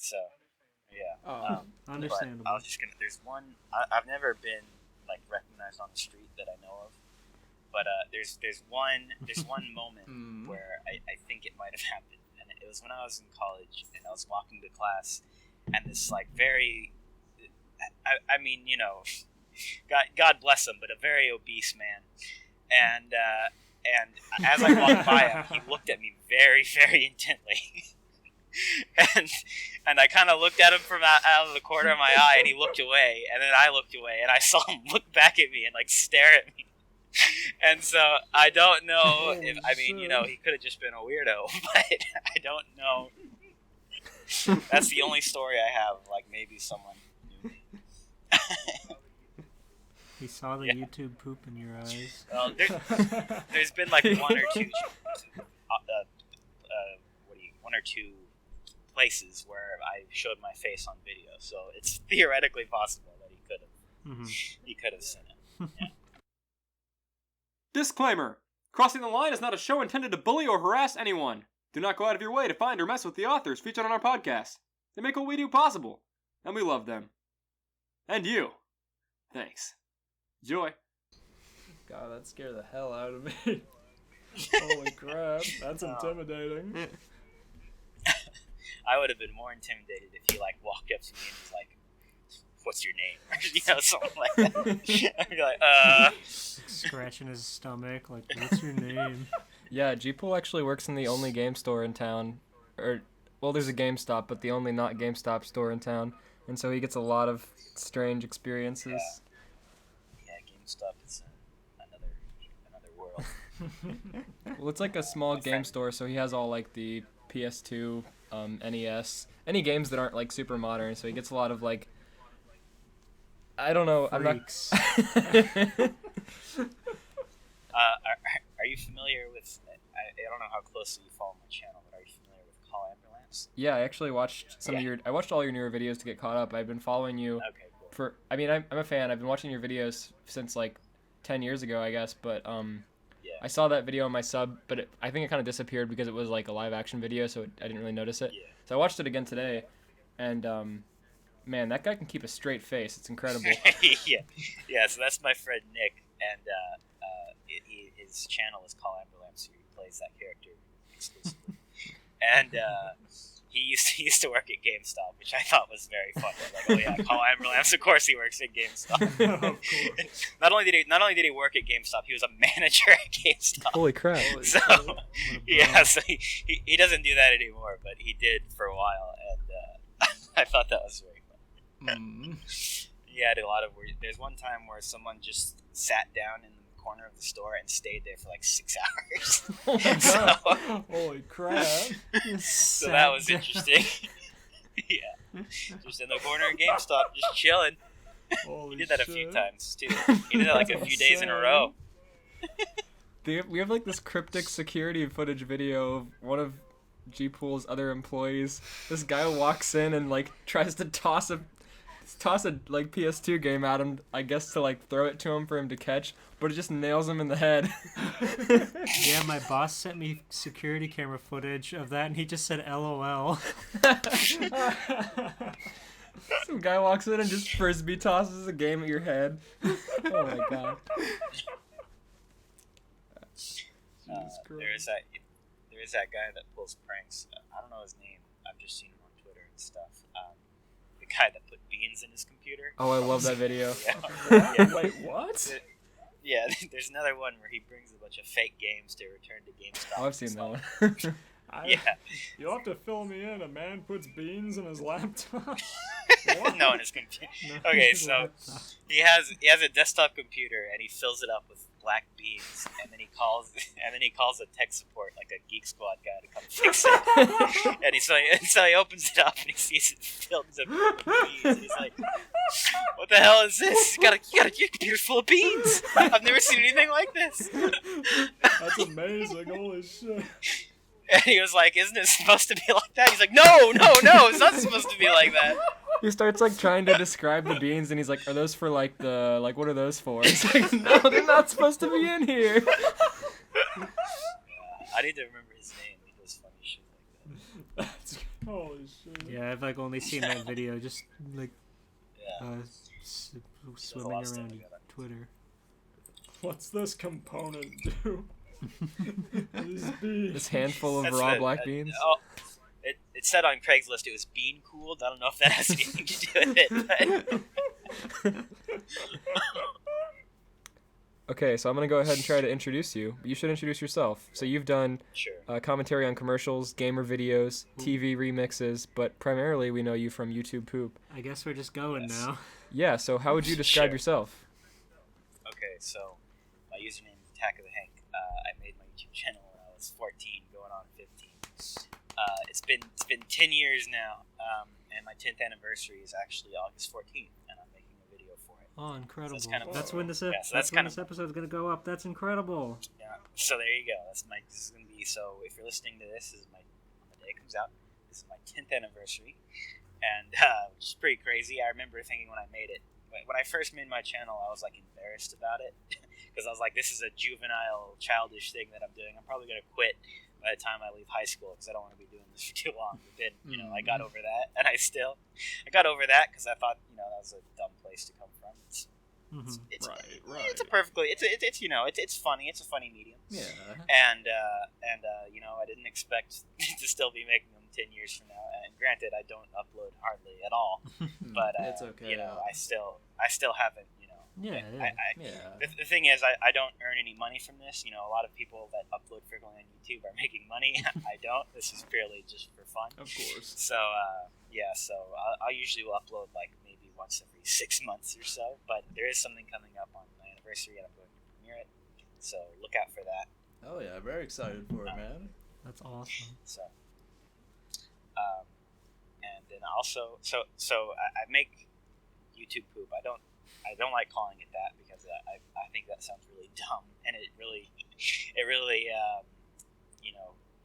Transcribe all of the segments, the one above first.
So, yeah. Understandable. I was just gonna. There's one. I've never been like recognized on the street that I know of, but there's one moment where I think it might have happened, and it was when I was in college and I was walking to class, and this like very, I mean, you know, God bless him, but a very obese man, and as I walked by him, he looked at me very, very intently. And I kind of looked at him from out of the corner of my eye, and he looked away, and then I looked away, and I saw him look back at me and like stare at me. And so I don't know if, I mean, you know, he could have just been a weirdo, but I don't know. That's the only story I have. Like maybe someone knew me. He saw the YouTube poop in your eyes. Well, there's been like one or two places where I showed my face on video, so it's theoretically possible that he could have. Mm-hmm. He could have seen it. Yeah. Disclaimer: Crossing the Line is not a show intended to bully or harass anyone. Do not go out of your way to find or mess with the authors featured on our podcast. They make what we do possible, and we love them. And you. Thanks. Enjoy. God, that scared the hell out of me. Holy crap, that's intimidating. I would have been more intimidated if he like walked up to me and was like, "What's your name?" Or, you know, something like that. I'd be like, scratching his stomach, like, "What's your name?" Yeah, G-Pool actually works in the only game store in town. Well, there's a GameStop, but the only not GameStop store in town. And so he gets a lot of strange experiences. Yeah, GameStop is another world. Well, it's like a small game store, so he has all like the PS2, NES, any games that aren't like super modern. So he gets a lot of like, I don't know. Freaks. Are you familiar with? I don't know how closely you follow my channel, but are you familiar with Call Amberlamps? Yeah, I actually watched I watched all your newer videos to get caught up. I've been following you. Okay, cool. I'm a fan. I've been watching your videos since like 10 years ago, I guess. But I saw that video on my sub, but I think it kind of disappeared because it was like a live action video, so I didn't really notice it. Yeah. So I watched it again today, and man, that guy can keep a straight face. It's incredible. Yeah. So that's my friend Nick, and his channel is Call Amberlamps, so he plays that character exclusively. And he used to work at GameStop, which I thought was very funny. Like, oh yeah, Call Amberlamps. Of course, he works at GameStop. Of course. Not only did he work at GameStop, he was a manager at GameStop. Holy crap! So so he doesn't do that anymore, but he did for a while, and I thought that was very fun. Yeah, I did a lot of. There's one time where someone just sat down in the corner of the store and stayed there for like 6 hours. Oh my god! Holy crap! So that was interesting. Yeah, just in the corner of GameStop, just chilling. He did that a few times too. He did it like a few days in a row. We have like this cryptic security footage video of one of G-Pool's other employees. This guy walks in and like tries to toss a like PS2 game at him, I guess, to like throw it to him for him to catch, but it just nails him in the head. Yeah, my boss sent me security camera footage of that, and he just said LOL. Some guy walks in and just frisbee tosses a game at your head. Oh my god. There is that guy that pulls pranks. I don't know his name. I've just seen him on Twitter and stuff. The guy that put beans in his computer. Oh, I love that video. Yeah. Wait, what? Yeah, there's another one where he brings a bunch of fake games to return to GameStop. Oh, I've seen that one. Yeah. You'll have to fill me in. A man puts beans in his laptop. No, in his computer. Okay, so he has a desktop computer and he fills it up with black beans, and then he calls a tech support, like a Geek Squad guy, to come fix it. And so he opens it up and he sees it filled with beans. And he's like, "What the hell is this? You got your computer full of beans. I've never seen anything like this." That's amazing. Holy shit. And he was like, "Isn't it supposed to be like that?" He's like, No, it's not supposed to be like that." He starts like trying to describe the beans, and he's like, "Are those for like what are those for?" He's like, "No, they're not supposed to be in here." I need to remember his name. He does funny shit like that. Holy shit. Yeah, I've like only seen that video, just like Yeah. swimming lot of stuff around like that. Twitter. What's this component do? These beans. This handful of That's raw the- black beans. Oh, it said on Craigslist it was bean cooled. I don't know if that has anything to do with it. But... Okay, so I'm gonna go ahead and try to introduce you. You should introduce yourself. So you've done Sure. commentary on commercials, gamer videos, TV remixes, but primarily we know you from YouTube Poop. I guess we're just going Yes. now. Yeah, so how would you describe Sure. yourself? Okay, so my username is Attackofthehank. I made my YouTube channel when I was 14, going on 15. It's been 10 years now, and my 10th anniversary is actually August 14th, and I'm making a video for it. Oh, incredible! So that's kind of- That's when this yeah, so that's that's when kind this of- episode's gonna go up. That's incredible. Yeah. So there you go. This is gonna be. So if you're listening to this is my on the day it comes out. This is my 10th anniversary, and which is pretty crazy. I remember thinking when I made it, when I first made my channel, I was like embarrassed about it because I was like, this is a juvenile, childish thing that I'm doing. I'm probably gonna quit by the time I leave high school because I don't want to be doing this for too long. But then I got over that, and I got over that because I thought that was a dumb place to come from. It's Right. It's a perfectly it's funny. It's a funny medium. Yeah. And I didn't expect to still be making them 10 years from now. And granted, I don't upload hardly at all, but It's okay. I still haven't. Yeah, Yeah. The thing is, I don't earn any money from this. A lot of people that upload frequently on YouTube are making money. I don't. This is purely just for fun. Of course. So I usually will upload like maybe once every 6 months or so. But there is something coming up on my anniversary, and I'm going to premiere it. So look out for that. Oh yeah, very excited for it, man. That's awesome. So, and then also, I make YouTube poop. I don't like calling it that because I think that sounds really dumb, and it really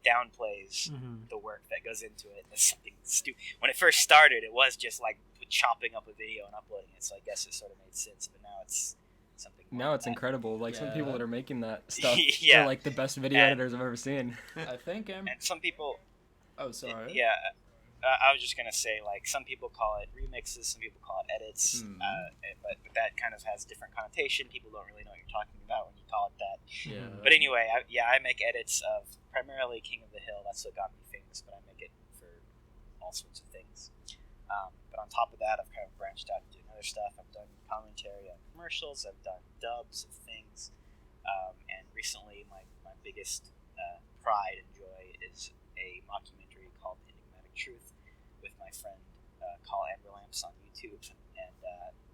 downplays the work that goes into it as something stupid. When it first started, it was just like chopping up a video and uploading it, so I guess it sort of made sense. But now it's something. Now it's incredible. Like some people that are making that stuff Yeah. are like the best video editors I've ever seen. I think And some people. Oh, sorry. Yeah, I was just gonna say, like, some people call it remixes, some people call it edits, but that kind of has different connotation. People don't really know what you're talking about when you call it that. Yeah. But anyway, I make edits of primarily King of the Hill. That's what got me famous, but I make it for all sorts of things. But on top of that, I've kind of branched out and doing other stuff. I've done commentary on commercials. I've done dubs of things, and recently my biggest pride and joy is a mockumentary called Enigmatic Truth with my friend Call Amber Lamps on YouTube, and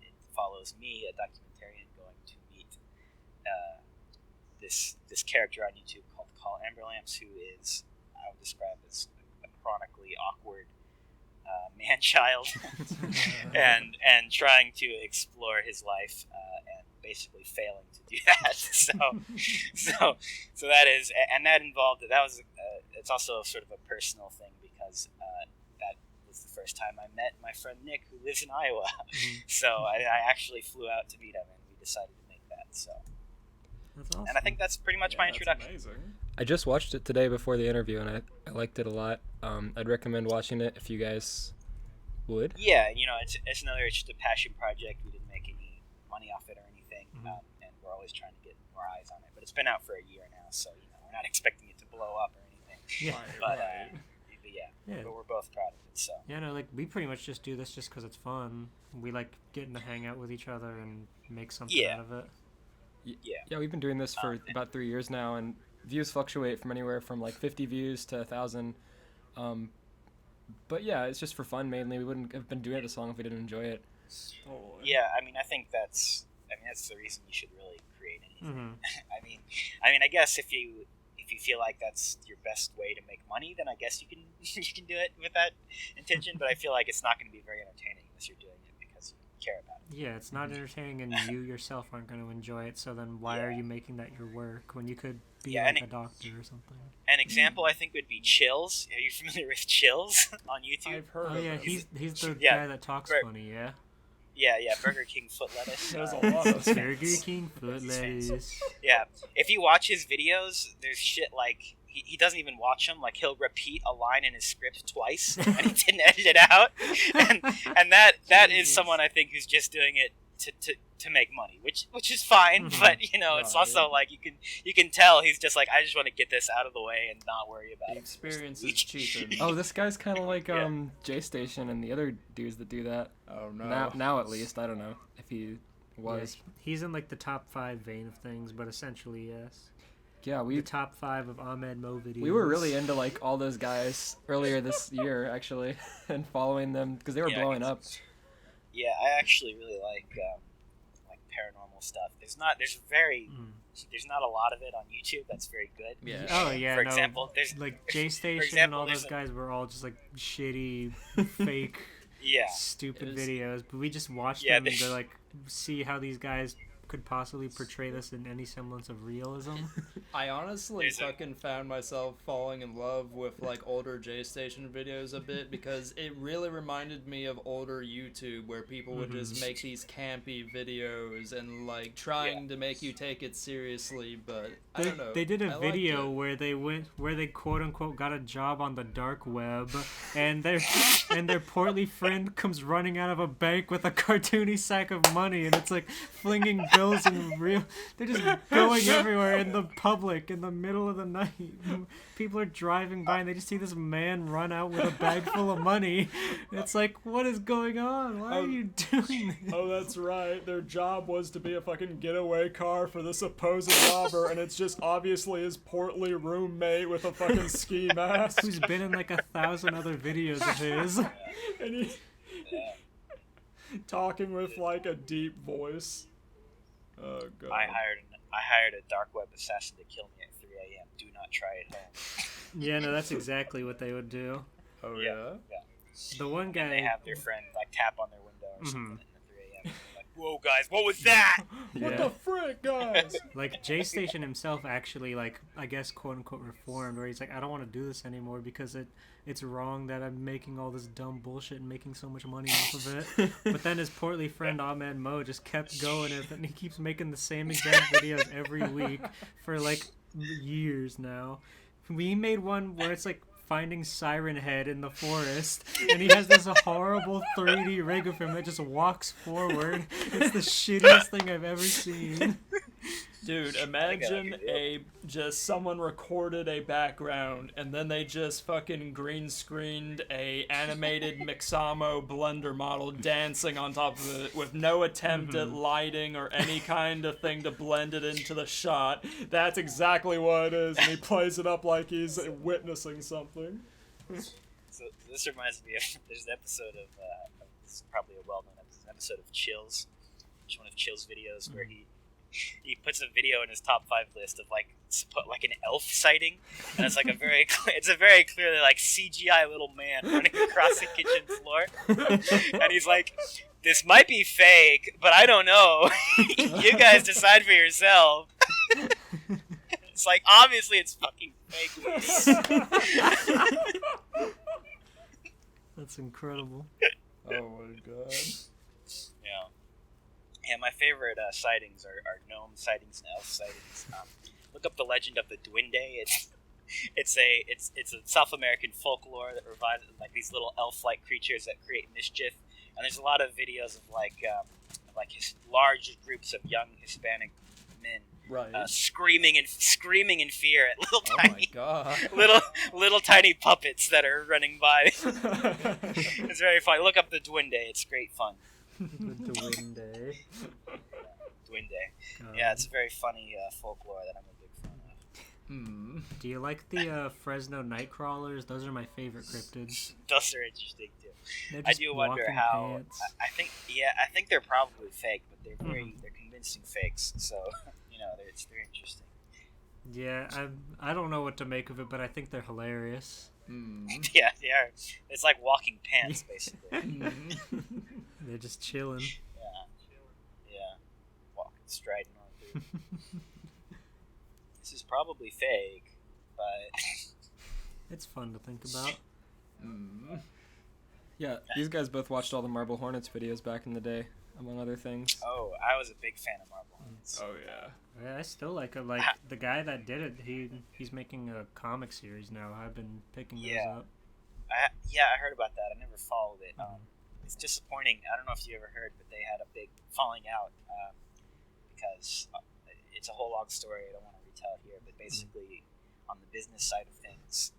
it follows me, a documentarian, going to meet this character on YouTube called Call Amber Lamps, who is, I would describe as a chronically awkward man-child, and trying to explore his life and basically failing to do that. So that is, and that involved, it's also sort of a personal thing because that was the first time I met my friend Nick, who lives in Iowa. So I actually flew out to meet him, and we decided to make that. So, That's awesome. and I think that's pretty much my introduction. Amazing. I just watched it today before the interview, and I liked it a lot. I'd recommend watching it if you guys would. Yeah, it's another, it's just a passion project. We didn't make any money off it or anything, and we're always trying to get more eyes on it. But it's been out for a year now, so we're not expecting it to blow up or anything. Yeah. But Yeah. but we're both proud of it. So Yeah, no, like we pretty much just do this just because it's fun. We like getting to hang out with each other and make something Yeah. out of it. Yeah, we've been doing this for about 3 years now, and views fluctuate from anywhere from like 50 views to 1,000. But yeah, it's just for fun mainly. We wouldn't have been doing it this long if we didn't enjoy it. yeah, I think that's the reason you should really create anything. I guess if you feel like that's your best way to make money, then I guess you can do it with that intention. But I feel like it's not going to be very entertaining unless you're doing it because you care about it. Yeah, it's not entertaining, and you yourself aren't going to enjoy it. So then, why are you making that your work when you could be like a doctor or something? An example I think would be Chills. Are you familiar with Chills on YouTube? I've heard Oh of yeah, it. he's the Yeah, guy that talks funny. Yeah. Yeah, Burger King foot lettuce. There's a lot of Burger King foot lettuce. Yeah, if you watch his videos, there's shit like he doesn't even watch them. Like, he'll repeat a line in his script twice, and he didn't edit it out. And that is someone, I think, who's just doing it to make money, which is fine. But it's also like you can tell he's just like, I just want to get this out of the way and not worry about The it. experience is cheaper. Oh, this guy's kind of like J Station and the other dudes that do that. Oh no. Now at least, I don't know if he was. Yeah, he's in like the top 5 vein of things, but essentially yes. Yeah, The top 5 of Ahmed Mo videos. we were really into like all those guys earlier this year actually, and following them because they were blowing up. Yeah, I actually really like paranormal stuff. There's not a lot of it on YouTube that's very good. Yeah. Oh yeah. For example, there's like J Station and example, all those there's guys were all just like shitty, fake, stupid videos. But we just watched them and to like see how these guys could possibly portray this in any semblance of realism. I honestly fucking found myself falling in love with like older J Station videos a bit because it really reminded me of older YouTube where people would just make these campy videos and like trying to make you take it seriously, but I don't know. They did a video where they quote unquote got a job on the dark web, and their portly friend comes running out of a bank with a cartoony sack of money, and it's like flinging bills and they're just going everywhere in the public in the middle of the night. People are driving by and they just see this man run out with a bag full of money. It's like, what is going on? Why are you doing this? Oh, that's right. Their job was to be a fucking getaway car for the supposed robber, and it's just obviously his portly roommate with a fucking ski mask. Who's been in like 1,000 other videos of his. And he talking with like a deep voice. Oh god. I hired a dark web assassin to kill me at 3 a.m. Do not try it home. Yeah, no, that's exactly what they would do. Oh yeah. The one guy. And they have their friend like tap on their window or something at 3 a.m. Like, whoa, guys, what was that? What the frick, guys? Like J Station himself actually, like, I guess quote unquote reformed, where he's like, I don't want to do this anymore because it's wrong that I'm making all this dumb bullshit and making so much money off of it. But then his portly friend Ahmed Mo just kept going with it, and he keeps making the same exact videos every week for like years now. We made one where it's like finding Siren Head in the forest, and he has this horrible 3D rig of him that just walks forward. It's the shittiest thing I've ever seen. Dude, imagine just someone recorded a background and then they just fucking green screened a animated Mixamo Blender model dancing on top of it with no attempt at lighting or any kind of thing to blend it into the shot. That's exactly what it is, and he plays it up like he's witnessing something. So this reminds me of there's an episode of this is probably a well-known episode of Chills. It's one of Chill's videos where he puts a video in his top 5 list of like an elf sighting, and it's like it's a very clearly like CGI little man running across the kitchen floor, and he's like, this might be fake, but I don't know. You guys decide for yourself. It's like, obviously it's fucking fake. That's incredible. Oh my god. Yeah, my favorite sightings are gnome sightings and elf sightings. Look up the legend of the Duende. It's a South American folklore that revives like these little elf-like creatures that create mischief. And there's a lot of videos of like large groups of young Hispanic men screaming in fear at little tiny puppets that are running by. It's very funny. Look up the Duende. It's great fun. The Duende. Duende. Yeah, it's a very funny folklore that I'm a big fan of. Do you like the Fresno Nightcrawlers? Those are my favorite cryptids. Those are interesting too. I do wonder walking how. pants. I think they're probably fake, but they're convincing fakes. So they're interesting. Yeah, I don't know what to make of it, but I think they're hilarious. Yeah, they are. It's like walking pants, basically. They're just chilling. Yeah. Walking, striding on through. This is probably fake, but it's fun to think about. Yeah, these guys both watched all the Marble Hornets videos back in the day, among other things. Oh, I was a big fan of Marble Hornets. cartoons. Oh yeah. Yeah, I still like it. Like the guy that did it, he's making a comic series now. I've been picking those up. I heard about that. I never followed it. It's disappointing. I don't know if you ever heard, but they had a big falling out because it's a whole long story. I don't want to retell it here, but basically, on the business side of things,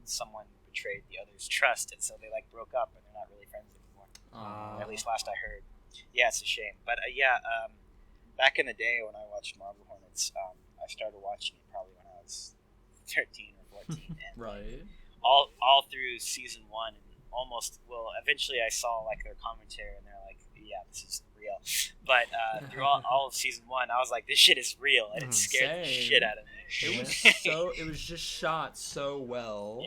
someone betrayed the other's trust, and so they like broke up, and they're not really friends anymore. At least last I heard. Yeah, it's a shame. But back in the day when I watched Marble Hornets, I started watching it probably when I was 13 or 14. And Right. all through season 1 and eventually I saw like their commentary and they're like, yeah, this is real. But through all of season 1, I was like, this shit is real, and it scared the shit out of me. It was just shot so well.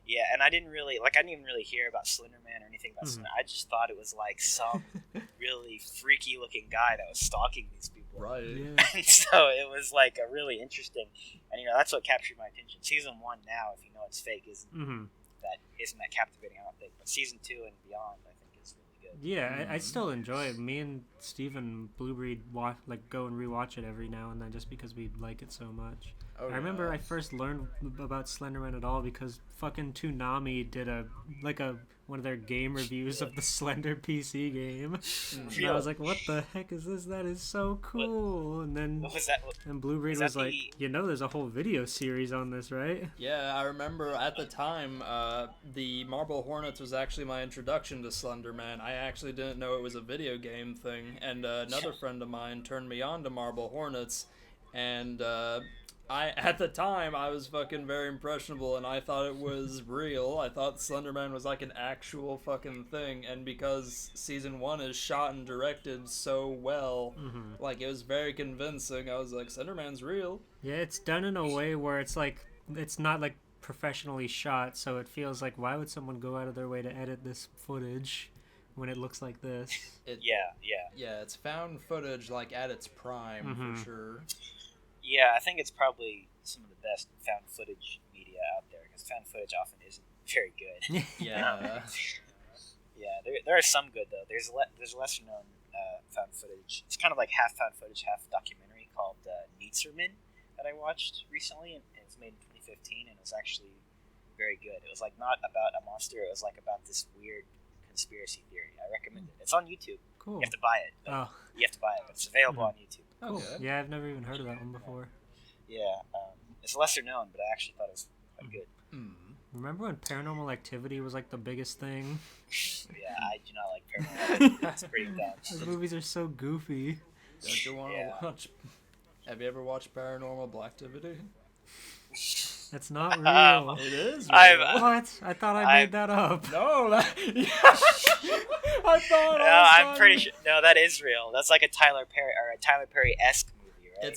Yeah, and I didn't even really hear about Slender Man or anything about Slender. I just thought it was like some really freaky looking guy that was stalking these people. Right. Yeah. And so it was like a really interesting, and that's what captured my attention. Season 1 now, if you know it's fake, isn't that captivating, I don't think. But season 2 and beyond, I think is really good. Yeah, I still enjoy it. Me and Steven Bluebreed go and rewatch it every now and then just because we like it so much. Oh, I remember I first learned about Slenderman at all because fucking Toonami did one of their game reviews of the Slender PC game. And I was like, what the heck is this? That is so cool. And then What was that? and Bluebreed was like, there's a whole video series on this, right? Yeah, I remember at the time, the Marble Hornets was actually my introduction to Slenderman. I actually didn't know it was a video game thing, and another friend of mine turned me on to Marble Hornets, and at the time, I was fucking very impressionable, and I thought it was real. I thought Slenderman was like an actual fucking thing, and because season 1 is shot and directed so well, like, it was very convincing. I was like, Slenderman's real. Yeah, it's done in a way where it's like, it's not like professionally shot, so it feels like, why would someone go out of their way to edit this footage when it looks like this? Yeah, it's found footage, like, at its prime, for sure. Yeah, I think it's probably some of the best found footage media out there, because found footage often isn't very good. Yeah. There are some good though. There's lesser known found footage. It's kind of like half found footage, half documentary called Nietzerman that I watched recently, and it was made in 2015, and it was actually very good. It was like not about a monster. It was like about this weird conspiracy theory. I recommend it. It's on YouTube. Cool. You have to buy it. You have to buy it, but it's available on YouTube. Cool. Okay. Yeah, I've never even heard of that one before. Yeah, it's lesser known, but I actually thought it was quite good. Remember when Paranormal Activity was like the biggest thing? Yeah, I do not like Paranormal. It's pretty dumb. Those movies are so goofy. Don't you want to watch... Have you ever watched Paranormal Activity? That's not real. It is real. What? I thought I made that up. No, I thought. No, I'm pretty sure. No, that is real. That's like a Tyler Perry-esque movie, right?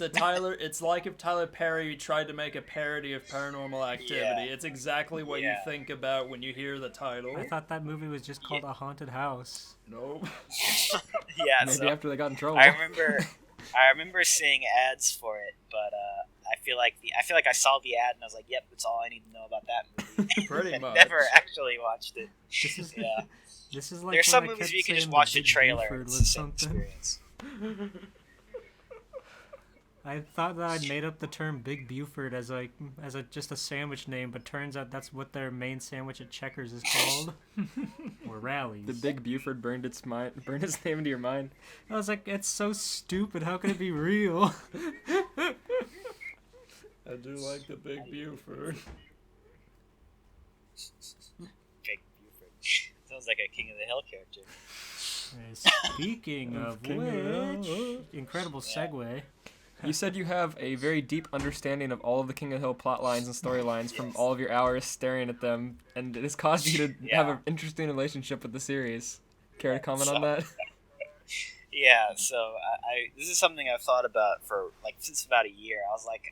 It's like if Tyler Perry tried to make a parody of Paranormal Activity. Yeah. It's exactly what you think about when you hear the title. I thought that movie was just called A Haunted House. Nope. Yeah. Maybe so after they got in trouble. I remember seeing ads for it, but I feel like I saw the ad and I was like, "Yep, that's all I need to know about that movie." Pretty much. Never actually watched it. This is like There's when some I movies kept where you can just saying watch the the Big trailer Buford and it's was the same something. experience. I thought that I made up the term Big Buford as just a sandwich name, but turns out that's what their main sandwich at Checkers is called. Or Rallies. The Big Buford burned his name into your mind. I was like, it's so stupid. How can it be real? I do like the Big Buford. Big Buford. Sounds like a King of the Hill character. Speaking of which, incredible segue. You said you have a very deep understanding of all of the King of the Hill plot lines and storylines from all of your hours staring at them, and it has caused you to have an interesting relationship with the series. Care to comment on that? Yeah, so this is something I've thought about for since about a year. I was like,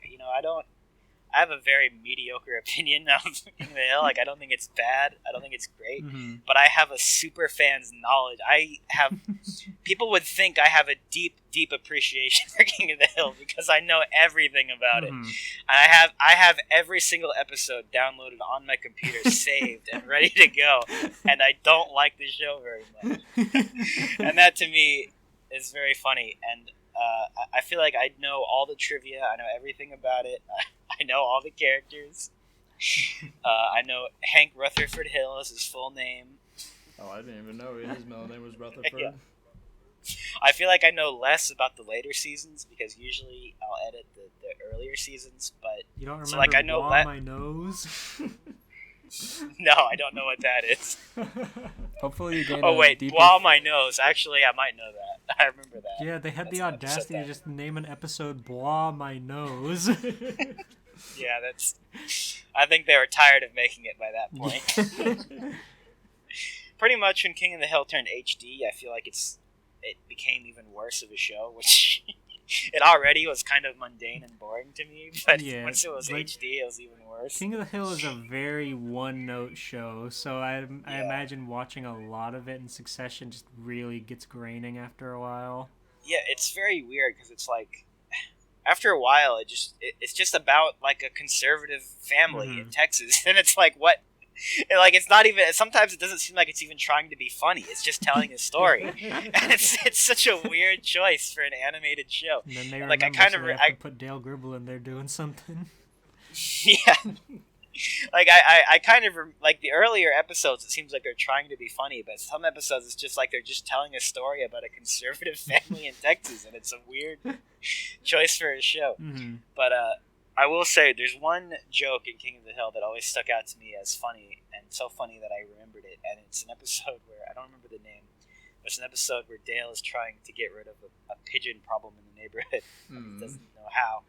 I have a very mediocre opinion of King of the Hill. I don't think it's bad. I don't think it's great. But I have a super fan's knowledge. People would think I have a deep, deep appreciation for King of the Hill because I know everything about it. And I have every single episode downloaded on my computer, saved and ready to go. And I don't like the show very much. And that to me is very funny. And I feel like I know all the trivia. I know everything about it. I know all the characters. I know Hank Rutherford Hill is his full name. Oh, I didn't even know his middle name was Rutherford. Yeah. I feel like I know less about the later seasons because usually I'll edit the earlier seasons, but You don't remember so like I know my nose? No, I don't know what that is. Hopefully you gain Oh a wait, deeper... While My Nose. Actually, I might know that. I remember that. Yeah, they had That's the an episode audacity to that- just name an episode Blah My Nose. Yeah, that's. I think they were tired of making it by that point. Pretty much when King of the Hill turned HD, I feel like it became even worse of a show, which it already was kind of mundane and boring to me, but Yeah, once it was like- HD, it was even worse. King of the Hill is a very one-note show, so I Yeah. imagine watching a lot of it in succession just really gets graining after a while. Yeah, it's very weird because it's like after a while, it's just about like a conservative family in Texas, and it's like what. Like it's not even. Sometimes it doesn't seem like it's even trying to be funny. It's just telling a story, and it's such a weird choice for an animated show. And then they Like, I remember, kind so of they re- have to put Dale Gribble in there doing something. Yeah, like I kind of like the earlier episodes. It seems like they're trying to be funny, but some episodes it's just like they're just telling a story about a conservative family in Texas, and it's a weird choice for a show. Mm-hmm. But I will say there's one joke in King of the Hill that always stuck out to me as funny, and so funny that I remembered it. And it's an episode where I don't remember the name. But it's an episode where Dale is trying to get rid of a pigeon problem in the neighborhood. And he doesn't know how.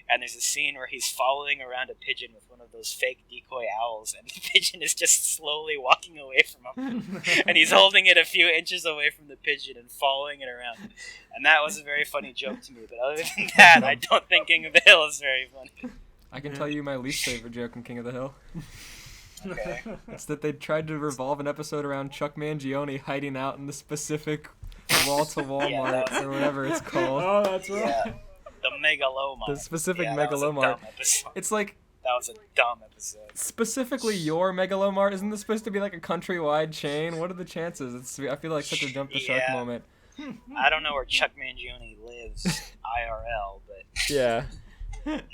And there's a scene where he's following around a pigeon with one of those fake decoy owls, and the pigeon is just slowly walking away from him. And he's holding it a few inches away from the pigeon and following it around. And that was a very funny joke to me. But other than that, I don't think King of the Hill is very funny. I can tell you my least favorite joke in King of the Hill. Okay. It's that they tried to revolve an episode around Chuck Mangione hiding out in the specific wall to Walmart that was- or whatever it's called. Oh, that's right. Yeah. The Megalomart. The specific Yeah, that was a Megalomart. dumb episode. It's like That was a dumb episode. specifically your Megalomart. Isn't this supposed to be like a countrywide chain? What are the chances? I feel like such a jump the shark Yeah. moment. I don't know where Chuck Mangione lives IRL, but Yeah.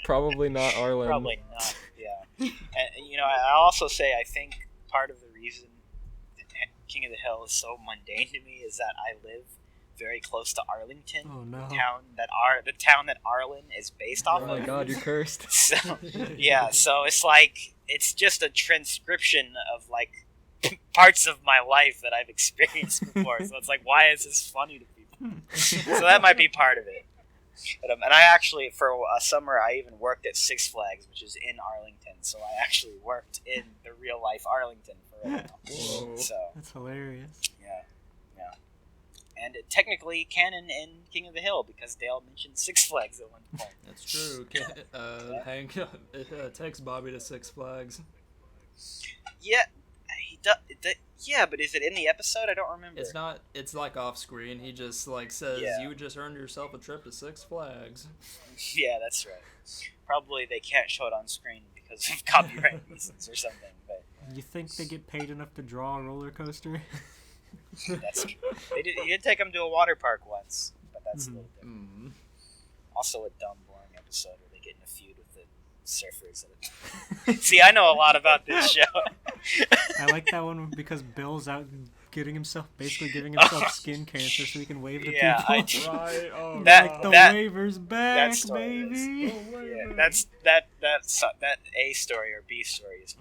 Probably not Arlen. probably not. Yeah. And, you know, I also say I think part of the reason that King of the Hill is so mundane to me is that I live very close to Arlington, Oh no. the town that Arlen is based off Oh my of. god, you're cursed. So yeah, so it's like it's just a transcription of like parts of my life that I've experienced before. So it's like, why is this funny to people? So that might be part of it. But, and I actually, for a summer, I even worked at Six Flags, which is in Arlington. So I actually worked in the real life Arlington for a while. Whoa. So That's hilarious. yeah. And it technically canon in King of the Hill because Dale mentioned Six Flags at one point. That's true. Hank takes Bobby to Six Flags. Yeah, he does. Yeah, but is it in the episode? I don't remember. It's not. It's like off screen. He just like says, Yeah. "You just earned yourself a trip to Six Flags." Yeah, that's right. Probably they can't show it on screen because of copyright reasons or something. But You think they get paid enough to draw a roller coaster? that's true. You did take him to a water park once, but that's a little different. Also, a dumb, boring episode where they get in a feud with the surfers. See, I know a lot about this show. I like that one because Bill's out giving himself skin cancer so he can wave to Yeah, people. Right. Oh, That- Like the that- waiver's back, story is- baby. Yeah, that A story or B story is.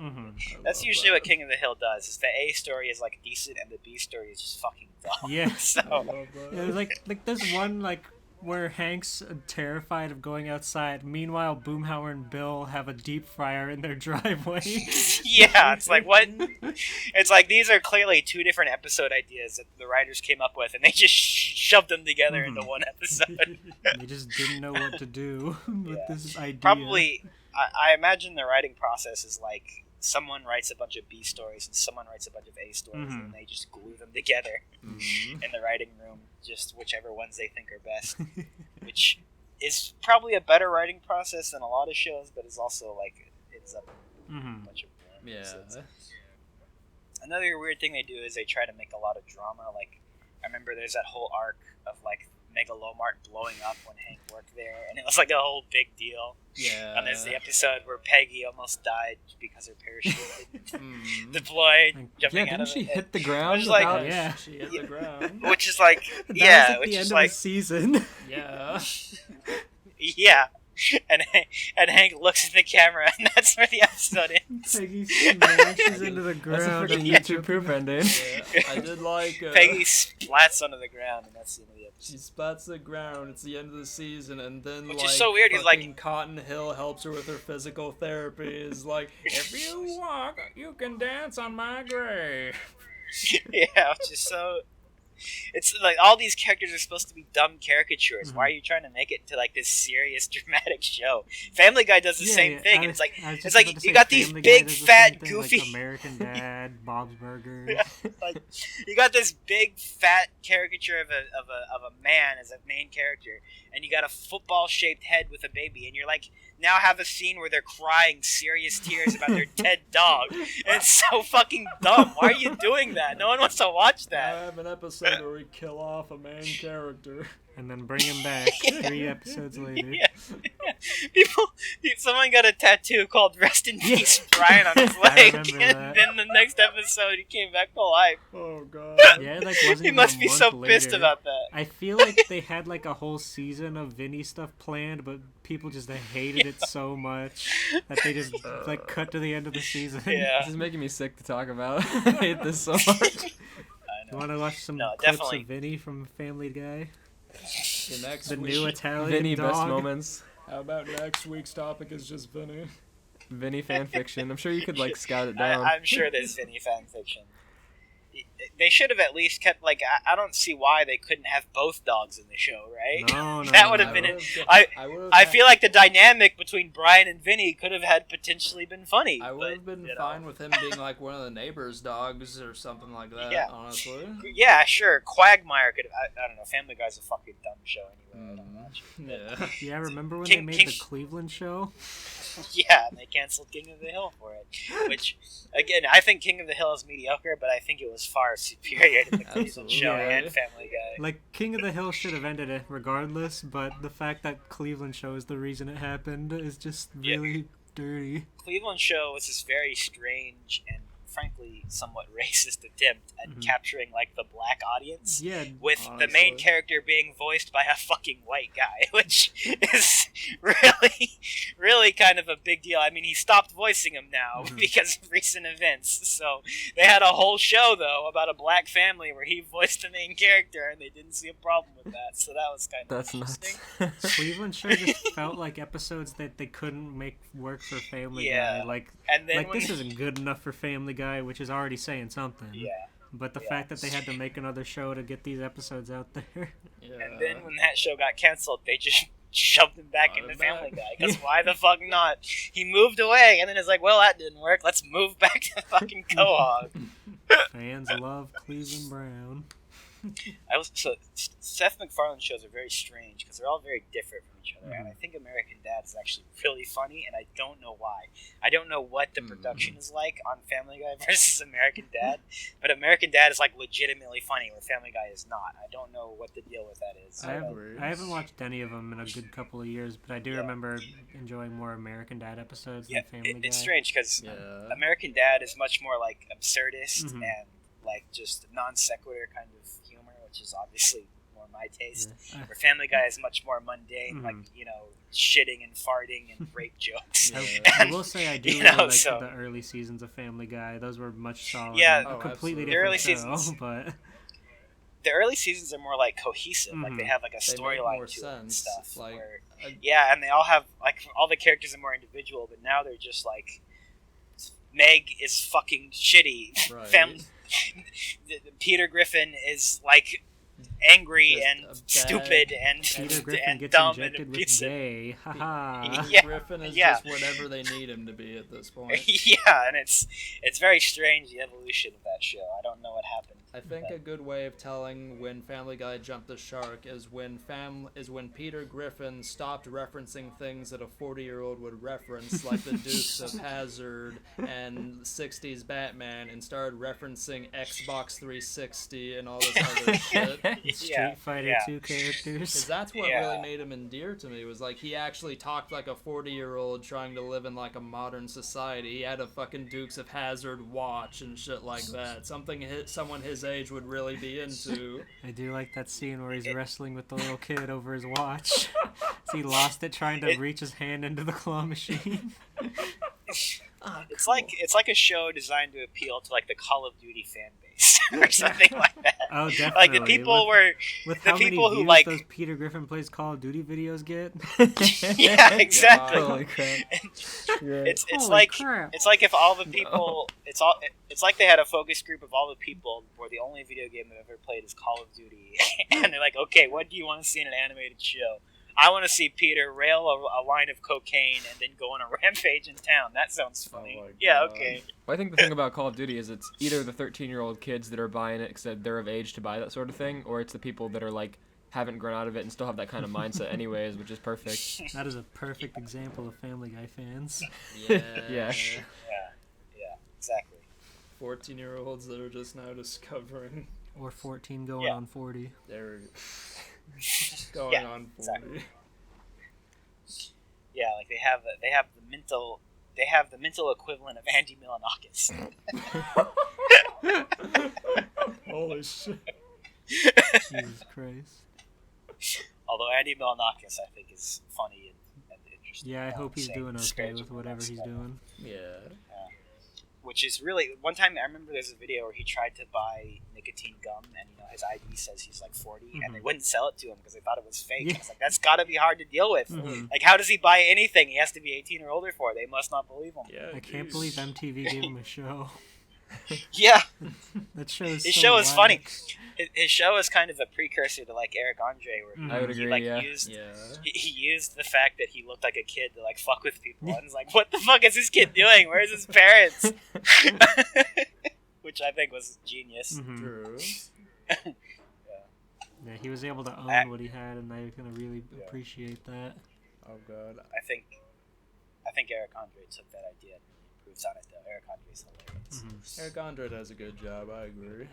That's usually what King of the Hill does. Is the A story is like decent and the B story is just fucking dumb. Yeah. So Yeah, like there's one like where Hank's terrified of going outside. Meanwhile, Boomhauer and Bill have a deep fryer in their driveway. yeah, it's like what? It's like these are clearly two different episode ideas that the writers came up with, and they just shoved them together into one episode. They just didn't know what to do with Yeah. this idea. Probably, I imagine the writing process is like someone writes a bunch of B stories and someone writes a bunch of A stories, and they just glue them together in the writing room, just whichever ones they think are best. Which is probably a better writing process than a lot of shows, but is also like ends up in a bunch of boring episodes. Another weird thing they do is they try to make a lot of drama. Like, I remember there's that whole arc of like Megalomart blowing up when Hank worked there, and it was like a whole big deal. Yeah. And there's the episode where Peggy almost died because her parachute didn't deploy, jumping Yeah, out didn't of she it. hit the ground? Which is like- without- Yeah. She hit the ground. Which is like, That yeah, was at which the is end like, of the season. Yeah. yeah. And Hank looks at the camera, and that's where the episode ends. Peggy smashes into the That's a ground. freaking and YouTube proof ending. Yeah, I did like. Peggy splats onto the ground, and that's the end of the She episode. splats the ground. It's the end of the season, and then Which like is so weird, he's like- fucking Cotton Hill helps her with her physical therapy. Is like, if you walk, you can dance on my grave. Yeah, which is so. It's like all these characters are supposed to be dumb caricatures. Why are you trying to make it into like this serious, dramatic show? Family Guy does the same thing. It's like I was it's just like about to you say got these Family Guy big, does the fat, same thing, goofy. like American Dad, Bob's Burgers. Like you got this big fat caricature of a man as a main character, and you got a football shaped head with a baby, and you're like now have a scene where they're crying serious tears about their dead dog. And it's so fucking dumb. Why are you doing that? No one wants to watch I that. have an episode where we kill off a main character. And then bring him back 3 episodes later. Yeah. Someone got a tattoo called "Rest in Peace, Brian" on his leg, remember and that. then the next episode he came back to life. Oh god. Yeah, it, like wasn't He even must a be month so pissed later. about that. I feel like they had like a whole season of Vinny stuff planned, but people just hated it so much that they just like cut to the end of the season. Yeah, This is making me sick to talk about. I hate this so much. I You know. want to watch some No, clips definitely. of Vinny from Family Guy? The next The week, new Italian Vinny dog. best moments. How about next week's topic is just Vinny? Vinny fanfiction. I'm sure you could like scout it down. I'm sure there's Vinny fan fiction. They should have at least kept like I don't see why they couldn't have both dogs in the show, right? No, no, That would no, have no. been it. I feel like the dynamic between Brian and Vinny could have had potentially been funny. I would have been fine with him being like one of the neighbor's dogs or something like that. Yeah. Honestly. Yeah, sure. Quagmire could have. I don't know. Family Guy's a fucking dumb show anyway. I don't watch it. Yeah. Yeah, remember when King- they made King- the Cleveland show? Yeah, and they canceled King of the Hill for it. Which, again, I think King of the Hill is mediocre, but I think it was far superior to the Cleveland Absolutely. show Yeah. and Family Guy. Like, King of the Hill should have ended it regardless, but the fact that Cleveland show is the reason it happened is just Yeah. really dirty. Cleveland show was this very strange and frankly somewhat racist attempt at Mhm. capturing like the black audience. Yeah, With the main Honestly. character being voiced by a fucking white guy, which is really kind of a big deal. I mean, he stopped voicing him now Mhm. because of recent events. So they had a whole show, though, about a black family where he voiced the main character, and they didn't see a problem with that. So that was kind of That's interesting. nuts. Cleveland show just felt like episodes that they couldn't make work for Family Yeah. Guy. Like, And then when this isn't good enough for Family Guy, which is already saying something. yeah. But the Yeah. fact that they had to make another show to get these episodes out there. Yeah. And then when that show got canceled, they just shoved him back Brought into him Family back. Guy. Because why the fuck not? He moved away, and then it's like, well, that didn't work. Let's move back to fucking Quahog. Fans love Cleveland Brown. So Seth MacFarlane shows are very strange because they're all very different from each other. And I think American Dad is actually really funny, and I don't know why. I don't know what the production is like on Family Guy versus American Dad, but American Dad is like legitimately funny, where Family Guy is not. I don't know what the deal with that is. I haven't watched any of them in a good couple of years, but I do Yeah. remember enjoying more American Dad episodes Yeah, than Family Guy. it's strange because Yeah. American Dad is much more like absurdist Mhm. and like just non sequitur kind of humor, which is obviously more my taste. Yeah. Where Family Guy is much more mundane, Mhm. like shitting and farting and rape jokes. I will say I do You really know, like so- the early seasons of Family Guy. Those were much solider. Yeah. a Oh, completely absolutely. The different early show, seasons- but The early seasons are more like cohesive, like they Mhm. have like a They make storyline more to it and sense. stuff. Like, where, I- yeah, and they all have like all the characters are more individual, but now they're just like Meg is fucking shitty. Right. Peter Griffin is like angry Just and a bad- stupid and Peter Griffin and gets dumb and injected with abusive. gay. Haha. Yeah. Griffin is Yeah. just whatever they need him to be at this point. Yeah, and it's very strange the evolution of that show. I don't know what happened. I I think a good way of telling when Family Guy jumped the shark is when Peter Griffin stopped referencing things that a 40-year-old would reference, like the Dukes of Hazzard and 60s Batman, and started referencing Xbox 360 and all this other shit. Street Fighter 2 characters. Because that's what really made him endear to me, was like he actually talked like a 40-year-old trying to live in like a modern society. He had a fucking Dukes of Hazzard watch and shit like that. Something someone his age would really be into. I do like that scene where he's wrestling with the little kid over his watch. So he lost it trying to reach his hand into the claw machine. It's like a show designed to appeal to like the Call of Duty fan base or something like that. Oh, definitely. Like the people with the how people many who views like those Peter Griffin plays Call of Duty videos get. yeah, exactly. Holy crap. It's Holy like crap. it's like if all the people it's like they had a focus group of all the people where the only video game they've ever played is Call of Duty, and they're like, okay, what do you want to see in an animated show? I want to see Peter rail a line of cocaine and then go on a rampage in town. That sounds funny. Yeah, okay. Well, I think the thing about Call of Duty is it's either the 13-year-old kids that are buying it because they're of age to buy that sort of thing, or it's the people that are like haven't grown out of it and still have that kind of mindset anyways, which is perfect. That is a perfect example of Family Guy fans. Yeah. Yeah. Yeah, exactly. 14-year-olds that are just now discovering. Or 14 going on 40. They're going on 40. Exactly. Yeah, like they have the mental equivalent of Andy Milonakis. Holy shit. Jesus Christ. Although Andy Milonakis, I think, is funny and interesting. Yeah, I hope he's doing okay disparaging with whatever he's doing. Yeah. Which is really, one time I remember there's a video where he tried to buy nicotine gum, and his ID says he's like 40, and they wouldn't sell it to him because they thought it was fake. Yeah. I was like, that's got to be hard to deal with. Like, how does he buy anything? He has to be 18 or older for. They must not believe him. Yeah. I can't believe MTV gave him a show. Yeah. That show is His so show is funny. whack. His show is kind of a precursor to like Eric Andre, where I would he agree, like yeah. he used the fact that he looked like a kid to like fuck with people, and it's like, what the fuck is this kid doing? Where's his parents? Which I think was genius. True. Yeah, he was able to own what he had, and I can really appreciate that. Oh god. I think Eric Andre took that idea and really improves on it, though. Eric Andre's hilarious. Eric Andre does a good job, I agree.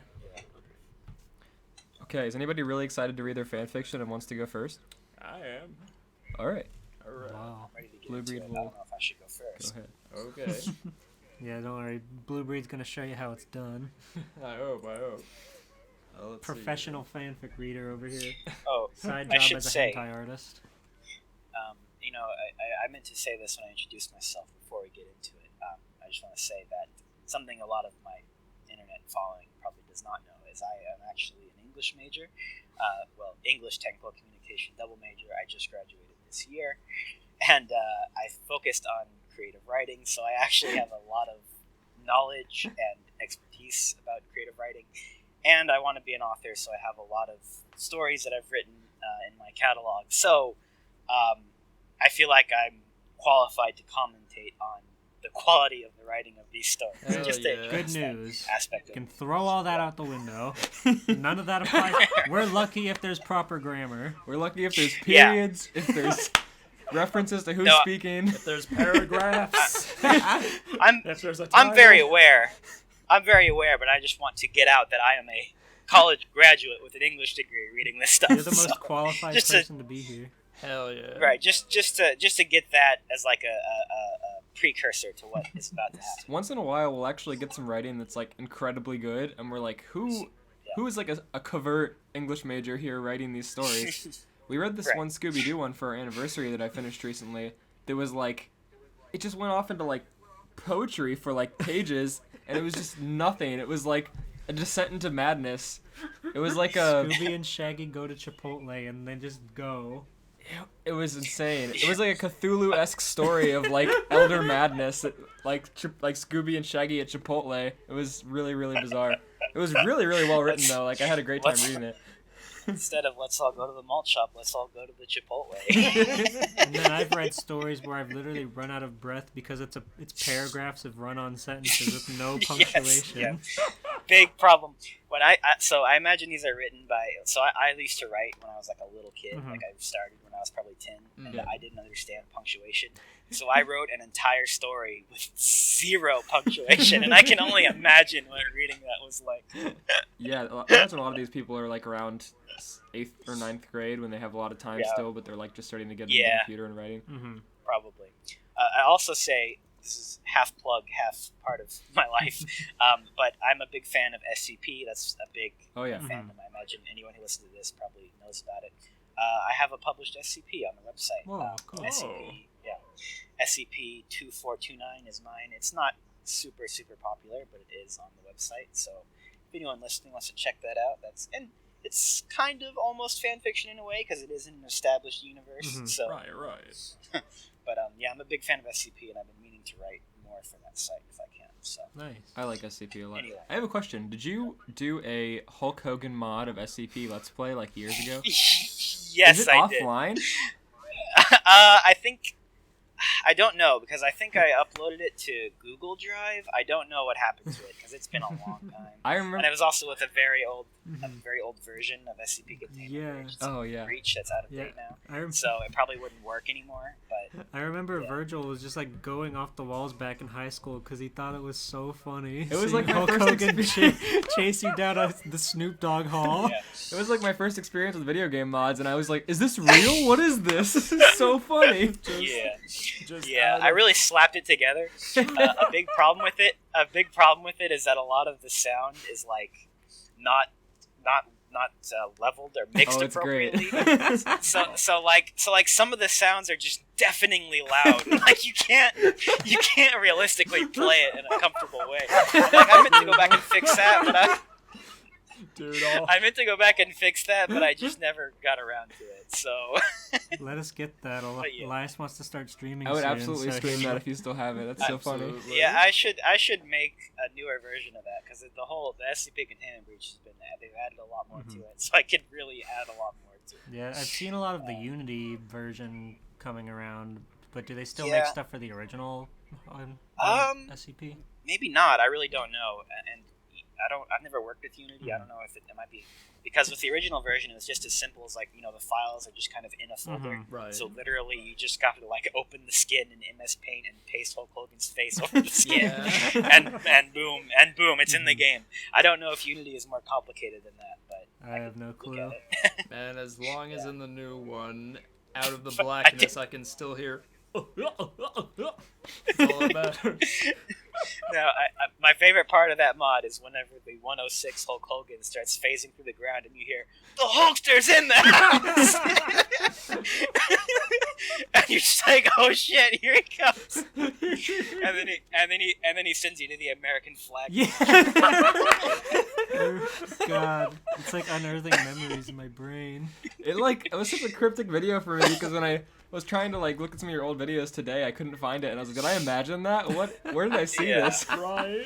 Okay, is anybody really excited to read their fanfiction and wants to go first? I am. Alright, Alright. Wow. I'm ready to get Blue into Breed it. I will- don't know if I should go first. go ahead. Okay. Yeah, don't worry. Blue Breed's gonna show you how it's done. I hope. Let's Professional fanfic reader over here. Oh, Side I job should as a say, hentai artist. I meant to say this when I introduced myself before we get into it. I just want to say that something a lot of my internet following probably does not know is I am actually an English major. English technical communication double major. I just graduated this year. And I focused on creative writing, so I actually have a lot of knowledge and expertise about creative writing. And I want to be an author, so I have a lot of stories that I've written in my catalog. So I feel like I'm qualified to commentate on the quality of the writing of these stories. Hell Just yeah. to Good address that news. aspect You of can it. throw all that out the window. None of that applies. We're lucky if there's proper grammar. We're lucky if there's Yeah. periods, if there's references to who's No, speaking. If there's paragraphs. If there's a I'm very title. aware. But I just want to get out that I am a college graduate with an English degree reading this stuff. You're the most so- qualified just person to be here. Hell yeah. right, just to get that as like a precursor to what is about to happen. Once in a while, we'll actually get some writing that's like incredibly good, and we're like, who is like a covert English major here writing these stories? We read this Right. one Scooby-Doo one for our anniversary that I finished recently. That was like, it just went off into like poetry for like pages, and it was just nothing. It was like a descent into madness. It was like a. Scooby and Shaggy go to Chipotle and then just go. It was insane. It was like a Cthulhu-esque story of like elder madness, like Scooby and Shaggy at Chipotle. It was really, really bizarre. It was really, really well written though. Like I had a great time reading it. Instead of let's all go to the malt shop, let's all go to the Chipotle. And then I've read stories where I've literally run out of breath because it's paragraphs of run-on sentences with no punctuation. Yes. big problem. When I imagine these are written by. So I used to write when I was like a little kid. Mhm. Like I started when I was probably 10, and Yeah. I didn't understand punctuation. So I wrote an entire story with 0 punctuation, and I can only imagine what reading that was like. Yeah, I imagine a lot of these people are like around 8th or 9th grade when they have a lot of time Yeah. still, but they're like just starting to get into the Yeah. computer and writing. Mm-hmm. Probably. I also say this is half plug, half part of my life, but I'm a big fan of SCP. That's a big Oh yeah. fandom. I imagine anyone who listens to this probably knows about it. I have a published SCP on the website. Whoa, cool. SCP-2429 is mine. It's not super popular, but it is on the website. So if anyone listening wants to check that out, and it's kind of almost fan fiction in a way because it is in an established universe. Mhm. So, Right. but yeah, I'm a big fan of SCP, and I've been meaning to write more for that site if I can. So Nice. I like SCP a lot. Anyway. I have a question. Did you do a Hulk Hogan mod of SCP Let's Play like years ago? yes, Is it I offline? did. I think. I don't know because I think I uploaded it to Google Drive. I don't know what happened to it because it's been a long time. I remember. And it was also with a very old Mhm. version of SCP Containment Yeah. Breach. Oh yeah. Breach that's out of Yeah. date now, I rem- so it probably wouldn't work anymore. But I remember Yeah. Virgil was just like going off the walls back in high school because he thought it was so funny. It was seeing like my Hulk first Hogan experience. chase you down the Snoop Dogg hall. yeah, It was like my first experience with video game mods, and I was like, "Is this real? What is this? This is so funny." yeah, I really slapped it together. A big problem with it. Is that a lot of the sound is like not leveled or mixed Oh, it's great. appropriately. so like some of the sounds are just deafeningly loud. Like you can't realistically play it in a comfortable way. Like, I meant to go back and fix that, but I meant to go back and fix that, but I just never got around to it. So Let us get that. yeah. Elias wants to start streaming. I would soon, absolutely so stream he- that if you still have it. That's so funny. Absolutely. yeah, I should make a newer version of that because the SCP Containment Breach has been they've added a lot more to it, so I could really add a lot more to it. Yeah, I've seen a lot of the Unity version coming around, but do they still Yeah. make stuff for the original on SCP? Maybe not. I really don't know, and I've never worked with Unity. I don't know if it might be because with the original version, it was just as simple as like the files are just kind of in a folder. Right. So literally, you just got to like open the skin in MS Paint and paste Hulk Hogan's face over the skin, Yeah. and boom, it's in the game. I don't know if Unity is more complicated than that, but I have no look clue. at it. And as long as in the new one, out of the blackness, I can still hear. That's all that matters. No, my favorite part of that mod is whenever the 106 Hulk Hogan starts phasing through the ground and you hear the Hulkster's in the house, and you're just like, oh shit, here he comes, and then he sends you to the American flag. Yeah. Oh, God, it's like unearthing memories in my brain. It was such a cryptic video for me because when I was trying to like look at some of your old videos today, I couldn't find it, and I was like, did I imagine that? Where did I see Yeah. this? Right.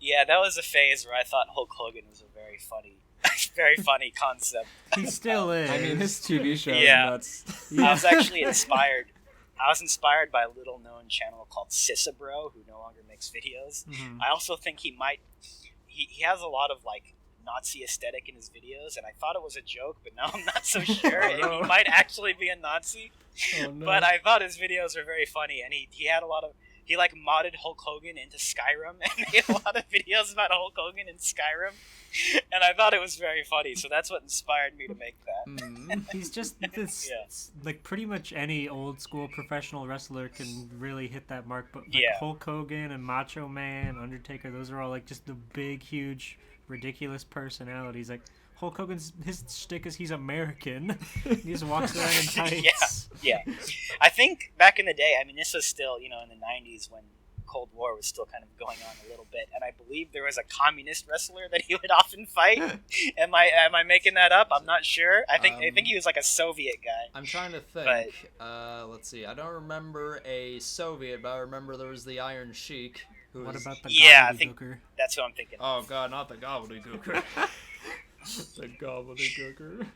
Yeah, that was a phase where I thought Hulk Hogan was a very funny concept. He still is. I mean, his TV show. Yeah. That's I was actually inspired. I was inspired by a little-known channel called Sissabro, who no longer makes videos. Mhm. I also think he has a lot lot of like Nazi aesthetic in his videos, and I thought it was a joke, but now I'm not so sure. Oh, no. He might actually be a Nazi. Oh, no. But I thought his videos were very funny, and he had a lot of. He like modded Hulk Hogan into Skyrim and made a lot of videos about Hulk Hogan in Skyrim, and I thought it was very funny. So that's what inspired me to make that. He's just this, Yeah. like pretty much any old school professional wrestler can really hit that mark. But like Yeah. Hulk Hogan and Macho Man, Undertaker, those are all like just the big, huge, ridiculous personalities. Like Hulk Hogan's his shtick is he's American. He just walks around in tights. Yeah. I think back in the day, I mean, this was still, in the 90s when Cold War was still kind of going on a little bit, and I believe there was a communist wrestler that he would often fight. Am I making that up? I'm not sure. I think he was like a Soviet guy. I'm trying to think. Let's see. I don't remember a Soviet, but I remember there was the Iron Sheik. Who What was... about the Yeah, I think gobbledygooker? that's what I'm thinking. Oh god, not the gobbledygooker. The gobbledygooker.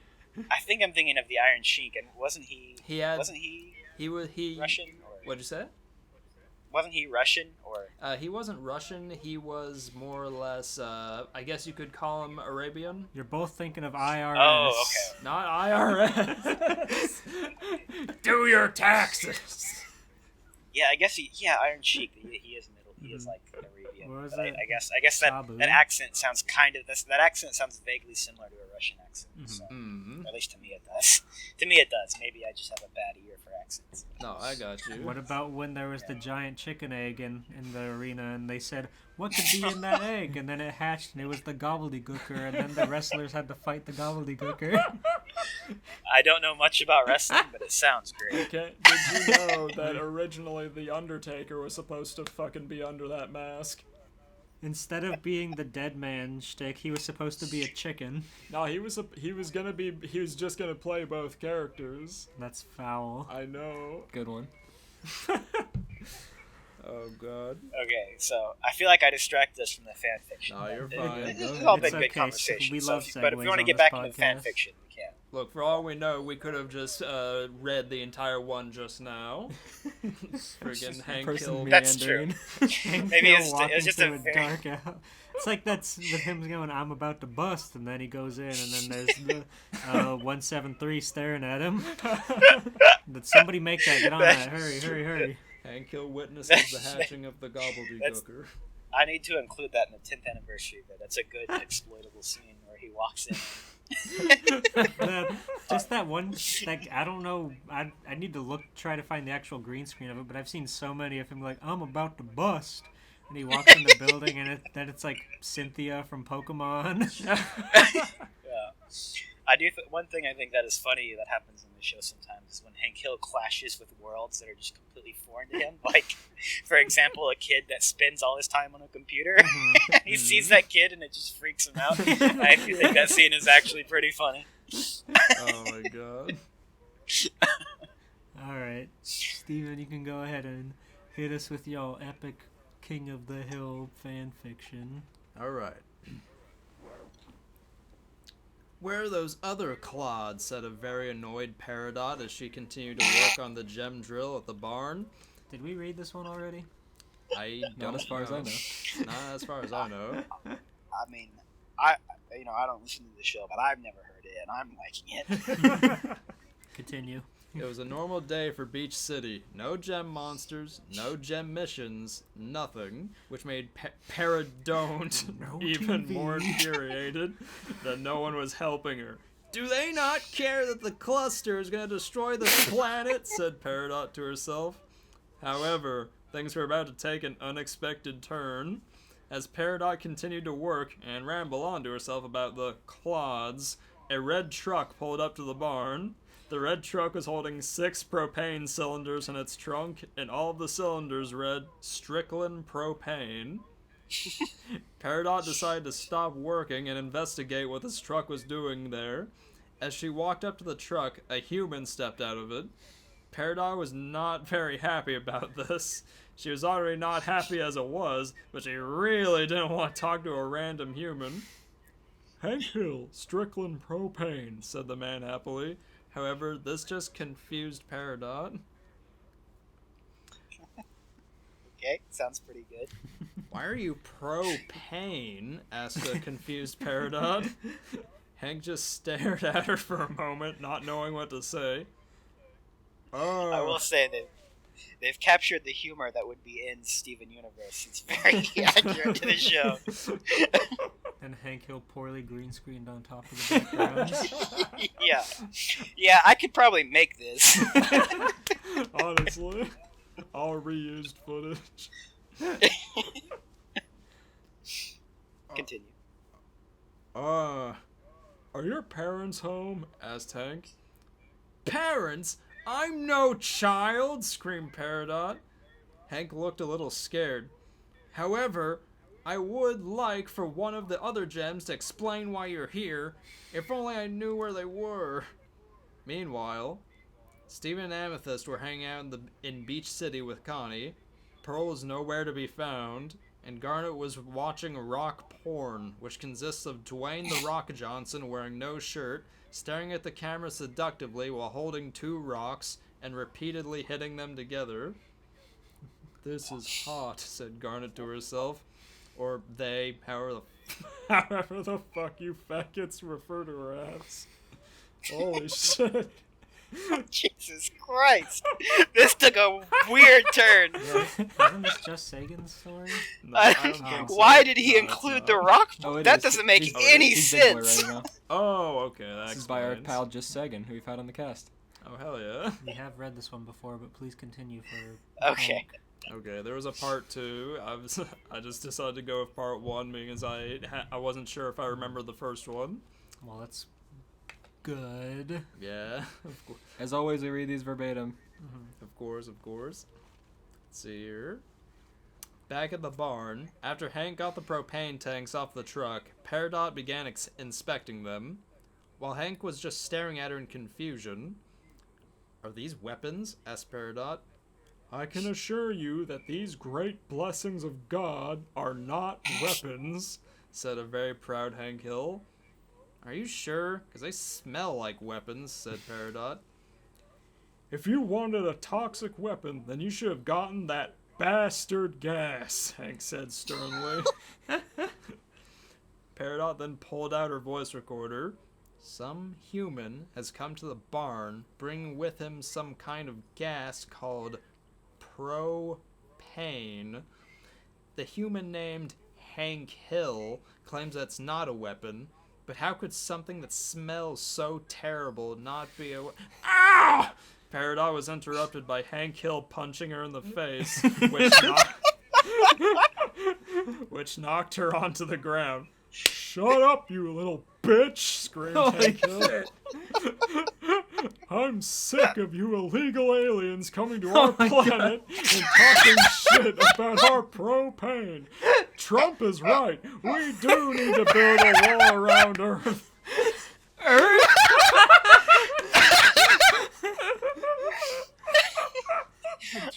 I think I'm thinking of the Iron Sheik, and wasn't he He had. wasn't he He was. He. Russian? Or... What'd you say? wasn't he Russian or? He wasn't Russian. He was more or less, I guess you could call him Arabian. You're both thinking of IRS. Oh, okay. Not IRS. Do your taxes. Yeah, I guess Iron Sheik. He is middle. He is like Arabian. What was But it? I guess that Sabu? accent sounds that accent sounds vaguely similar to a Russian accent. So, Mm-hmm. or at least to me it does. To me it does. Maybe I just have a bad ear for accents. No, I got you. What about when there was the giant chicken egg in the arena, and they said, what could be in that egg? And then it hatched, and it was the gobbledygooker, and then the wrestlers had to fight the gobbledygooker. I don't know much about wrestling, but it sounds great. Okay, did you know that originally the Undertaker was supposed to fucking be under that mask? Instead of being the dead man shtick, he was supposed to be a chicken. No, he was just gonna play both characters. That's foul. I know. Good one. Oh, God. Okay, so I feel like I distracted us from the fan fiction. No, you're It- fine. It's all been It's good okay, conversation. we so love but if we segues want to on get this back into fan podcast. fiction, we can. Look, for all we know, we could have just read the entire one just now. Friggin' Hank Person killed. That's true. Hank Maybe Hill it's walking just through a a very- dark alley. It's like that's with him going, I'm about to bust, and then he goes in, and then there's the 173 staring at him. Did somebody make that? Get on that. Hurry. Hank Hill witnesses the hatching of the gobbledygooker. I need to include that in the 10th anniversary. But that's a good exploitable scene where he walks in. Just that one, like, I don't know, I need to try to find the actual green screen of it, but I've seen so many of him like, I'm about to bust. And he walks in the building, and then it's like Cynthia from Pokemon. Yeah. I do. One thing I think that is funny that happens in the show sometimes is when Hank Hill clashes with worlds that are just completely foreign to him. Like, for example, a kid that spends all his time on a computer, and he sees that kid, and it just freaks him out. I do think that scene is actually pretty funny. Oh my God. Alright, Steven, you can go ahead and hit us with your epic King of the Hill fan fiction. Alright. Where are those other clods? Said a very annoyed Peridot as she continued to work on the gem drill at the barn. Did we read this one already? I Not don't as far as I know. Not as far as I know. I mean, I don't listen to the show, but I've never heard it, and I'm liking it. Continue. It was a normal day for Beach City. No gem monsters, no gem missions, nothing, which made Peridot No even TV. more infuriated that no one was helping her. Do they not care that the cluster is going to destroy the planet? Said Peridot to herself. However, things were about to take an unexpected turn. As Peridot continued to work and ramble on to herself about the clods, a red truck pulled up to the barn. The red truck was holding 6 propane cylinders in its trunk, and all of the cylinders read Strickland Propane. Peridot decided to stop working and investigate what this truck was doing there. As she walked up to the truck, a human stepped out of it. Peridot was not very happy about this. She was already not happy as it was, but she really didn't want to talk to a random human. Hank Hill, Strickland Propane. Said the man happily. However, this just confused Peridot. Okay, sounds pretty good. Why are you propane? Asked the confused Peridot. Hank just stared at her for a moment, not knowing what to say. I will say that they've captured the humor that would be in Steven Universe. It's very accurate to the show. And Hank Hill poorly green screened on top of the background. Yeah, I could probably make this. Honestly, all reused footage. Continue. Are your parents home? Asked Hank. Parents? I'm no child! Screamed Peridot. Hank looked a little scared. However, I would like for one of the other gems to explain why you're here. If only I knew where they were. Meanwhile, Steven and Amethyst were hanging out in Beach City with Connie. Pearl was nowhere to be found, and Garnet was watching rock porn, which consists of Dwayne The Rock Johnson wearing no shirt, staring at the camera seductively while holding 2 rocks and repeatedly hitting them together. This is hot, said Garnet to herself. Or they, however the fuck you faggots refer to her as. Holy shit. Jesus Christ. This took a weird turn. Wasn't this just Sagan's story? No, I don't think so. Why did he No, include it's the not. rock? Oh, That is. doesn't make He's- any he's Big Boy sense. right now. Oh, okay, that This is by our explains. pal Just Sagan, who we've had on the cast. Oh, hell yeah. We have read this one before, but please continue for. Okay. Okay, there was a part 2. I just decided to go with part 1 because I wasn't sure if I remember the first one. Well, that's good. Yeah, of course. As always, we read these verbatim. Of course. Let's see here. Back at the barn, after Hank got the propane tanks off the truck, Peridot began inspecting them. While Hank was just staring at her in confusion. Are these weapons? Asked Peridot. I can assure you that these great blessings of God are not weapons. Said a very proud Hank Hill. Are you sure? Because they smell like weapons, said Peridot. If you wanted a toxic weapon, then you should have gotten that bastard gas, Hank said sternly. Peridot then pulled out her voice recorder. Some human has come to the barn, bringing with him some kind of gas called propane. The human named Hank Hill claims that's not a weapon, but how could something that smells so terrible not be a Ow! Peridot was interrupted by Hank Hill punching her in the face, which knocked her onto the ground. Shut up, you little bitch! Screamed Hank Hill. I'm sick of you illegal aliens coming to our planet and talking shit about our propane. Trump is right. We do need to build a wall around Earth.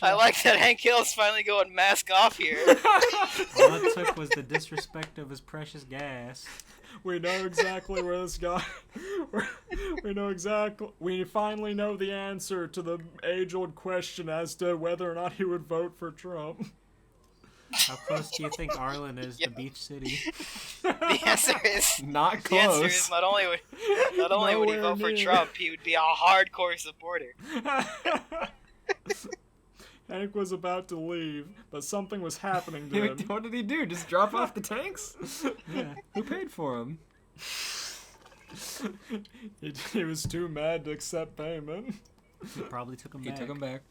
I like that Hank Hill's finally going mask off here. All it took was the disrespect of his precious gas. We know exactly where this guy. We know exactly. We finally know the answer to the age-old question as to whether or not he would vote for Trump. How close do you think Arlen is to Beach City? The answer is Not the answer close. is not only would he Nowhere vote for near. Trump, he would be a hardcore supporter. Hank was about to leave, but something was happening to him. What did he do? Just drop off the tanks? Yeah. Who paid for him? He was too mad to accept payment. He probably took him He back. took him back.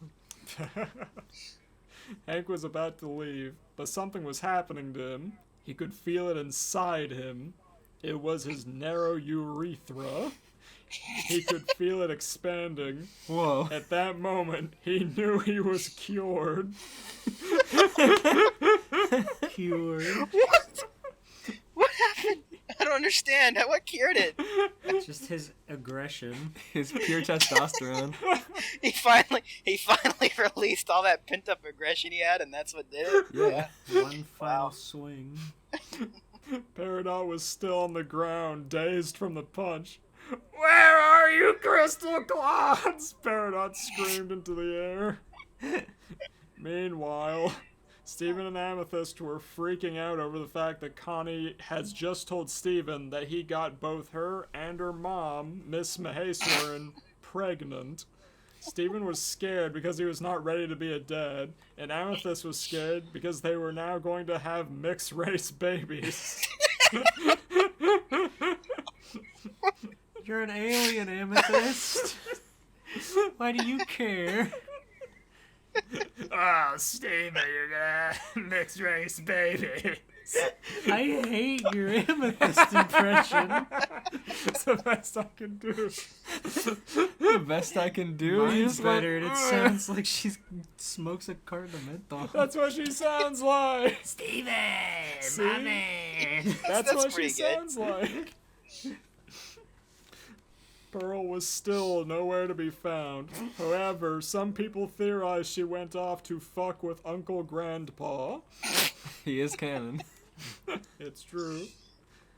Hank was about to leave, but something was happening to him. He could feel it inside him. It was his narrow urethra. He could feel it expanding. Whoa. At that moment, he knew he was cured. Cured. What happened? I don't understand. What cured it? Just his aggression. His pure testosterone. He finally released all that pent up aggression he had, and that's what did it. Yeah. One final swing. Peridot was still on the ground, dazed from the punch. Where are you, crystal clods? Peridot screamed into the air. Meanwhile, Stephen and Amethyst were freaking out over the fact that Connie has just told Stephen that he got both her and her mom, Miss Maheswaran, pregnant. Stephen was scared because he was not ready to be a dad, and Amethyst was scared because they were now going to have mixed-race babies. You're an alien, Amethyst. Why do you care? Oh, Stephen, you're gonna have mixed-race babies. I hate your Amethyst impression. It's the best I can do. The best I can do. Mine's He's like, better, and it sounds like she smokes a carton of menthol. That's what she sounds like. Steven! See? My man! That's what she pretty good. sounds like. Pearl was still nowhere to be found. However, some people theorize she went off to fuck with Uncle Grandpa. He is canon. It's true.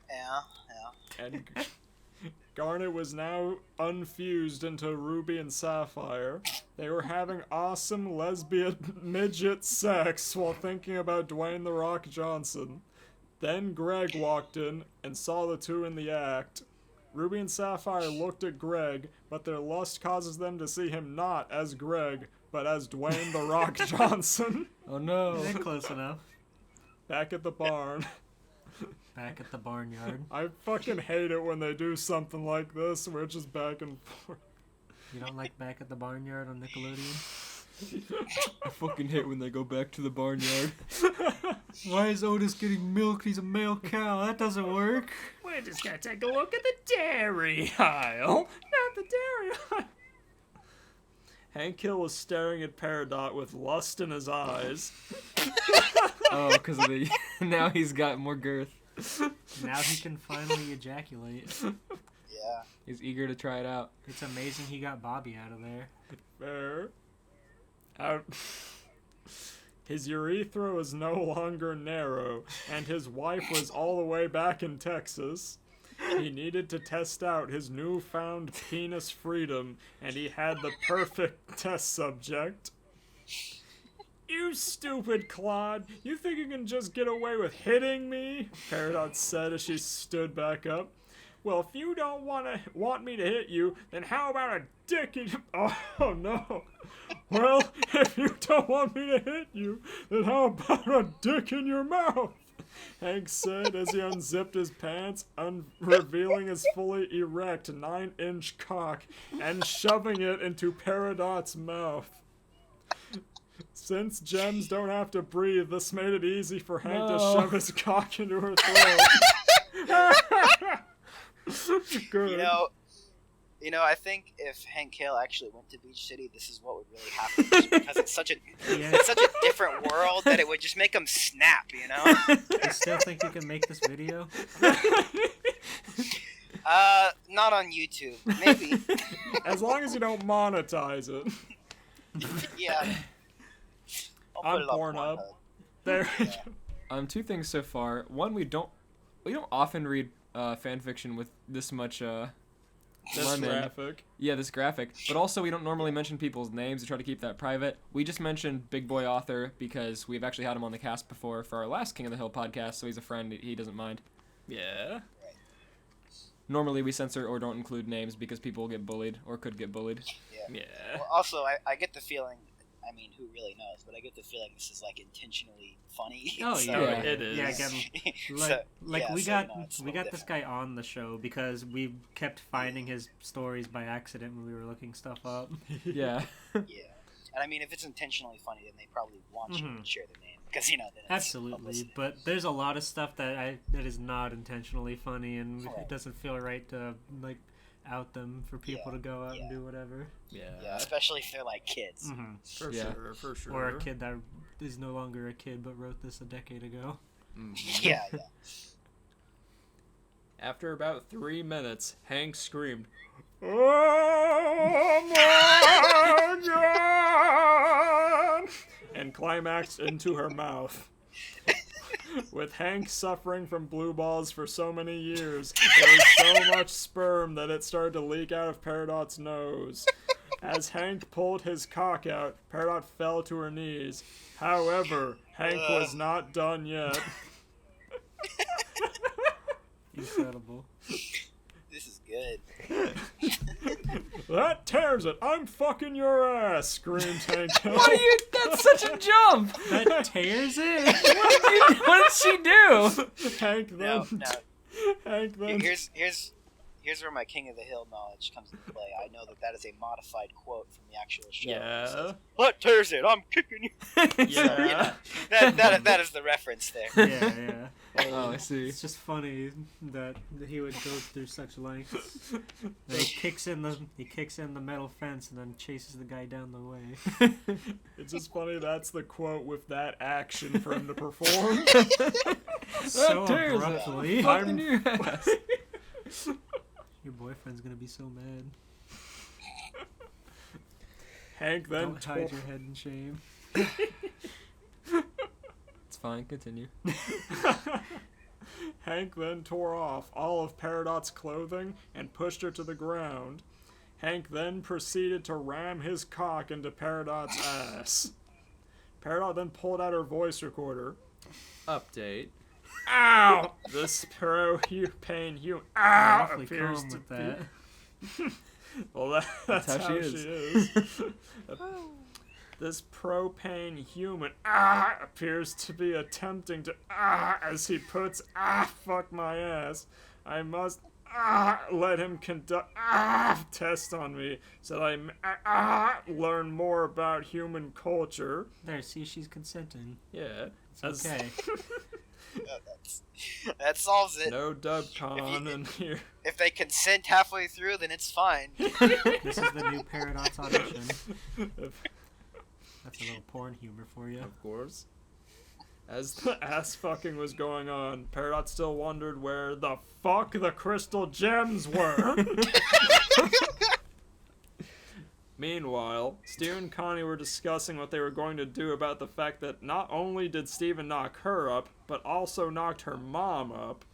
Yeah. And Garnet was now unfused into Ruby and Sapphire. They were having awesome lesbian midget sex while thinking about Dwayne "The Rock" Johnson. Then Greg walked in and saw the two in the act. Ruby and Sapphire looked at Greg, but their lust causes them to see him not as Greg, but as Dwayne "The Rock" Johnson. Oh no. They're close enough. Back at the barn. Back at the barnyard. I fucking hate it when they do something like this, where it's just back and forth. You don't like Back at the Barnyard on Nickelodeon? I fucking hate when they go back to the barnyard. Why is Otis getting milk? He's a male cow. That doesn't work. We're just gonna take a look at the dairy aisle. Not the dairy aisle. Hank Hill was staring at Peridot with lust in his eyes. Oh, because of the... now he's got more girth. Now he can finally ejaculate. Yeah. He's eager to try it out. It's amazing he got Bobby out of there. Fair. His urethra was no longer narrow, and his wife was all the way back in Texas. He needed to test out his newfound penis freedom, and he had the perfect test subject. You stupid clod! You think you can just get away with hitting me? Peridot said as she stood back up. Well, if you don't want me to hit you, then how about a dick in... Oh, no. Well, if you don't want me to hit you, then how about a dick in your mouth? Hank said as he unzipped his pants, revealing his fully erect 9-inch cock and shoving it into Peridot's mouth. Since gems don't have to breathe, this made it easy for Hank to shove his cock into her throat. Good. You know, I think if Hank Hill actually went to Beach City, this is what would really happen. Just because it's such a different world that it would just make him snap, you know? You still think you can make this video? Not on YouTube. Maybe. As long as you don't monetize it. Yeah. I'll On put it on Pornhub. Pornhub. There we go. Two things so far. One, we don't often read fan fiction with this much This lemon. graphic. Yeah, this graphic. But also, we don't normally mention people's names. We try to keep that private. We just mentioned Big Boy Author because we've actually had him on the cast before for our last King of the Hill podcast, so he's a friend. He doesn't mind. Yeah. Normally, we censor or don't include names because people will get bullied or could get bullied. Yeah. Yeah. Well, also, I get the feeling, I mean, who really knows, but I get the feeling this is, like, intentionally funny. Oh, so, yeah. It is. Yeah, again, we got this guy on the show because we kept finding his stories by accident when we were looking stuff up. Yeah. Yeah. And I mean, if it's intentionally funny, then they probably want you to share their name. Because, you know, then it's Absolutely, publicity. but there's a lot of stuff that is not intentionally funny, and it doesn't feel right to, like, out them for people to go out and do whatever. Yeah. Yeah, especially if they're, like, kids. For Yeah. sure, for sure. Or a kid that is no longer a kid but wrote this a decade ago. Yeah. After about 3 minutes, Hank screamed, Oh my god! And climaxed into her mouth. With Hank suffering from blue balls for so many years, there was so much sperm that it started to leak out of Peridot's nose. As Hank pulled his cock out, Peridot fell to her knees. However, Hank was not done yet. Incredible. This is good. That tears it! I'm fucking your ass! Screamed Hank. What are you? That's such a jump! That tears it? What did she do? Hank then. No. Hank then. Here's where my King of the Hill knowledge comes into play. I know that is a modified quote from the actual show. Yeah. It says, "What tears it? I'm kicking you." yeah. That is the reference there. Yeah. Oh, I see. It's just funny that he would go through such lengths. He kicks in the metal fence and then chases the guy down the way. It's just funny that's the quote with that action for him to perform. So tears it. abruptly. Fucking your ass. Your boyfriend's gonna be so mad. Hank then Don't hide your head in shame. It's fine, continue. Hank then tore off all of Peridot's clothing and pushed her to the ground. Hank then proceeded to ram his cock into Peridot's ass. Peridot then pulled out her voice recorder. Update. Ow! This pain human appears to with that. Well, that's how how she she is. is. This propane human appears to be attempting to as he puts fuck my ass. I must let him conduct test on me so that I learn more about human culture. There, see, she's consenting. Yeah, It's okay. That solves it. No dubcon in here. If they consent halfway through, then it's fine. This is the new Paradox audition. That's a little porn humor for you. Of course. As the ass fucking was going on, Peridot still wondered where the fuck the crystal gems were. Meanwhile, Stu and Connie were discussing what they were going to do about the fact that not only did Steven knock her up, but also knocked her mom up.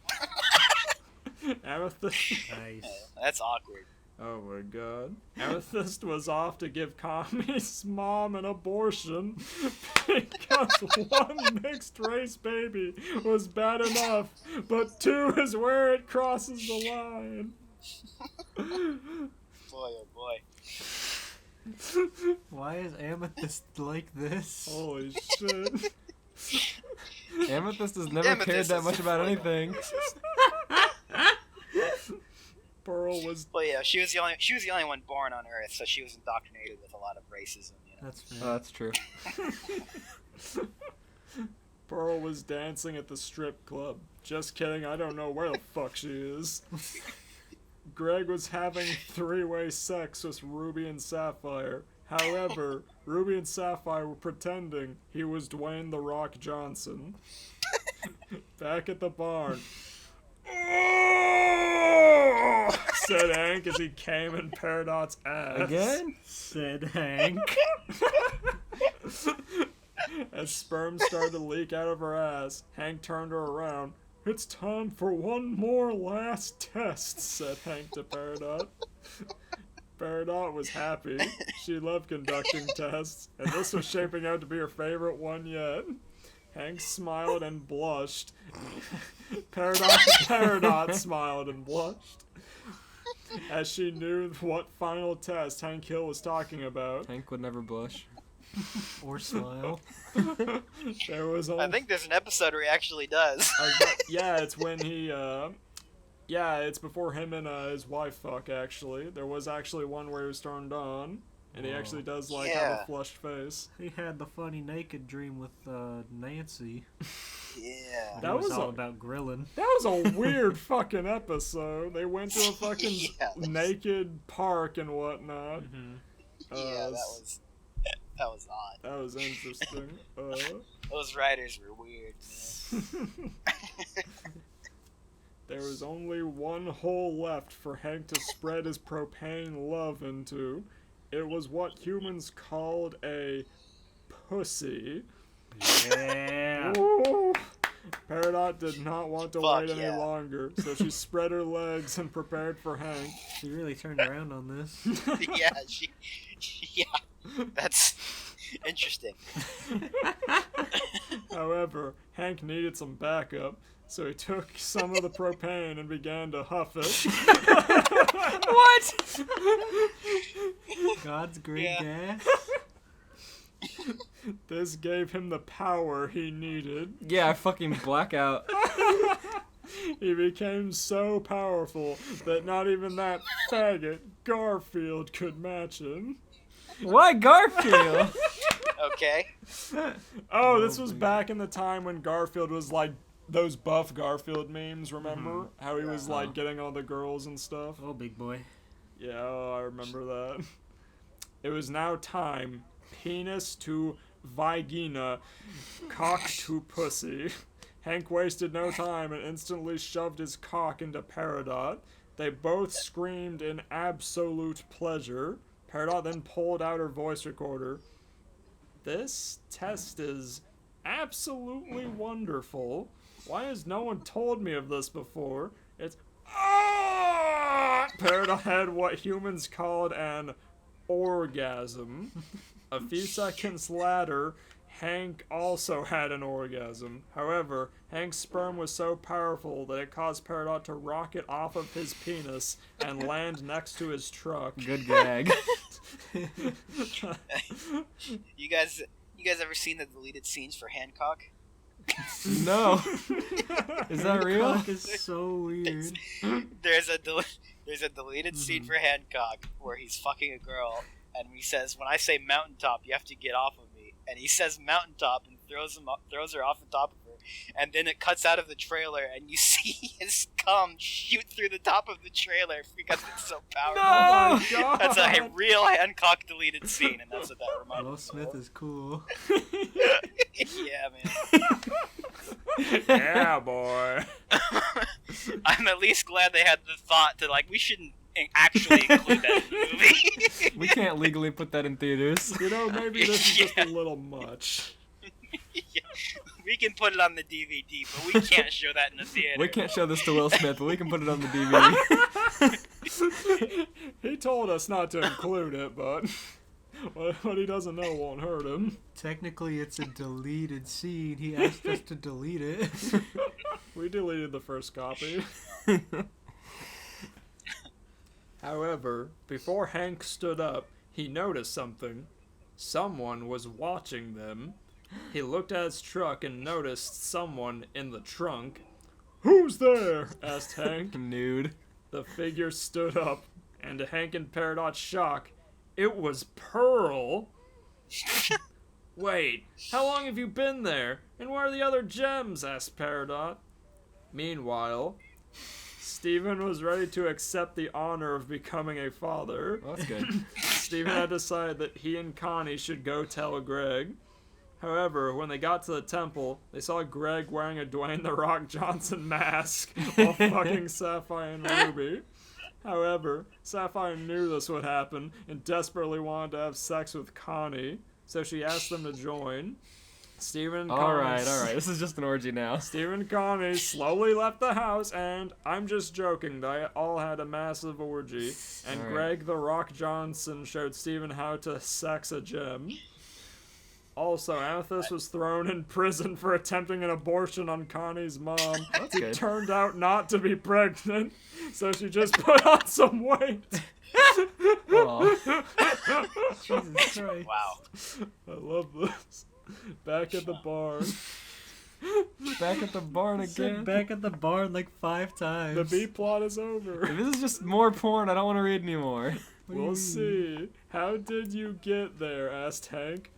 Amethyst. Nice. That's awkward. Oh my god. Amethyst was off to give Kami's mom an abortion because one mixed race baby was bad enough, but two is where it crosses the line. Boy, oh boy. Why is Amethyst like this? Holy shit. Amethyst has never cared that much about anything. Pearl was. Well, yeah, she was the only one born on Earth, so she was indoctrinated with a lot of racism. You know? That's fair. Oh, that's true. Pearl was dancing at the strip club. Just kidding, I don't know where the fuck she is. Greg was having three-way sex with Ruby and Sapphire. However, Ruby and Sapphire were pretending he was Dwayne "The Rock" Johnson. Back at the barn. Said Hank as he came in Peridot's ass. Again? Said Hank. As sperm started to leak out of her ass, Hank turned her around. It's time for one more last test, said Hank to Peridot. Peridot was happy. She loved conducting tests, and this was shaping out to be her favorite one yet. Hank smiled and blushed. Peridot smiled and blushed. As she knew what final test Hank Hill was talking about. Hank would never blush. Or smile. There was I think there's an episode where he actually does. Yeah, it's when he, yeah, it's before him and his wife fuck, actually. There was actually one where he was turned on, and he actually does, like, have a flushed face. He had the funny naked dream with Nancy. Yeah. That was all about grilling. That was a weird fucking episode. They went to a fucking naked park and whatnot. Mm-hmm. Yeah, that was odd. That was interesting. Those writers were weird, man. There was only one hole left for Hank to spread his propane love into. It was what humans called a pussy. Yeah. Ooh. Peridot did not want to wait any yeah. longer, so she spread her legs and prepared for Hank. She really turned around on this. Yeah, yeah, that's interesting. However, Hank needed some backup, so he took some of the propane and began to huff it. What? God's great gas. This gave him the power he needed. Yeah, I fucking blackout. He became so powerful that not even that faggot Garfield could match him. Why Garfield? Okay. Oh, this was back in the time when Garfield was like those buff Garfield memes, remember? How he was like getting all the girls and stuff? Oh, big boy. Yeah, I remember that. It was now time. Penis to vagina, cock to pussy. Hank wasted no time and instantly shoved his cock into Peridot. They both screamed in absolute pleasure. Peridot then pulled out her voice recorder. This test is absolutely wonderful. Why has no one told me of this before? It's ah! Peridot had what humans called an orgasm. A few seconds later, Hank also had an orgasm. However, Hank's sperm was so powerful that it caused Peridot to rocket off of his penis and land next to his truck. Good gag. You guys ever seen the deleted scenes for Hancock? No. Is that real? Cock is so weird. There's a deleted scene for Hancock where he's fucking a girl, and he says, "When I say mountaintop, you have to get off of me." And he says mountaintop and throws her off the top of her, and then it cuts out of the trailer, and you see his cum shoot through the top of the trailer because it's so powerful. Oh my God. That's a real Hancock deleted scene, and that's what that reminded Will me Smith of. is cool. Yeah, man. Yeah, boy. I'm at least glad they had the thought to, like, we shouldn't actually include that in the movie. We can't legally put that in theaters. You know, maybe this is just a little much. Yeah. We can put it on the DVD, but we can't show that in the theater. We can't show this to Will Smith, but we can put it on the DVD. He told us not to include it, but what he doesn't know won't hurt him. Technically, it's a deleted scene. He asked us to delete it. We deleted the first copy. However, before Hank stood up, he noticed something. Someone was watching them. He looked at his truck and noticed someone in the trunk. "Who's there?" asked Hank. Nude. The figure stood up, and to Hank and Peridot's shock, it was Pearl. "Wait, how long have you been there? And where are the other gems?" asked Peridot. Meanwhile, Stephen was ready to accept the honor of becoming a father. Well, that's good. Stephen had decided that he and Connie should go tell Greg. However, when they got to the temple, they saw Greg wearing a Dwayne "The Rock" Johnson mask while fucking Sapphire and Ruby. However, Sapphire knew this would happen and desperately wanted to have sex with Connie, so she asked them to join. Stephen and Alright. This is just an orgy now. Stephen and Connie slowly left the house, and I'm just joking, they all had a massive orgy, and Alright. Greg "The Rock" Johnson showed Stephen how to sex a gem. Also, Amethyst was thrown in prison for attempting an abortion on Connie's mom. That's Who good. turned out not to be pregnant, so she just put on some weight. Aw. Jesus Christ. Wow. I love this. Back at the barn. Back at the barn Sit again. back at the barn like 5 times. The B plot is over. If this is just more porn, I don't want to read anymore. We'll see. How did you get there? Asked Hank.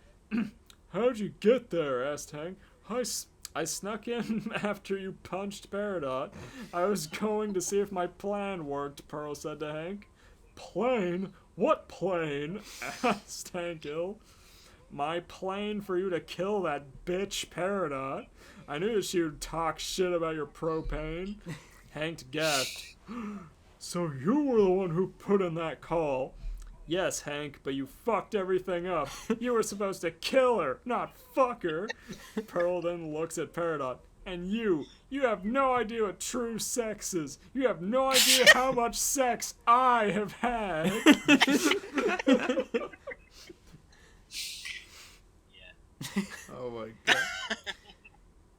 How'd you get there? Asked Hank. I snuck in after you punched Peridot. I was going to see if my plan worked, Pearl said to Hank. Plane? What plane? Asked Hank ill. My plane for you to kill that bitch Peridot. I knew that she would talk shit about your propane. Hank gasped. So you were the one who put in that call. Yes, Hank, but you fucked everything up. You were supposed to kill her, not fuck her. Pearl then looks at Peridot. And you have no idea what true sex is. You have no idea how much sex I have had. Oh my god.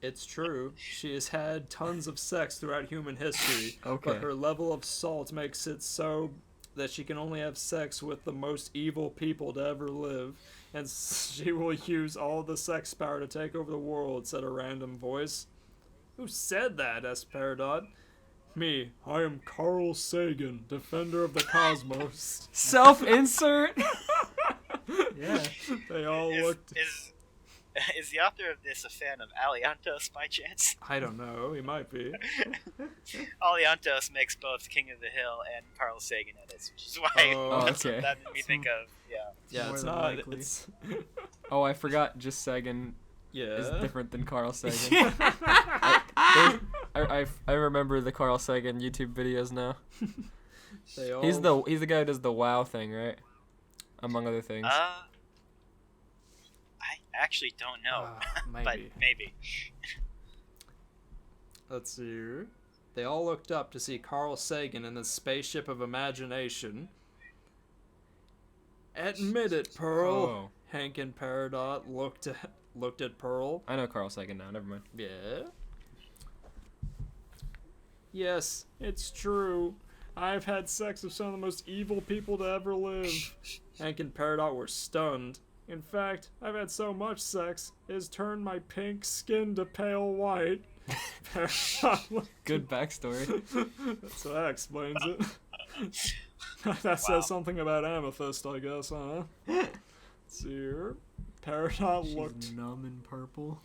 It's true. She has had tons of sex throughout human history. Okay. But her level of salt makes it so that she can only have sex with the most evil people to ever live. And she will use all the sex power to take over the world, said a random voice. Who said that? Asked Peridot. Me. I am Carl Sagan, defender of the cosmos. Self-insert? Yeah. They all looked... Is the author of this a fan of Aliantos by chance? I don't know. He might be. Aliantos makes both King of the Hill and Carl Sagan edits, which is why Oh, that's okay. what that made me think of. Yeah. Yeah, More it's than not. likely. It's Oh, I forgot. Just Sagan yeah. is different than Carl Sagan. I remember the Carl Sagan YouTube videos now. They all... He's the guy who does the WoW thing, right? Among other things. I actually don't know, but maybe. maybe. let's see here. They all looked up to see Carl Sagan in his spaceship of imagination. Admit it, Pearl. Oh. Hank and Peridot looked at Pearl. I know Carl Sagan now. Never mind. Yeah. Yes, it's true. I've had sex with some of the most evil people to ever live. Hank and Peridot were stunned. In fact, I've had so much sex, it has turned my pink skin to pale white. Good backstory. So that explains it. That says something about Amethyst, I guess, huh? Let's see here. Peridot She's looked... numb and purple.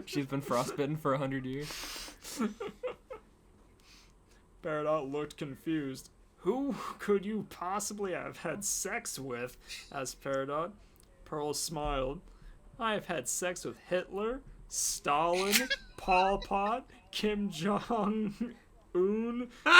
She's been frostbitten for 100 years. Peridot looked confused. Who could you possibly have had sex with? Asked Peridot. Pearl smiled. I have had sex with Hitler, Stalin, Pol Pot, Kim Jong-un,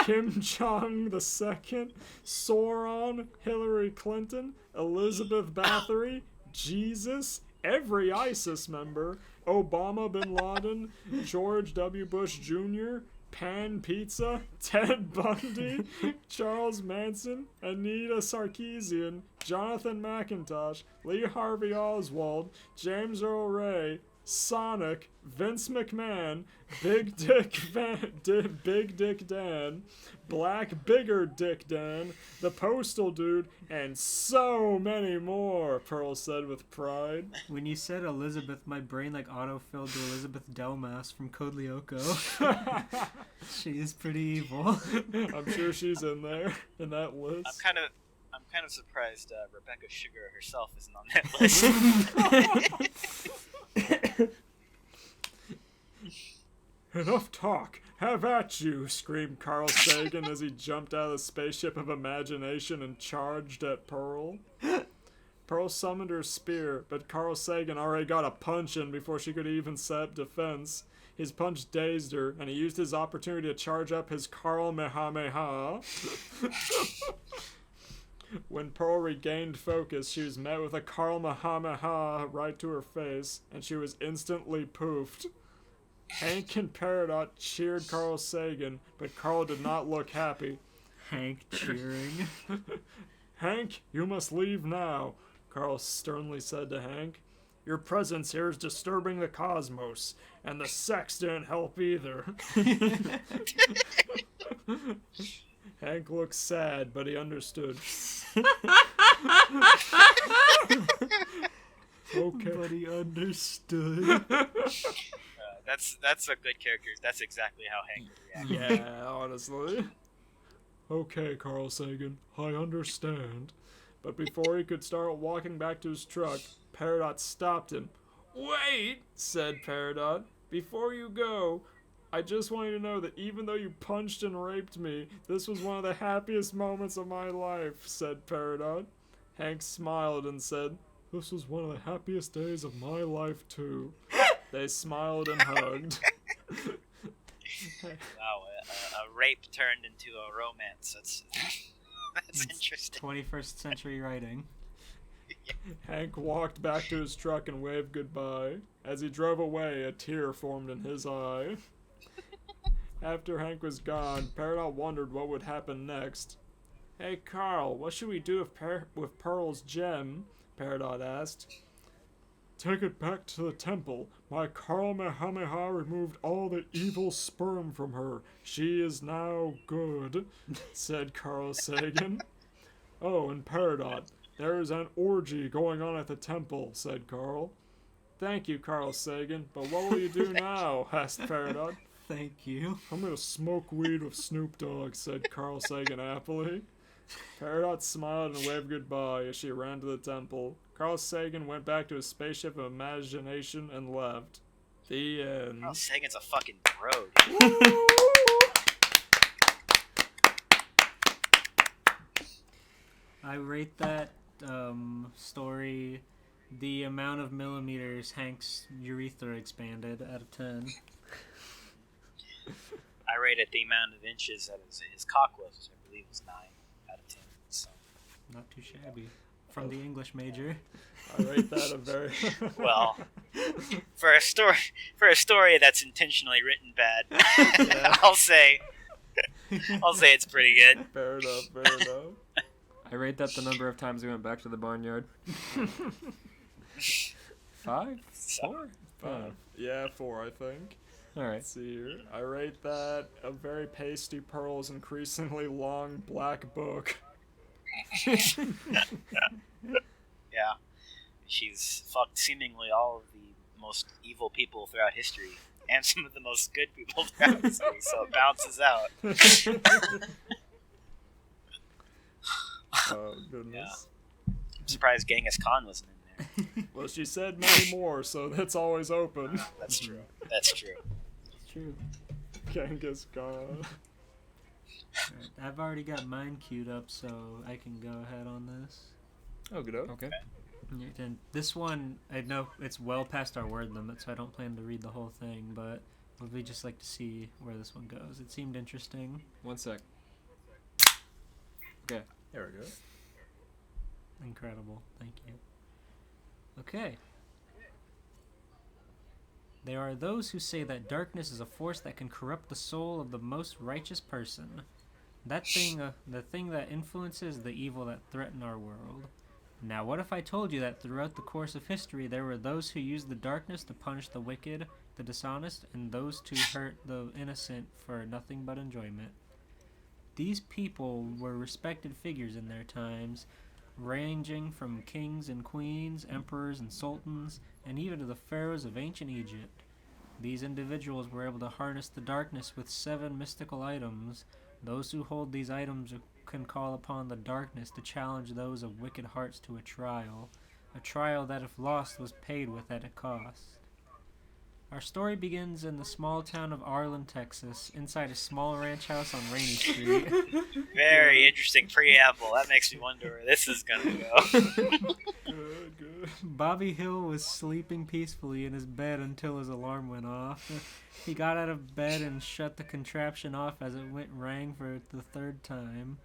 Kim Jong II, Sauron, Hillary Clinton, Elizabeth Bathory, Jesus, every ISIS member, Obama bin Laden, George W. Bush Jr., Pan Pizza, Ted Bundy, Charles Manson, Anita Sarkeesian, Jonathan McIntosh, Lee Harvey Oswald, James Earl Ray, Sonic, Vince McMahon, Big Dick Dan, Black Bigger Dick Dan, the Postal Dude, and so many more, Pearl said with pride. When you said Elizabeth, my brain like autofilled to Elizabeth Delmas from Code Lyoko. She is pretty evil. I'm sure she's in there, in that list. I'm kind of surprised Rebecca Sugar herself isn't on that list. Enough talk! Have at you! Screamed Carl Sagan as he jumped out of the spaceship of imagination and charged at Pearl. Pearl summoned her spear, but Carl Sagan already got a punch in before she could even set up defense. His punch dazed her, and he used his opportunity to charge up his Kamehameha. When Pearl regained focus, she was met with a Kamehameha right to her face, and she was instantly poofed. Hank and Peridot cheered Carl Sagan, but Carl did not look happy. Hank cheering. Hank, you must leave now, Carl sternly said to Hank. Your presence here is disturbing the cosmos, and the sex didn't help either. Hank looked sad, but he understood. Okay. But he understood. That's a good character. That's exactly how Hank would react. Yeah, honestly. Okay, Carl Sagan, I understand. But before he could start walking back to his truck, Peridot stopped him. Wait, said Peridot. Before you go, I just want you to know that even though you punched and raped me, this was one of the happiest moments of my life, said Peridot. Hank smiled and said, this was one of the happiest days of my life, too. They smiled and hugged. Wow, a rape turned into a romance. That's interesting. 21st century writing. Hank walked back to his truck and waved goodbye. As he drove away, a tear formed in his eye. After Hank was gone, Peridot wondered what would happen next. Hey, Carl, what should we do with Pearl's gem? Peridot asked. Take it back to the temple. My Kamehameha removed all the evil sperm from her. She is now good, said Carl Sagan. Oh, and Peridot, there is an orgy going on at the temple, said Carl. Thank you, Carl Sagan, but what will you do now? Asked Peridot. Thank you. I'm gonna smoke weed with Snoop Dogg, said Carl Sagan happily. Peridot smiled and waved goodbye as she ran to the temple. Carl Sagan went back to his spaceship of imagination and left. The end. Carl Sagan's a fucking bro. I rate that story the amount of millimeters Hank's urethra expanded out of 10. I rated the amount of inches that his cock was, which I believe was 9 out of 10. So Not too shabby. from the English major. I rate that a very Well, for a story that's intentionally written bad, I'll say it's pretty good. fair enough. Fair enough. I rate that the number of times we went back to the barnyard. 5? 4? 5. Yeah, 4, I think. All right. Let's see here. I rate that a very pasty Pearl's increasingly long black book. Yeah, she's fucked seemingly all of the most evil people throughout history, and some of the most good people throughout history. So it balances out. Oh, goodness. I'm surprised Genghis Khan wasn't in there. Well, she said many more, so that's always open. That's true. That's true. True. Genghis Khan. Alright, I've already got mine queued up, so I can go ahead on this. Oh, good. Okay. And this one, I know it's well past our word limit, so I don't plan to read the whole thing, but we'd just like to see where this one goes. It seemed interesting. 1 sec. Okay. There we go. Incredible. Thank you. Okay. There are those who say that darkness is a force that can corrupt the soul of the most righteous person. That thing, the thing that influences the evil that threaten our world. Now, what if I told you that throughout the course of history there were those who used the darkness to punish the wicked, the dishonest, and those to hurt the innocent for nothing but enjoyment? These people were respected figures in their times, ranging from kings and queens, emperors and sultans, and even to the pharaohs of ancient Egypt. These individuals were able to harness the darkness with 7 mystical items. Those who hold these items can call upon the darkness to challenge those of wicked hearts to a trial that if lost was paid with at a cost. Our story begins in the small town of Arlen, Texas, inside a small ranch house on Rainy Street. Very interesting preamble. That makes me wonder where this is gonna go. Good. Bobby Hill was sleeping peacefully in his bed until his alarm went off. He got out of bed and shut the contraption off as it rang for the 3rd time.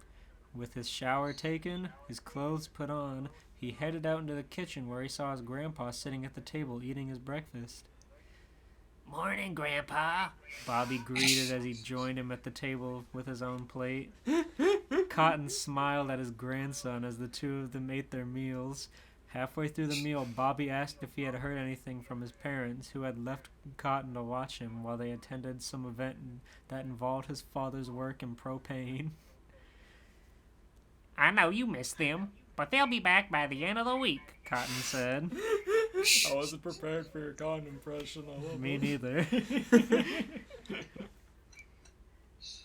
With his shower taken, his clothes put on, he headed out into the kitchen where he saw his grandpa sitting at the table eating his breakfast. "Morning, Grandpa," Bobby greeted as he joined him at the table with his own plate. Cotton smiled at his grandson as the two of them ate their meals. Halfway through the meal, Bobby asked if he had heard anything from his parents, who had left Cotton to watch him while they attended some event that involved his father's work in propane. "I know you missed them, but they'll be back by the end of the week," Cotton said. I wasn't prepared for your Cotton impression. I love Me it. neither.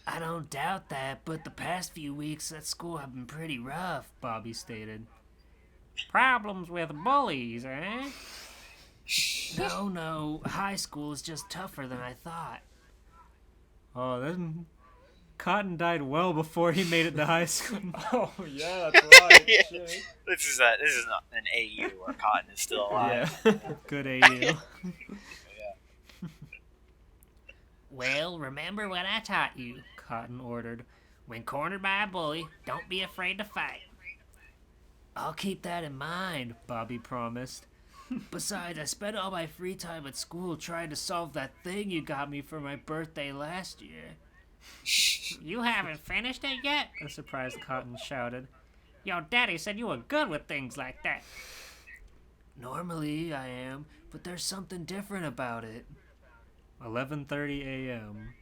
"I don't doubt that, but the past few weeks at school have been pretty rough," Bobby stated. "Problems with bullies, eh?" No, high school is just tougher than I thought." Oh, then Cotton died well before he made it to high school. Oh, yeah, that's right. Yeah. Shit. This is not an AU where Cotton is still alive. Yeah. Good AU. Yeah. "Well, remember what I taught you," Cotton ordered. "When cornered by a bully, don't be afraid to fight." "I'll keep that in mind," Bobby promised. "Besides, I spent all my free time at school trying to solve that thing you got me for my birthday last year." "You haven't finished it yet?" a surprised Cotton shouted. "Your daddy said you were good with things like that." "Normally I am, but there's something different about it." 11:30 a.m.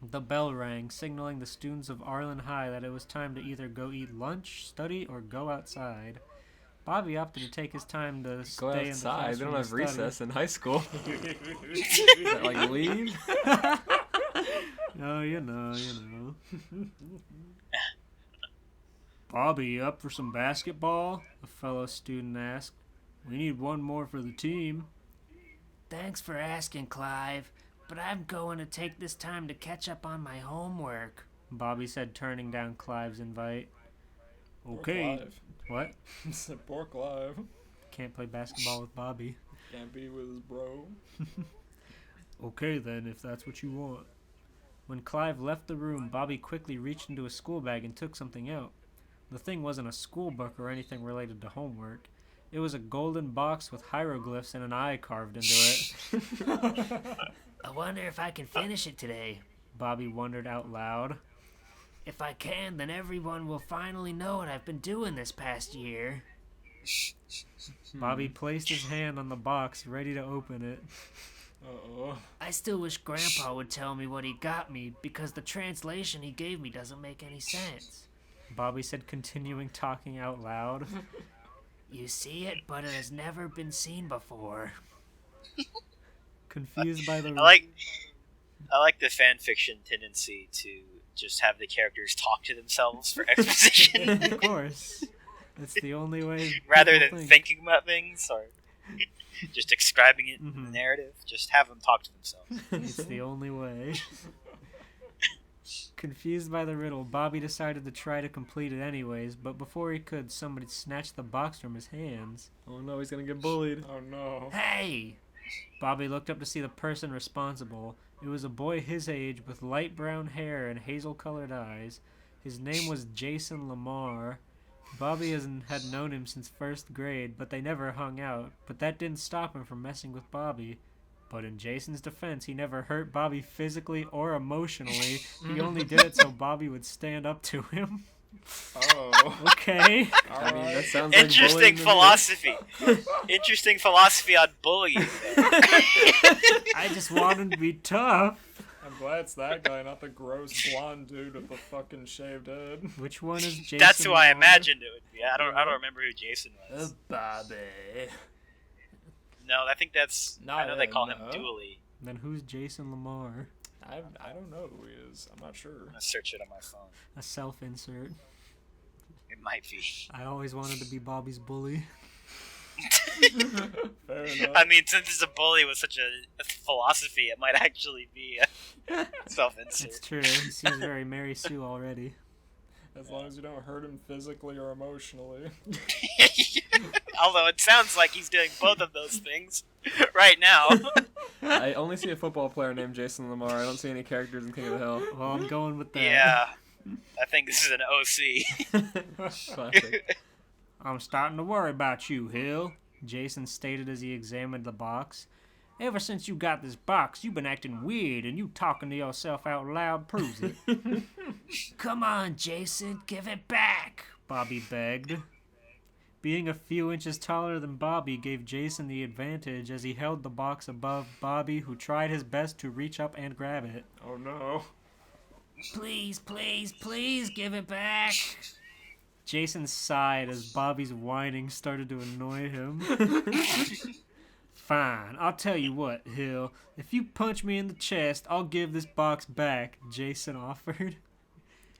The bell rang, signaling the students of Arlen High that it was time to either go eat lunch, study, or go outside. Bobby opted to take his time to Go stay in the outside. They classroom don't have and study. recess in high school. Is that like leave? Oh, you know. "Bobby, up for some basketball?" a fellow student asked. "We need one more for the team." "Thanks for asking, Clive, but I'm going to take this time to catch up on my homework," Bobby said, turning down Clive's invite. "Okay." Poor Clive. What? Said poor Clive. Can't play basketball with Bobby. Can't be with his bro. "Okay then, if that's what you want." When Clive left the room, Bobby quickly reached into his school bag and took something out. The thing wasn't a school book or anything related to homework. It was a golden box with hieroglyphs and an eye carved into it. I wonder if I can finish it today, Bobby wondered out loud. If I can, then everyone will finally know what I've been doing this past year. Bobby placed his hand on the box, ready to open it. Uh-oh. I still wish Grandpa would tell me what he got me, because the translation he gave me doesn't make any sense, Bobby said, continuing talking out loud. You see it, but it has never been seen before. Confused by the... I like the fanfiction tendency to just have the characters talk to themselves for exposition. Of course. That's the only way. Rather than thinking about things or just describing it in the narrative, just have them talk to themselves. It's the only way. Confused by the riddle, Bobby decided to try to complete it anyways, but before he could, somebody snatched the box from his hands. Oh no, he's gonna get bullied. Oh no. Hey! Bobby looked up to see the person responsible. It was a boy his age with light brown hair and hazel-colored eyes. His name was Jason Lamar. Bobby had known him since first grade, but they never hung out. But that didn't stop him from messing with Bobby. But in Jason's defense, he never hurt Bobby physically or emotionally. He only did it so Bobby would stand up to him. Oh. Okay. I mean, that sounds Interesting like philosophy. Interesting philosophy on bullying. I just want him to be tough. I'm glad it's that guy, not the gross blonde dude with the fucking shaved head. Which one is Jason? That's who I Lamar? imagined it would be. I don't remember who Jason was. Bobby. No, I think that's. I know they call him No. Dooley. Then who's Jason Lamar? I don't know who he is. I'm not sure. I'm gonna search it on my phone. A self-insert. It might be. I always wanted to be Bobby's bully. Fair enough. I mean, since it's a bully with such a philosophy, it might actually be a self-insert. It's true. He seems very Mary Sue already. As long as you don't hurt him physically or emotionally. Although it sounds like he's doing both of those things right now. I only see a football player named Jason Lamar. I don't see any characters in King of the Hill. Well, I'm going with that. Yeah. I think this is an OC. Classic. I'm starting to worry about you, Hill, Jason stated as he examined the box. Ever since you got this box, you've been acting weird, and you talking to yourself out loud proves it. Come on, Jason, give it back, Bobby begged. Being a few inches taller than Bobby gave Jason the advantage as he held the box above Bobby, who tried his best to reach up and grab it. Oh no. Please, please, please give it back. Jason sighed as Bobby's whining started to annoy him. Fine, I'll tell you what, Hill. If you punch me in the chest, I'll give this box back, Jason offered.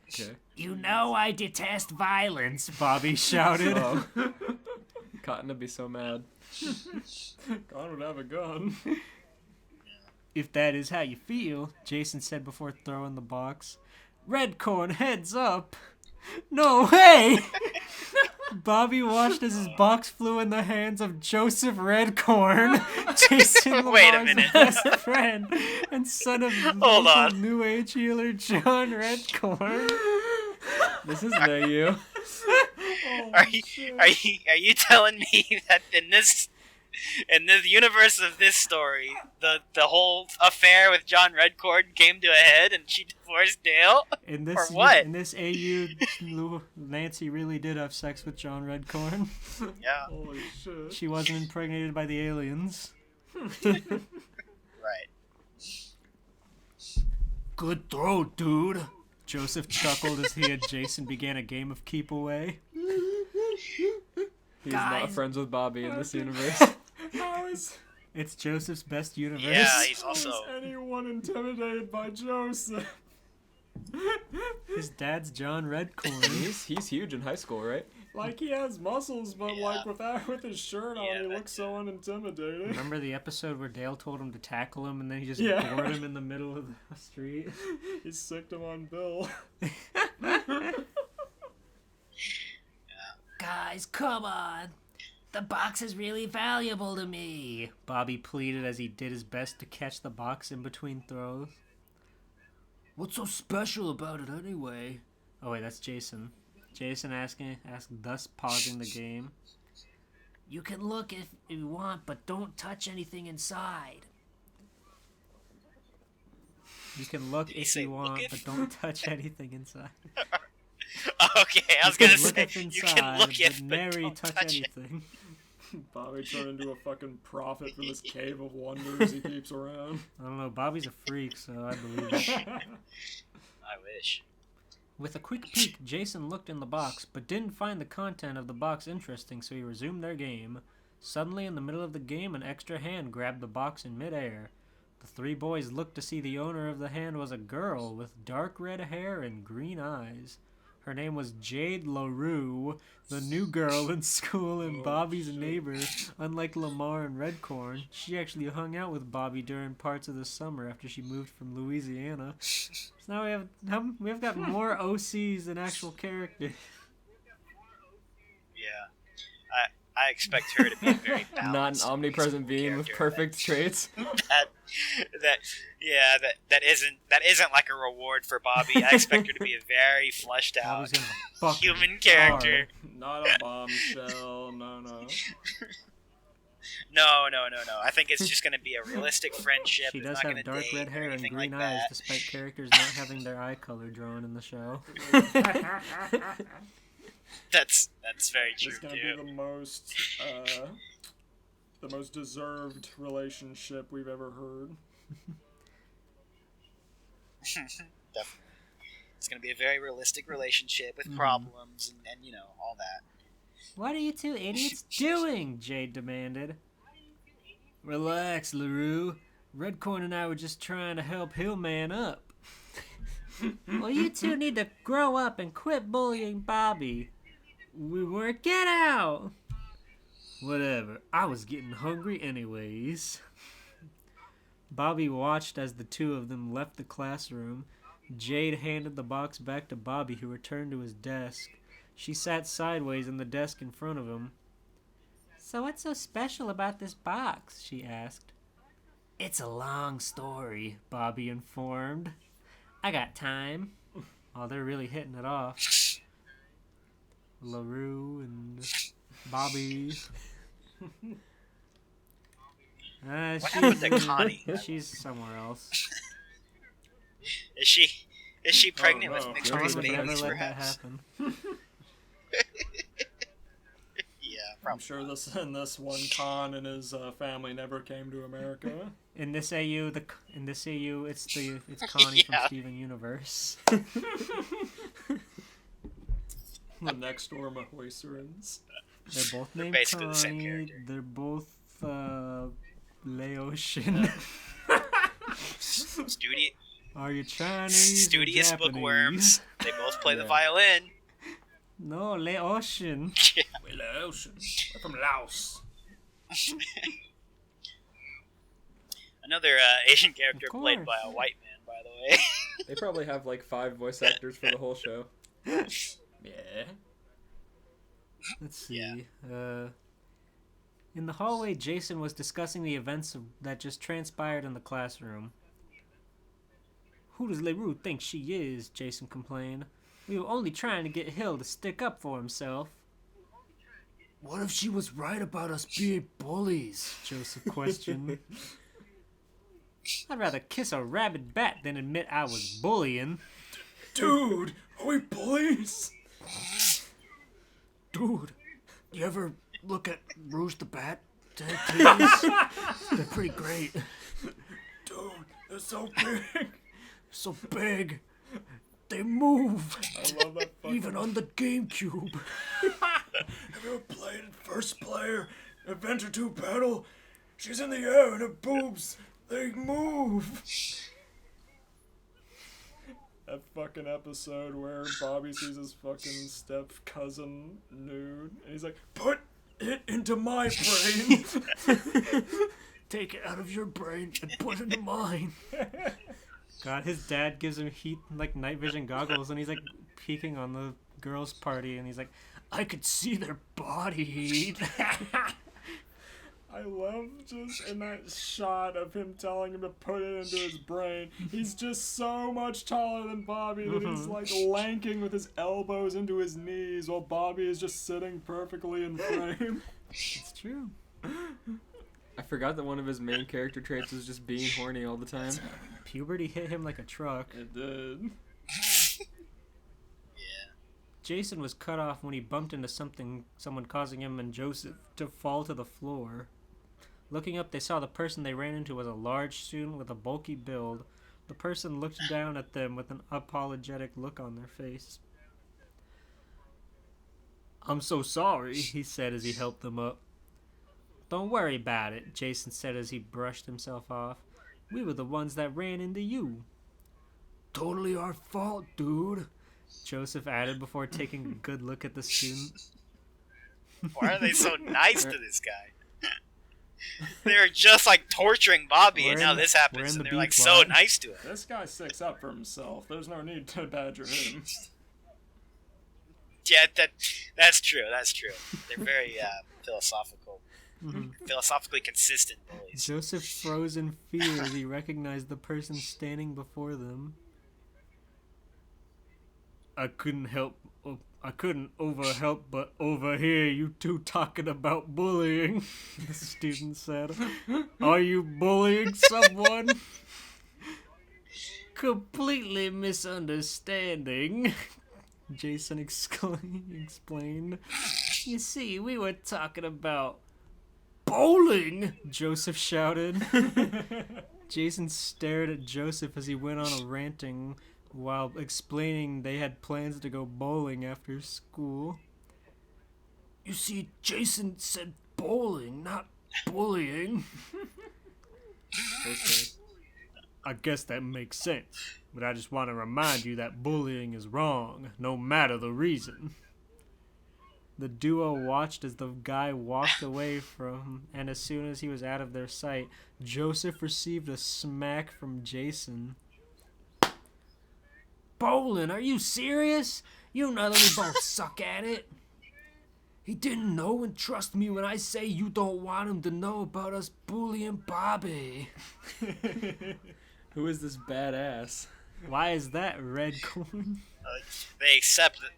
Okay. You know I detest violence, Bobby shouted. Oh. Cotton would be so mad. God would have a gun. If that is how you feel, Jason said before throwing the box. Redcorn, heads up! No way! Bobby watched as his box flew in the hands of Joseph Redcorn, Jason Wait a Lamar's minute. best friend and son of Hold local on. New Age healer John Redcorn. This is near you. Are you telling me that in this universe of this story, the whole affair with John Redcord came to a head and she divorced Dale? In this, Or what? In this AU, Nancy really did have sex with John Redcorn. Yeah, Holy shit. She wasn't impregnated by the aliens. right. Good throw, dude. Joseph chuckled as he and Jason began a game of keep away. He's not Guys. friends with Bobby in this universe. How is It's Joseph's best universe. Yeah, he's also. anyone intimidated by Joseph? His dad's John Redcorn. He's huge in high school, right? Like he has muscles, but Yeah. like with his shirt on, Yeah, he that looks so unintimidating. Remember the episode where Dale told him to tackle him and then he just Yeah. bored him in the middle of the street? He sicked him on Bill. Guys, come on. The box is really valuable to me, Bobby pleaded as he did his best to catch the box in between throws. What's so special about it anyway? Oh wait, that's Jason. Jason asked, thus pausing the game. You can look if you want, but don't touch anything inside. You can look if you want, but don't touch anything inside. Okay, I was gonna say inside, you can look if, but but nary don't touch touch it. anything. Bobby turned into a fucking prophet from this cave of wonders he keeps around. I don't know, Bobby's a freak, so I believe it. I wish. With a quick peek, Jason looked in the box, but didn't find the content of the box interesting, so he resumed their game. Suddenly, in the middle of the game, an extra hand grabbed the box in midair. The three boys looked to see the owner of the hand was a girl with dark red hair and green eyes. Her name was Jade LaRue, the new girl in school and Bobby's neighbor. Unlike Lamar and Redcorn, she actually hung out with Bobby during parts of the summer after she moved from Louisiana. So now we've got more OCs than actual characters. Yeah. I expect her to be a very Not an balanced, omnipresent reasonable being with character perfect traits. that isn't like a reward for Bobby. I expect her to be a very fleshed out Bobby's gonna fucking human character. Not a bombshell, no. No. I think it's just going to be a realistic friendship. She It's does not have gonna dark date red or hair and anything green like eyes, that. despite characters not having their eye color drawn in the show. That's very It's true gonna too. be the most deserved relationship we've ever heard. Definitely. It's going to be a very realistic relationship with problems and all that. What are you two idiots doing? Jade demanded. Relax, LaRue. Redcorn and I were just trying to help Hillman up. Well, you two need to grow up and quit bullying Bobby. We weren't. Get out! Whatever. I was getting hungry anyways. Bobby watched as the two of them left the classroom. Jade handed the box back to Bobby, who returned to his desk. She sat sideways in the desk in front of him. So what's so special about this box? She asked. It's a long story, Bobby informed. I got time. Oh, they're really hitting it off. LaRue and Bobby. What happened to Connie? She's somewhere else. Is she pregnant no. with mixed John race would never babies, let that perhaps? happen. Yeah, I'm probably. sure in this one, Khan and his family never came to America. In this AU, it's Connie from Yeah. Steven Universe. The next door Mahoiserans. They're both named basically the same Connie. character. They're both Laotian. Are you Chinese? Studious or Japanese? bookworms. They both play the Yeah. violin. No, Laotian. We're Laotian. We're from Laos. Another Asian character Of played course. by a white man, by the way. They probably have like 5 voice actors for the whole show. Yeah. Let's see. Yeah. In the hallway, Jason was discussing the events that just transpired in the classroom. Who does LaRue think she is? Jason complained. We were only trying to get Hill to stick up for himself. What if she was right about us being bullies? Joseph questioned. I'd rather kiss a rabid bat than admit I was bullying. Dude, are we bullies? Dude, you ever look at Rouge the Bat tattoos? They're pretty great. Dude, they're so big. So big. They move. I love that fucking... Even on the GameCube. Have you ever played First Player Adventure 2 Battle? She's in the air and her boobs, they move. That fucking episode where Bobby sees his fucking step cousin nude, and he's like, "Put it into my brain." Take it out of your brain and put it into mine. God, his dad gives him night vision goggles, and he's like peeking on the girls' party, and he's like, I could see their body heat. I love just in that shot of him telling him to put it into his brain. He's just so much taller than Bobby that he's like lanking with his elbows into his knees while Bobby is just sitting perfectly in frame. It's true. I forgot that one of his main character traits was just being horny all the time. Puberty hit him like a truck. It did. Jason was cut off when he bumped into someone causing him and Joseph to fall to the floor. Looking up, they saw the person they ran into was a large student with a bulky build. The person looked down at them with an apologetic look on their face. "I'm so sorry," he said as he helped them up. "Don't worry about it," Jason said as he brushed himself off. "We were the ones that ran into you." "Totally our fault, dude," Joseph added before taking a good look at the student. Why are they so nice to this guy? They're just like torturing Bobby, and now this happens, and they're like so nice to him. This guy sticks up for himself. There's no need to badger him. Yeah, that's true. That's true. They're very philosophical, philosophically consistent bullies. Joseph froze in fear as he recognized the person standing before them. I couldn't overhelp but overhear you two talking about bullying," the student said. "Are you bullying someone?" "Completely misunderstanding," Jason explained. "You see, we were talking about bowling," Joseph shouted. Jason stared at Joseph as he went on a ranting while explaining they had plans to go bowling after school. "You see, Jason said bowling, not bullying." "I guess that makes sense, but I just want to remind you that bullying is wrong, no matter the reason." The duo watched as the guy walked away from, and as soon as he was out of their sight, Joseph received a smack from Jason. "Bowling, are you serious? You know that we both suck at it." "He didn't know, and trust me when I say you don't want him to know about us bullying Bobby." Who is this badass? Why is that, Red Corn? They accept it.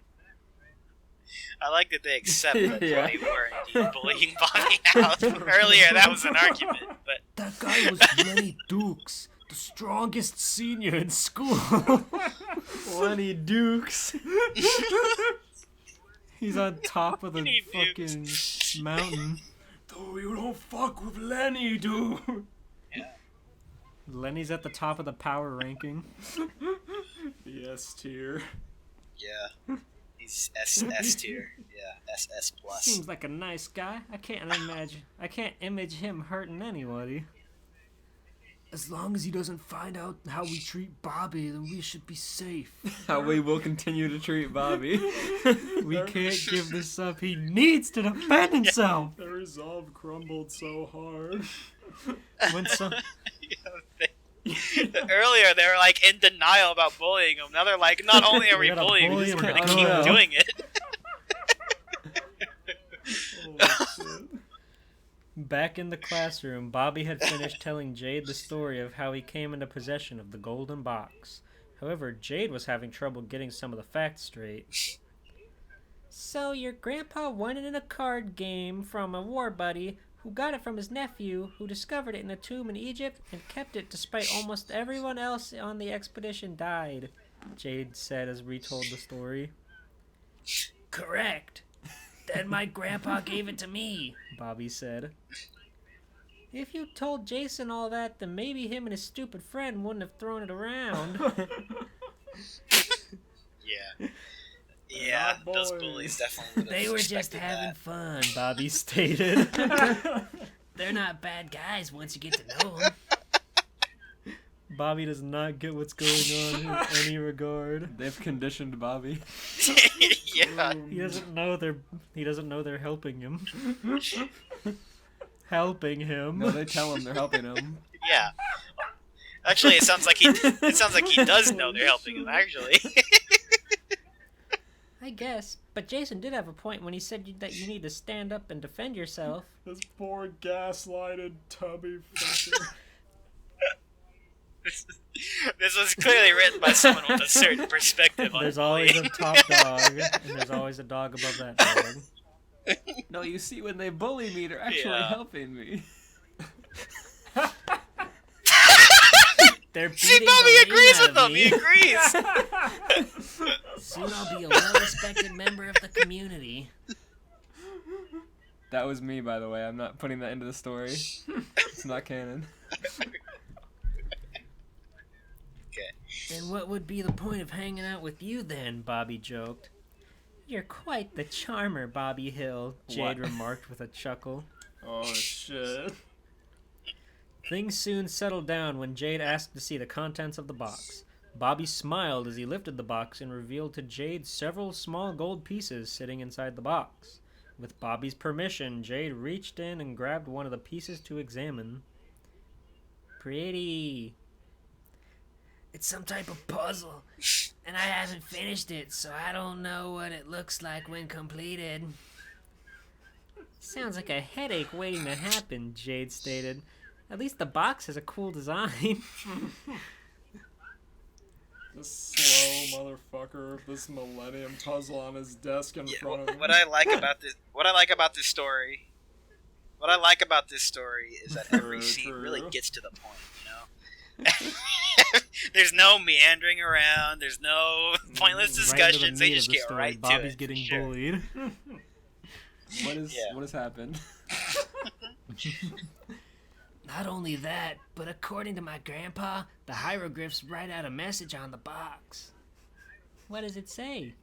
I like that they accept that they were indeed bullying Bobby out. Earlier, that was an argument, but That guy was Lenny Dukes, the strongest senior in school. Lenny Dukes. He's on top of the Lenny fucking mountain. Though you don't fuck with Lenny, dude. Lenny's at the top of the power ranking. The S tier. yeah, he's S tier. Yeah, SS plus. Seems like a nice guy. I can't image him hurting anybody. As long as he doesn't find out how we treat Bobby, then we should be safe. How we will continue to treat Bobby. We can't give this up. He needs to defend himself. Their resolve crumbled so hard. When some Earlier, they were like in denial about bullying him. Now they're like, not only are we gotta bullying, bully we're him gonna to keep hell. doing it. Back in the classroom, Bobby had finished telling Jade the story of how he came into possession of the golden box. However, Jade was having trouble getting some of the facts straight. "So your grandpa won it in a card game from a war buddy who got it from his nephew, who discovered it in a tomb in Egypt and kept it despite almost everyone else on the expedition died," Jade said as retold the story. "Correct. Then my grandpa gave it to me," Bobby said. "If you told Jason all that, then maybe him and his stupid friend wouldn't have thrown it around." Yeah. Yeah, those bullies definitely would have "They were just expected having that. fun," Bobby stated. "They're not bad guys once you get to know them." Bobby does not get what's going on in any regard. They've conditioned Bobby. Yeah. He doesn't know they're helping him. Helping him. No, they tell him they're helping him. Yeah. Actually, it sounds like he does know they're helping him. Actually. I guess, but Jason did have a point when he said that you need to stand up and defend yourself. This poor gaslighted tubby fucker. This was clearly written by someone with a certain perspective on There's bullying. always a top dog, and there's always a dog above that dog. No, you see, when they bully me, they're actually helping me. They're See, beating Bobby the agrees rain with out them. of He me. agrees. Soon I'll be a well-respected member of the community. That was me, by the way. I'm not putting that into the story. It's not canon. Okay. Then what would be the point of hanging out with you then? Bobby joked. You're quite the charmer, Bobby Hill, Jade remarked with a chuckle. Oh shit. Things soon settled down when Jade asked to see the contents of the box. Bobby smiled as he lifted the box and revealed to Jade several small gold pieces sitting inside the box. With Bobby's permission, Jade reached in and grabbed one of the pieces to examine. Pretty. It's some type of puzzle, and I haven't finished it, so I don't know what it looks like when completed. Sounds like a headache waiting to happen, Jade stated. At least the box has a cool design. This slow motherfucker with this Millennium Puzzle on his desk in front of him. What I like about this story is that every scene really gets to the point, you know? There's no meandering around, there's no pointless discussions, they just get right to Bobby's it. getting Sure. bullied. What has happened? Not only that, but according to my grandpa, the hieroglyphs write out a message on the box. What does it say?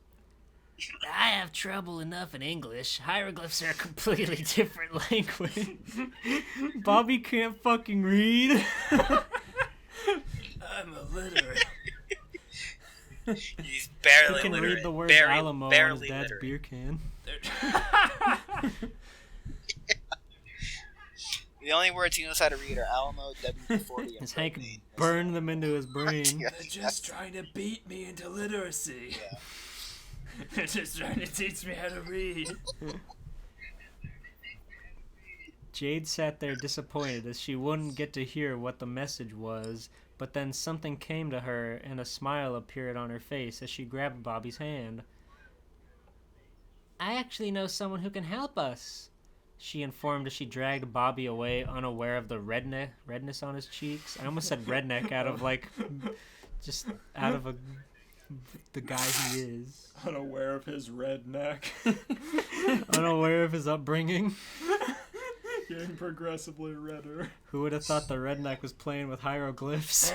I have trouble enough in English. Hieroglyphs are a completely different language. Bobby can't fucking read. I'm illiterate. He's barely He can literate. read the word barely, Alamo on barely his dad's literate. beer can. The only words he knows how to read are Alamo, W40, His and Hank propane. burned them into his brain. Yeah, They're just trying to beat me into literacy. Yeah. They're just trying to teach me how to read. Jade sat there disappointed as she wouldn't get to hear what the message was, but then something came to her and a smile appeared on her face as she grabbed Bobby's hand. I actually know someone who can help us, she informed as she dragged Bobby away, unaware of the redness on his cheeks. I almost said redneck out of just out of the guy he is. Unaware of his redneck. Unaware of his upbringing. Getting progressively redder. Who would have thought the redneck was playing with hieroglyphs?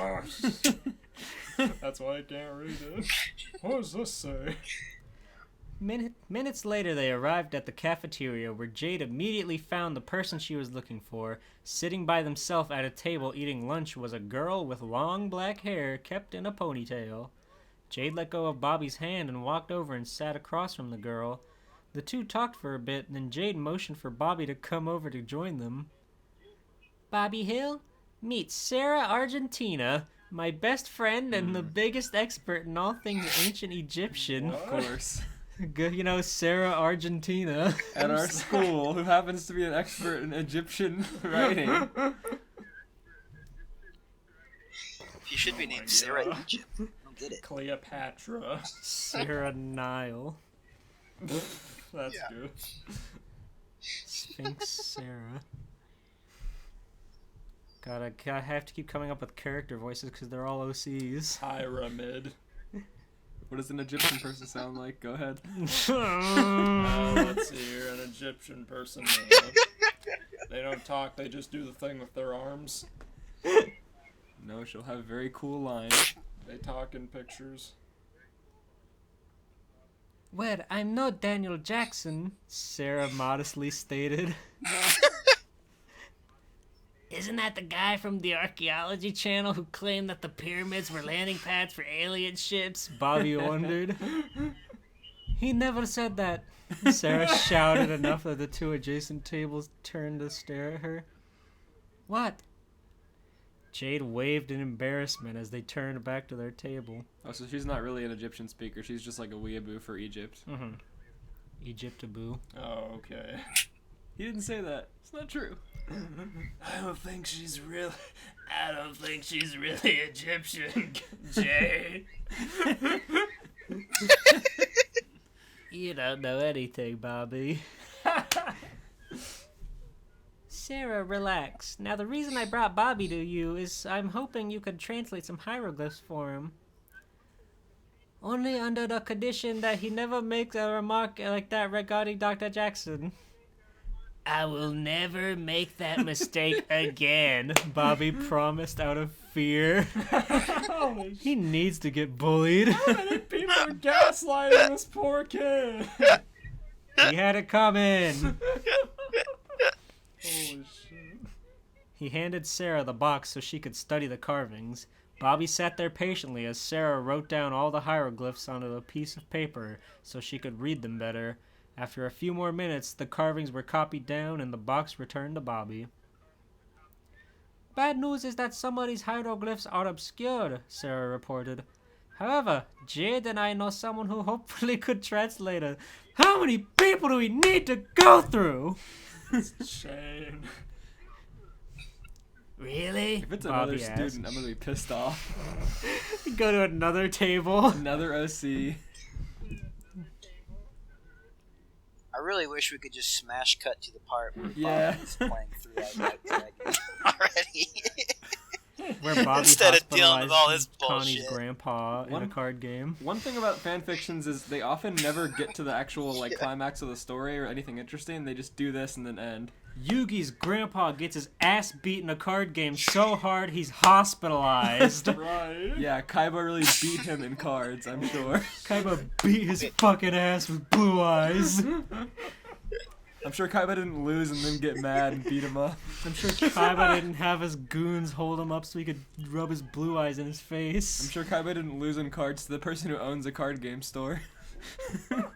That's why I can't read it. What does this say? Minutes later, they arrived at the cafeteria where Jade immediately found the person she was looking for. Sitting by themselves at a table eating lunch was a girl with long black hair kept in a ponytail. Jade let go of Bobby's hand and walked over and sat across from the girl. The two talked for a bit, then Jade motioned for Bobby to come over to join them. Bobby Hill, meet Sarah Argentina, my best friend and the biggest expert in all things ancient Egyptian. Of course. Good, you know, Sarah Argentina. At our school, who happens to be an expert in Egyptian writing. He should be named Sarah Egypt. I don't get it. Cleopatra. Sarah Nile. That's Yeah. good. Sphinx Sarah. God, I have to keep coming up with character voices because they're all OCs. Pyramid. What does an Egyptian person sound like? Go ahead. Let's see here. An Egyptian person. They don't talk, they just do the thing with their arms. No, she'll have very cool lines. They talk in pictures. Well, I'm no Daniel Jackson, Sarah modestly stated. Isn't that the guy from the archaeology channel who claimed that the pyramids were landing pads for alien ships? Bobby wondered. He never said that. Sarah shouted enough that the two adjacent tables turned to stare at her. What? Jade waved in embarrassment as they turned back to their table. Oh, so she's not really an Egyptian speaker. She's just like a weeaboo for Egypt. Mm-hmm. Egyptaboo. Oh, okay. He didn't say that. It's not true. I don't think she's really Egyptian, Jay. You don't know anything, Bobby. Sarah, relax. Now, the reason I brought Bobby to you is I'm hoping you could translate some hieroglyphs for him. Only under the condition that he never makes a remark like that regarding Dr. Jackson. I will never make that mistake again, Bobby promised out of fear. He needs to get bullied. How many people are gaslighting this poor kid? He had it coming. Holy shit. He handed Sarah the box so she could study the carvings. Bobby sat there patiently as Sarah wrote down all the hieroglyphs onto a piece of paper so she could read them better. After a few more minutes, the carvings were copied down and the box returned to Bobby. Bad news is that some of these hieroglyphs are obscure, Sarah reported. However, Jade and I know someone who hopefully could translate it. How many people do we need to go through? Shame. Really? If it's Bobby another student, asked. I'm gonna be pissed off. Go to another table. Another OC. I really wish we could just smash cut to the part where Yeah. Bobby's playing through White Dragon already. Where Bobby Instead of dealing with all hospitalized this Connie's bullshit. grandpa in a card game. One thing about fanfictions is they often never get to the actual like climax of the story or anything interesting. They just do this and then end. Yugi's grandpa gets his ass beat in a card game so hard he's hospitalized. Right? Yeah, Kaiba really beat him in cards, I'm sure. Kaiba beat his fucking ass with blue eyes. I'm sure Kaiba didn't lose and then get mad and beat him up. I'm sure Kaiba didn't have his goons hold him up so he could rub his blue eyes in his face. I'm sure Kaiba didn't lose in cards to the person who owns a card game store.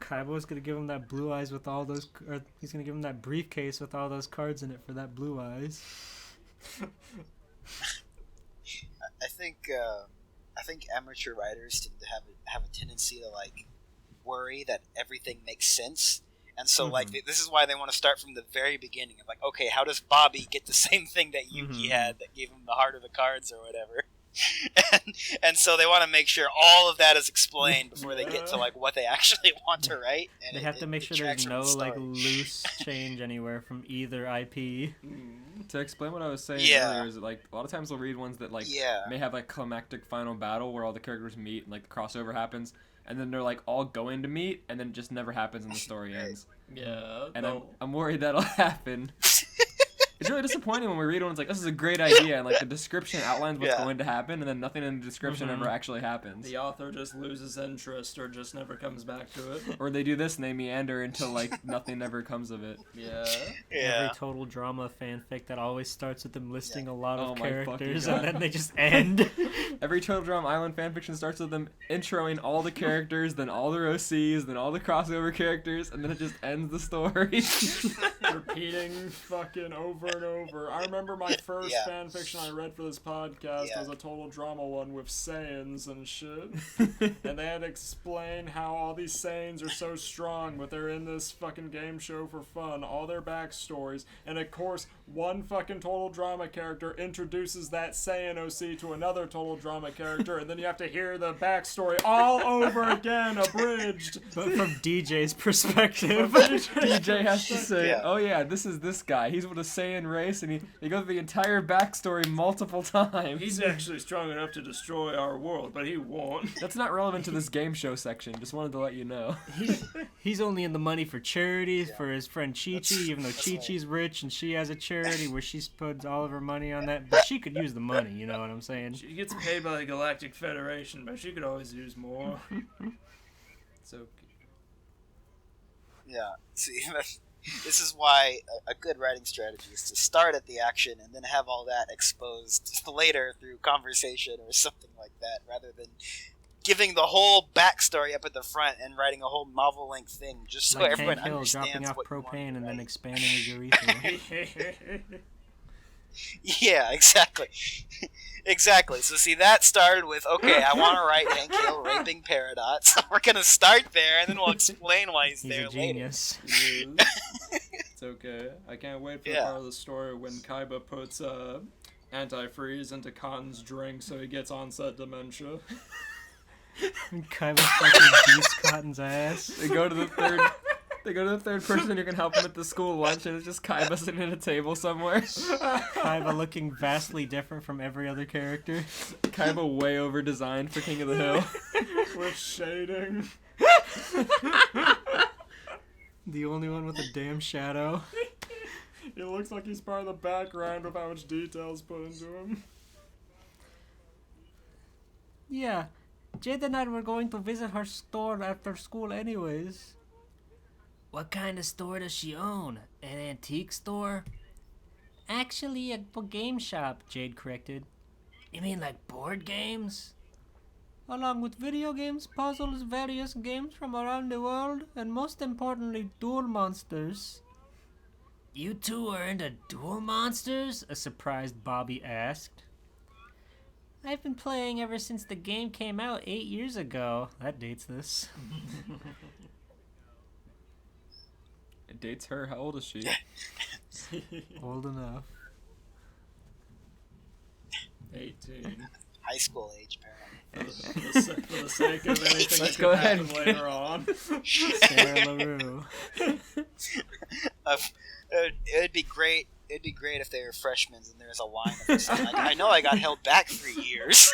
Kaiba was gonna give him that blue eyes with all those, or he's gonna give him that briefcase with all those cards in it for that blue eyes. I think amateur writers tend to have a tendency to like worry that everything makes sense, and so like this is why they want to start from the very beginning of like, okay, how does Bobby get the same thing that Yuki had that gave him the heart of the cards or whatever? and so they want to make sure all of that is explained before they get to like what they actually want to write. And They have to make sure there's no like loose change anywhere from either IP. To explain what I was saying earlier is that, like, a lot of times they'll read ones that like may have like climactic final battle where all the characters meet and like the crossover happens, and then they're like all going to meet and then it just never happens and the story ends. Yeah. And I'm worried that'll happen. It's really disappointing when we read one. It's like, this is a great idea, and like the description outlines what's going to happen, and then nothing in the description ever actually happens. The author just loses interest or just never comes back to it. Or they do this and they meander until like nothing ever comes of it. Yeah. Every total drama fanfic that always starts with them listing a lot of my fucking characters God. and then they just end. Every Total Drama Island fanfiction starts with them introing all the characters, then all their OCs, then all the crossover characters, and then it just ends the story. Repeating fucking over and over. I remember my first fanfiction I read for this podcast was a total drama one with Saiyans and shit. And they had to explain how all these Saiyans are so strong, but they're in this fucking game show for fun, all their backstories. And of course, one fucking total drama character introduces that Saiyan OC to another total drama character, and then you have to hear the backstory all over again, abridged. But from DJ's perspective. DJ has to say, oh yeah, this is this guy. He's with a Saiyan race, and he goes through the entire backstory multiple times. He's actually strong enough to destroy our world, but he won't. That's not relevant to this game show section. Just wanted to let you know. He's only in the money for charities for his friend Chi-Chi, even though Chi-Chi's rich and she has a charity where she puts all of her money on that. But she could use the money, you know what I'm saying? She gets paid by the Galactic Federation, but she could always use more. So. Yeah. See, this is why a good writing strategy is to start at the action and then have all that exposed later through conversation or something like that, rather than giving the whole backstory up at the front and writing a whole novel-length thing just so like everyone Hank Hill understands dropping off what you want propane to and then write. expanding his urethra. Yeah, exactly. Exactly. So see, that started with, okay, I want to write Hank Hill raping Peridot, so we're going to start there, and then we'll explain why he's there a genius. Yes. It's okay. I can't wait for the part of the story when Kaiba puts antifreeze into Cotton's drink so he gets onset dementia. Kaiba fucking beats Cotton's ass. They go to the third person who can help him at the school lunch, and it's just Kaiba sitting at a table somewhere. Kaiba looking vastly different from every other character. Kaiba way over designed for King of the Hill. With shading. The only one with a damn shadow. He looks like he's part of the background with how much detail's put into him. Yeah, Jade and I were going to visit her store after school anyways. What kind of store does she own? An antique store? Actually, a game shop, Jade corrected. You mean like board games? Along with video games, puzzles, various games from around the world, and most importantly, duel monsters. You two are into duel monsters? A surprised Bobby asked. I've been playing ever since the game came out 8 years ago. That dates this. It dates her. How old is she? Old enough. 18. High school age, apparently. For the sake of anything Let's that go could ahead happen and later on. Sarah LaRue. It'd be great. It'd be great if they were freshmen and there was a line of this. I know I got held back 3 years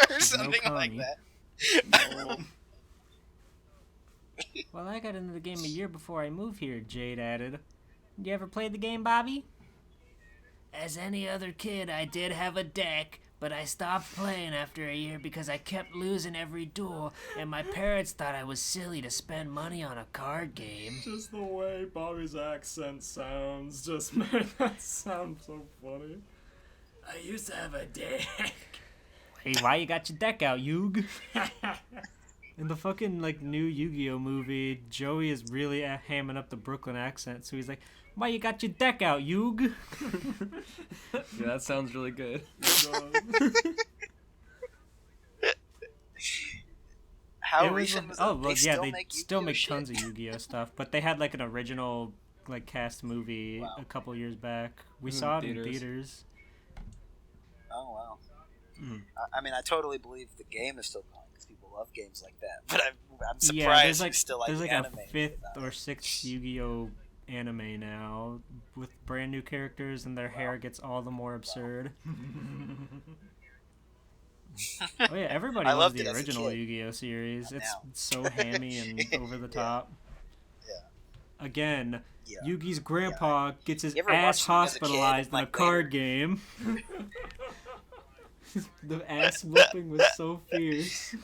or something like Connie. that. Well, I got into the game a year before I moved here, Jade added. You ever played the game, Bobby? As any other kid, I did have a deck, but I stopped playing after a year because I kept losing every duel, and my parents thought I was silly to spend money on a card game. Just the way Bobby's accent sounds just made that sound so funny. I used to have a deck. Hey, why you got your deck out, Yug? In the fucking, new Yu-Gi-Oh movie, Joey is really hamming up the Brooklyn accent, so he's like, why you got your deck out, Yug? Yeah, that sounds really good. How recent was that? They make still Yu-Gi-Oh make shit? tons of Yu-Gi-Oh stuff, but they had an original cast movie Wow. a couple years back. We In saw it in theaters. theaters. Oh wow. Mm. I mean, I totally believe the game is still going because people love games like that. But I'm Yeah, surprised there's you still like there's the a anime. fifth or sixth Yu-Gi-Oh anime now with brand new characters, and their hair gets all the more absurd. Oh yeah, everybody I loves loved it the as a original kid. Yu-Gi-Oh series. Not It's now. so hammy and over the top. Yeah. Again, Yeah. Yugi's grandpa gets his You ever ass watched them as a kid, hospitalized in a like, card game. The ass whooping was so fierce.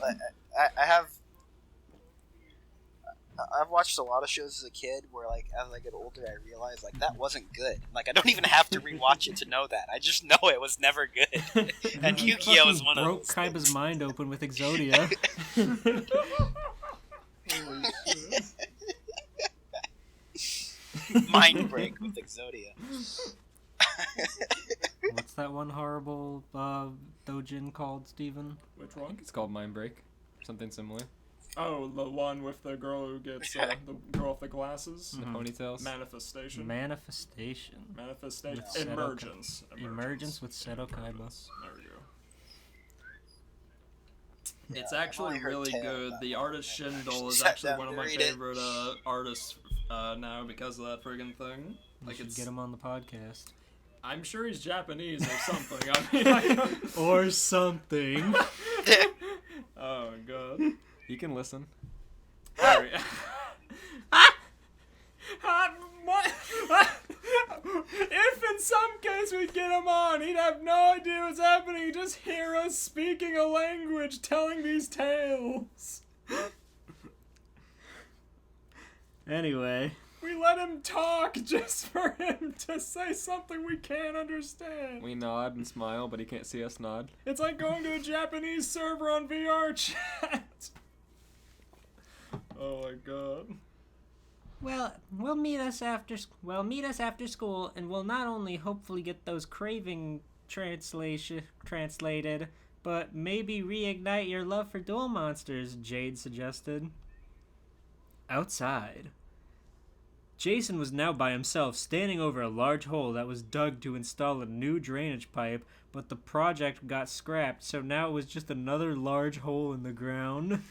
I've watched a lot of shows as a kid where, as I get older, I realize, that wasn't good. I don't even have to rewatch it to know that. I just know it was never good. And He Yu-Gi-Oh is fucking one of broke those Kaiba's things. mind open with Exodia. Mind break with Exodia. What's that one horrible doujin called, Steven? Which one? It's called Mind Break. Something similar. Oh, the one with the girl who gets the girl with the glasses. The ponytails. Manifestation. Manifestation. Manifestation. With Seto- Emergence. Emergence with Seto Kaiba. There we go. Yeah, It's I've actually only heard really tale good. about The it. artist Shindle is Sat actually down one of to my read it. favorite artists now because of that friggin' thing. We should get him on the podcast. I'm sure he's Japanese or something. I mean, I don't... Or something. Oh god. You can listen. Sorry. If in some case we get him on, he'd have no idea what's happening. He'd just hear us speaking a language, telling these tales. Anyway. We let him talk just for him to say something we can't understand. We nod and smile, but he can't see us nod. It's like going to a Japanese server on VR chat. Oh my god. Well, meet us after school, and we'll not only hopefully get those craving translated, but maybe reignite your love for duel monsters, Jade suggested. Outside, Jason was now by himself, standing over a large hole that was dug to install a new drainage pipe, but the project got scrapped, so now it was just another large hole in the ground.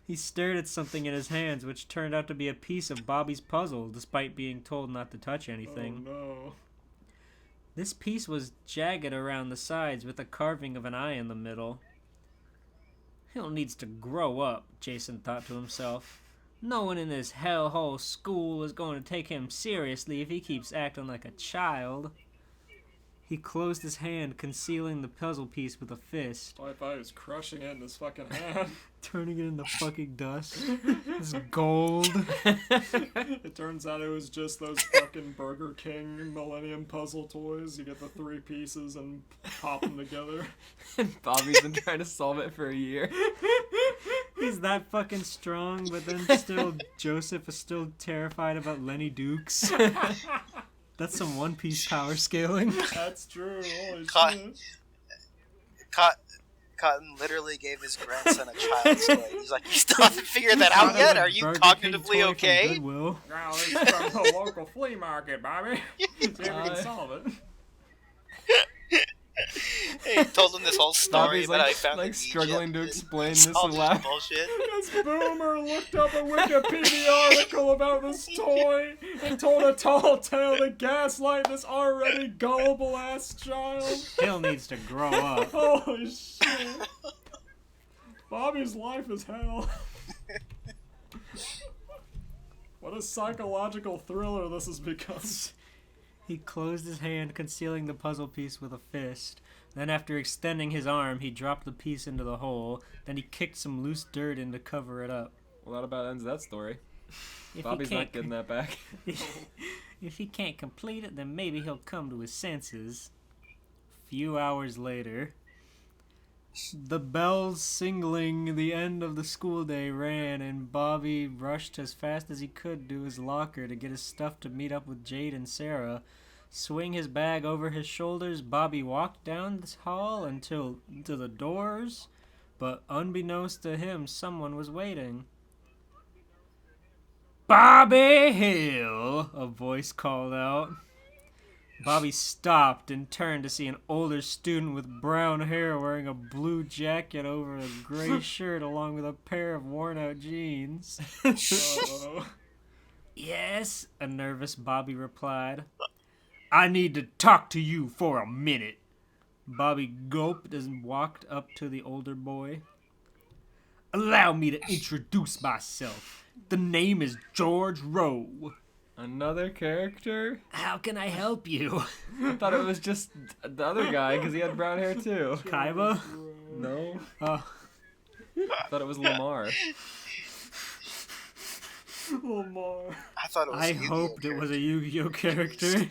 He stared at something in his hands, which turned out to be a piece of Bobby's puzzle, despite being told not to touch anything. Oh no. This piece was jagged around the sides with a carving of an eye in the middle. Hill needs to grow up, Jason thought to himself. No one in this hellhole school is going to take him seriously if he keeps acting like a child. He closed his hand, concealing the puzzle piece with a fist. I thought he was crushing it in his fucking hand. Turning it into fucking dust. It's gold. It turns out it was just those fucking Burger King Millennium Puzzle toys. You get the 3 pieces and pop them together. And Bobby's been trying to solve it for a year. He's that fucking strong, but then still, Joseph is still terrified about Lenny Dukes. That's some One Piece power scaling. That's true. Holy Cotton. shit. Cotton literally gave his grandson a child's toy. He's like, you still haven't figured that out yet? Are you Burger cognitively King toy okay? from Goodwill. Now this is from the local flea market, Bobby. See if we can solve it. Hey, told him this whole story Bobby's that I found in struggling Egypt, to and explain it's this all just aloud. bullshit. This boomer looked up a Wikipedia article about this toy and told a tall tale to gaslight this already gullible-ass child. Hill needs to grow up. Holy shit. Bobby's life is hell. What a psychological thriller this has become. He closed his hand, concealing the puzzle piece with a fist. Then, after extending his arm, he dropped the piece into the hole. Then he kicked some loose dirt in to cover it up. Well, that about ends that story. If Bobby's he not can't getting that back. If he can't complete it, then maybe he'll come to his senses. A few hours later, the bells singling the end of the school day rang, and Bobby rushed as fast as he could to his locker to get his stuff to meet up with Jade and Sarah. Swing his bag over his shoulders, Bobby walked down this hall to the doors, but unbeknownst to him, someone was waiting. Bobby Hill, a voice called out. Bobby stopped and turned to see an older student with brown hair wearing a blue jacket over a gray shirt along with a pair of worn-out jeans. Uh-oh. Yes, a nervous Bobby replied. I need to talk to you for a minute. Bobby gulped and walked up to the older boy. Allow me to introduce myself. The name is George Rowe. Another character? How can I help you? I thought it was just the other guy because he had brown hair too. Kaiba? No, Oh, I thought it was Lamar. Lamar. I thought it was I a Yu-Gi-Oh hoped it was a Yu-Gi-Oh character.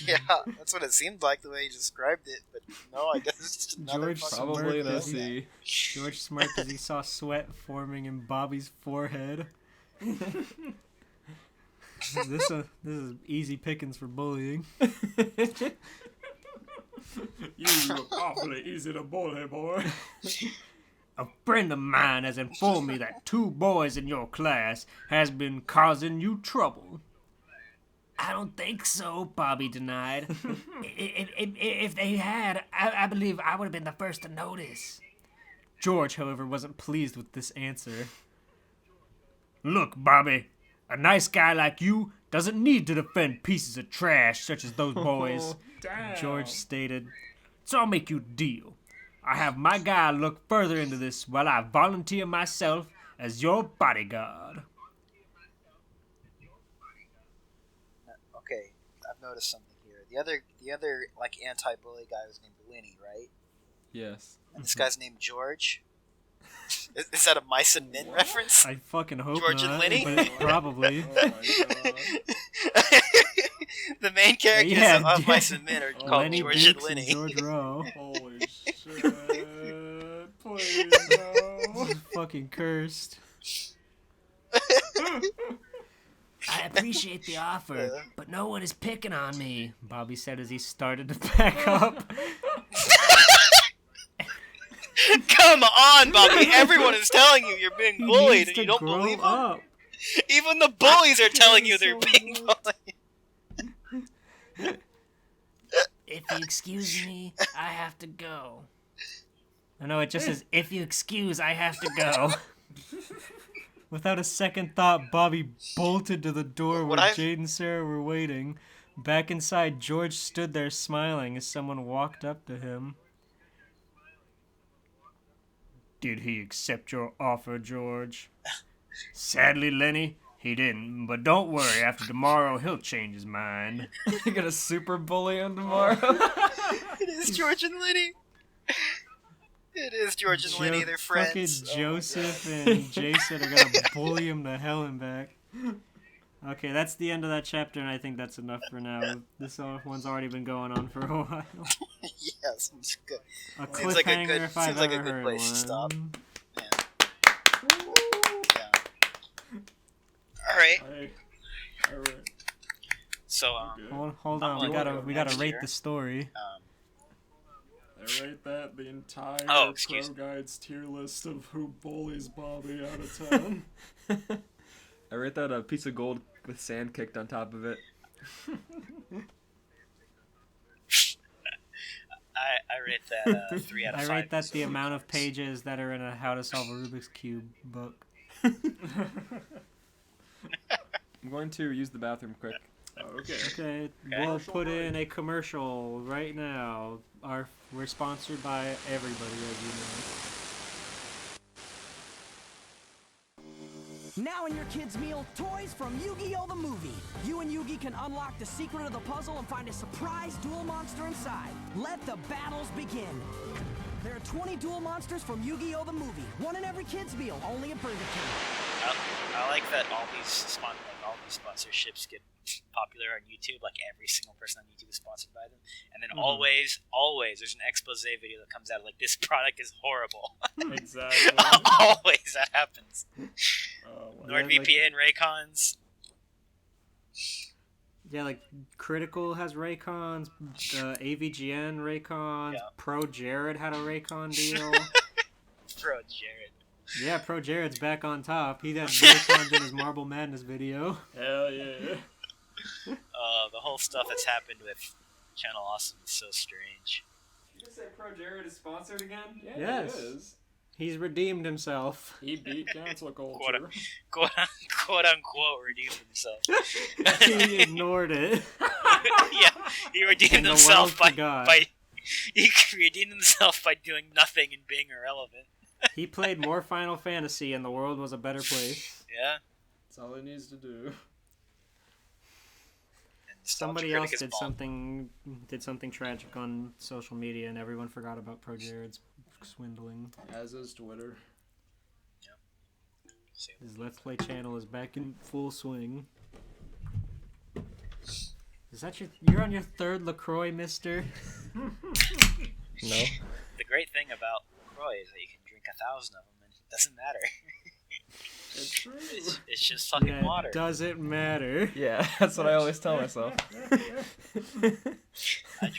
Yeah, that's what it seemed like the way you described it, but no, I guess it's just another George fucking Probably an Smirk is- SC. George smirked as he saw sweat forming in Bobby's forehead. This is easy pickings for bullying. You look awfully easy to bully, boy. A friend of mine has informed me that 2 boys in your class has been causing you trouble. I don't think so, Bobby denied. If they had, I believe I would have been the first to notice. George, however, wasn't pleased with this answer. Look, Bobby, a nice guy like you doesn't need to defend pieces of trash such as those boys, Damn. George stated. So I'll make you a deal. I have my guy look further into this while I volunteer myself as your bodyguard. Okay, I've noticed something here. The other like anti-bully guy was named Lenny, right? Yes. And this guy's named George. Is that a Mice and Men reference? I fucking hope George and not, Lenny? but probably. Oh my god. The main characters Yeah, of Mice and Men are called Lenny George Dukes and Lenny. George Rowe. Holy shit. Please, no. Fucking cursed. I appreciate the offer, but no one is picking on me, Bobby said as he started to pack up. Come on, Bobby. Everyone is telling you you're being He bullied needs and to you don't grow believe them. up. Even the bullies are telling you they're being bullied. If you excuse me, I have to go. I know, it just says, if you excuse, I have to go. Without a second thought, Bobby bolted to the door where Jade and Sarah were waiting. Back inside, George stood there smiling as someone walked up to him. Did he accept your offer, George? Sadly, Lenny, he didn't. But don't worry, after tomorrow, he'll change his mind. You're gonna super bully him tomorrow? It is George and Lenny. It is George and Lenny. They're friends. Fucking Joseph and Jason are gonna bully him to hell and back. Okay, that's the end of that chapter, and I think that's enough for now. This one's already been going on for a while. Yes, it's good. A cliffhanger if I've ever heard one. Place to stop. Yeah. All right. All right. So Hold on, we gotta rate the story. I rate that the entire Pro Guide's tier list of who bullies Bobby out of 10. I rate that a piece of gold with sand kicked on top of it. I rate that 3 out of 5. I rate that the amount of pages that are in a How to Solve a Rubik's Cube book. I'm going to use the bathroom quick. Okay, we'll put in a commercial right now. We're sponsored by everybody, as you know. Now in your kids' meal, toys from Yu-Gi-Oh! The Movie. You and Yugi can unlock the secret of the puzzle and find a surprise duel monster inside. Let the battles begin. There are 20 duel monsters from Yu-Gi-Oh! The Movie. One in every kids' meal, only at Burger King. I like that all these sponsorships get popular on YouTube. Like every single person on YouTube is sponsored by them, and then always there's an expose video that comes out like this product is horrible. Exactly. Always that happens. NordVPN, Raycons. Yeah, like Critical has Raycons, AVGN Raycons, Yeah. Pro Jared had a Raycon deal. Bro, Jared. Yeah, Pro Jared's back on top. He had Raycons in his Marble Madness video. Hell yeah. The whole stuff that's happened with Channel Awesome is so strange. Did you just say Pro Jared is sponsored again? Yeah, Yes. he is. He's redeemed himself. He beat cancel culture. Quote unquote redeemed himself. He ignored it. Yeah, he redeemed And the himself world forgot. he redeemed himself by doing nothing and being irrelevant. He played more Final Fantasy and the world was a better place. Yeah. That's all he needs to do. Somebody else did something tragic on social media and everyone forgot about Pro Jared's swindling. As is Twitter. His Let's Play channel is back in full swing. Is that you're on your third LaCroix, mister? No. The great thing about LaCroix is that you can drink 1,000 of them and it doesn't matter. It's true. It's just fucking water. It doesn't matter. Yeah, that's what I always tell myself.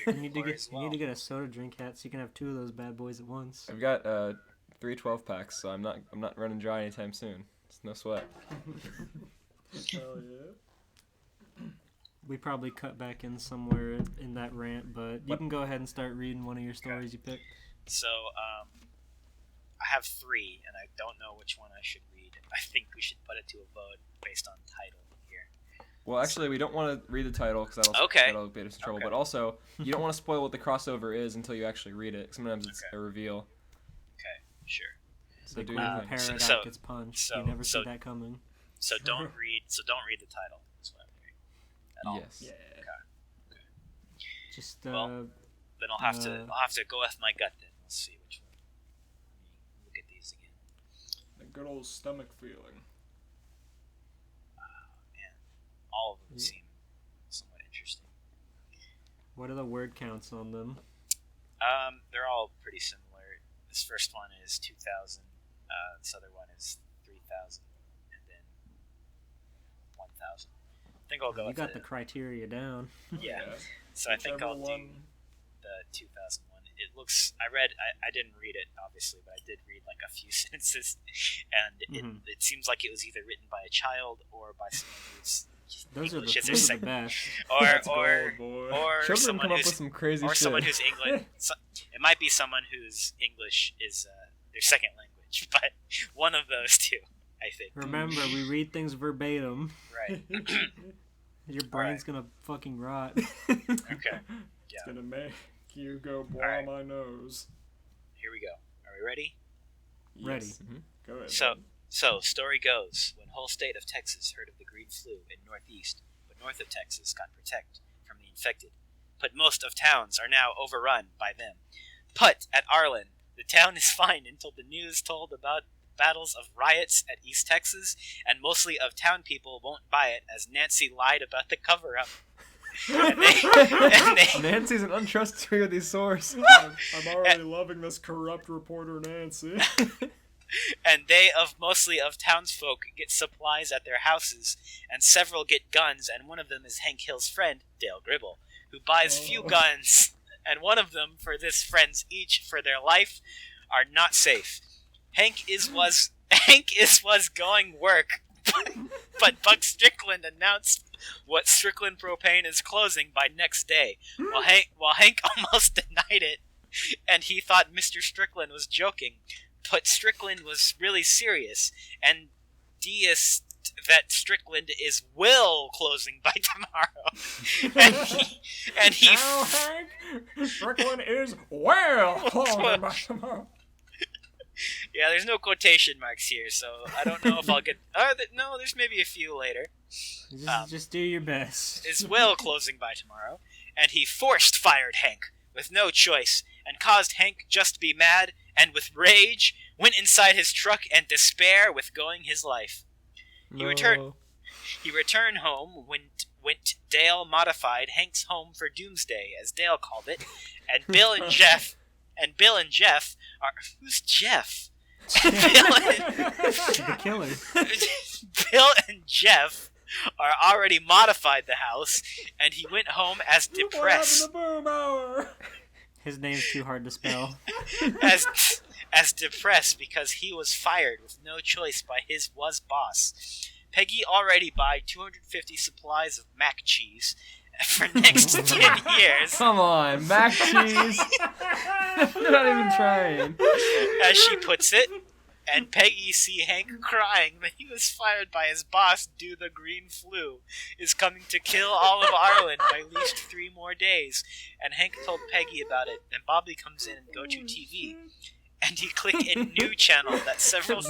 You need to get a soda drink hat so you can have 2 of those bad boys at once. I've got 3 12-packs, so I'm not running dry anytime soon. It's no sweat. Hell yeah. We probably cut back in somewhere in that rant, but you can go ahead and start reading one of your stories you picked. So, I have 3, and I don't know which one I should read. I think we should put it to a vote based on title here. Well, actually, we don't want to read the title because that'll get us in trouble. Okay. But also, you don't want to spoil what the crossover is until you actually read it. Sometimes it's a reveal. Okay, sure. So Like do when your the thing. Paradox gets punched. You never see that coming. So don't read the title. That's what I'm hearing. At all. Yes. Yeah. Okay. Just Well, then I'll have to go with my gut then. Let's see which one. Look at these again. The good old stomach feeling. Man, all of them seem somewhat interesting. What are the word counts on them? They're all pretty similar. This first one is 2,000. This other one is 3,000, and then think I'll go You with got it. the criteria down. Yeah. So I think I'll do the 2001. It looks. I didn't read it obviously, but I did read like a few sentences, and it seems like it was either written by a child or by someone who's Those are English is the their best. or Children someone come up who's with some crazy or shit. someone who's English. It might be someone whose English is their second language, but one of those two, I think. Remember, we read things verbatim. Right. Your brain's gonna fucking rot. Okay. It's gonna make you go blow Alright. my nose. Here we go. Are we ready? Ready. Yes. Go ahead. So, story goes, when whole state of Texas heard of the green flu in northeast, but north of Texas got protected from the infected. But most of towns are now overrun by them. Put at Arlen, the town is fine until the news told about battles of riots at East Texas, and mostly of town people won't buy it as Nancy lied about the cover-up. And they, Nancy's an untrustworthy source. I'm already loving this corrupt reporter Nancy. and they mostly of townsfolk get supplies at their houses, and several get guns, and one of them is Hank Hill's friend, Dale Gribble, who buys few guns, and one of them for this friends each for their life are not safe. Hank was going work, but Buck Strickland announced what Strickland Propane is closing by next day, while Hank almost denied it, and he thought Mr. Strickland was joking. But Strickland was really serious, and deist that Strickland is will closing by tomorrow. and he Now, Hank, Strickland is well closing by tomorrow. Yeah, there's no quotation marks here, so I don't know if I'll get... no, there's maybe a few later. Just do your best. Is will closing by tomorrow, and he fired Hank with no choice, and caused Hank just to be mad, and with rage, went inside his truck and despair with going his life. He returned home when Dale modified Hank's home for Doomsday, as Dale called it, and Bill and Jeff are... Who's Jeff? The killer. Bill and Jeff are already modified the house, and he went home as depressed. What happened to Boom Hour? His name's too hard to spell. as depressed because he was fired with no choice by his boss. Peggy already buy 250 supplies of mac cheese for next 10 years. Come on, mac cheese. They're not even trying. As she puts it, and Peggy see Hank crying that he was fired by his boss due to the green flu is coming to kill all of Arlen by at least 3 more days. And Hank told Peggy about it, and Bobby comes in and go to TV. And he click in new channel that several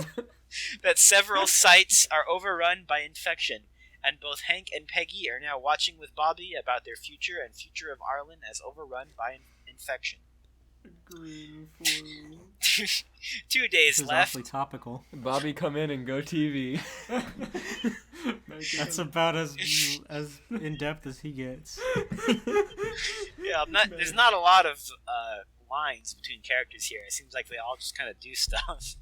sites are overrun by infection. And both Hank and Peggy are now watching with Bobby about their future and future of Arlen as overrun by infection. Green flu. 2 days This is left. awfully topical. Bobby, come in and go TV. That's about as in depth as he gets. Yeah, there's not a lot of lines between characters here. It seems like they all just kind of do stuff.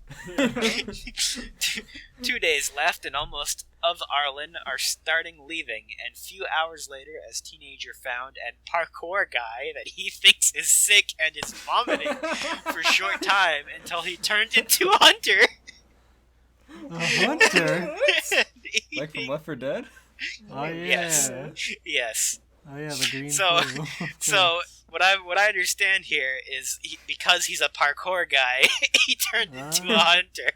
2 days left, and almost of Arlen are starting leaving, and few hours later, as teenager found and parkour guy that he thinks is sick and is vomiting for a short time until he turned into a hunter. A hunter? Like from Left 4 Dead? Oh yeah. Yes. Oh yeah, the green. So, flu. so what I understand here is because he's a parkour guy, he turned into a hunter.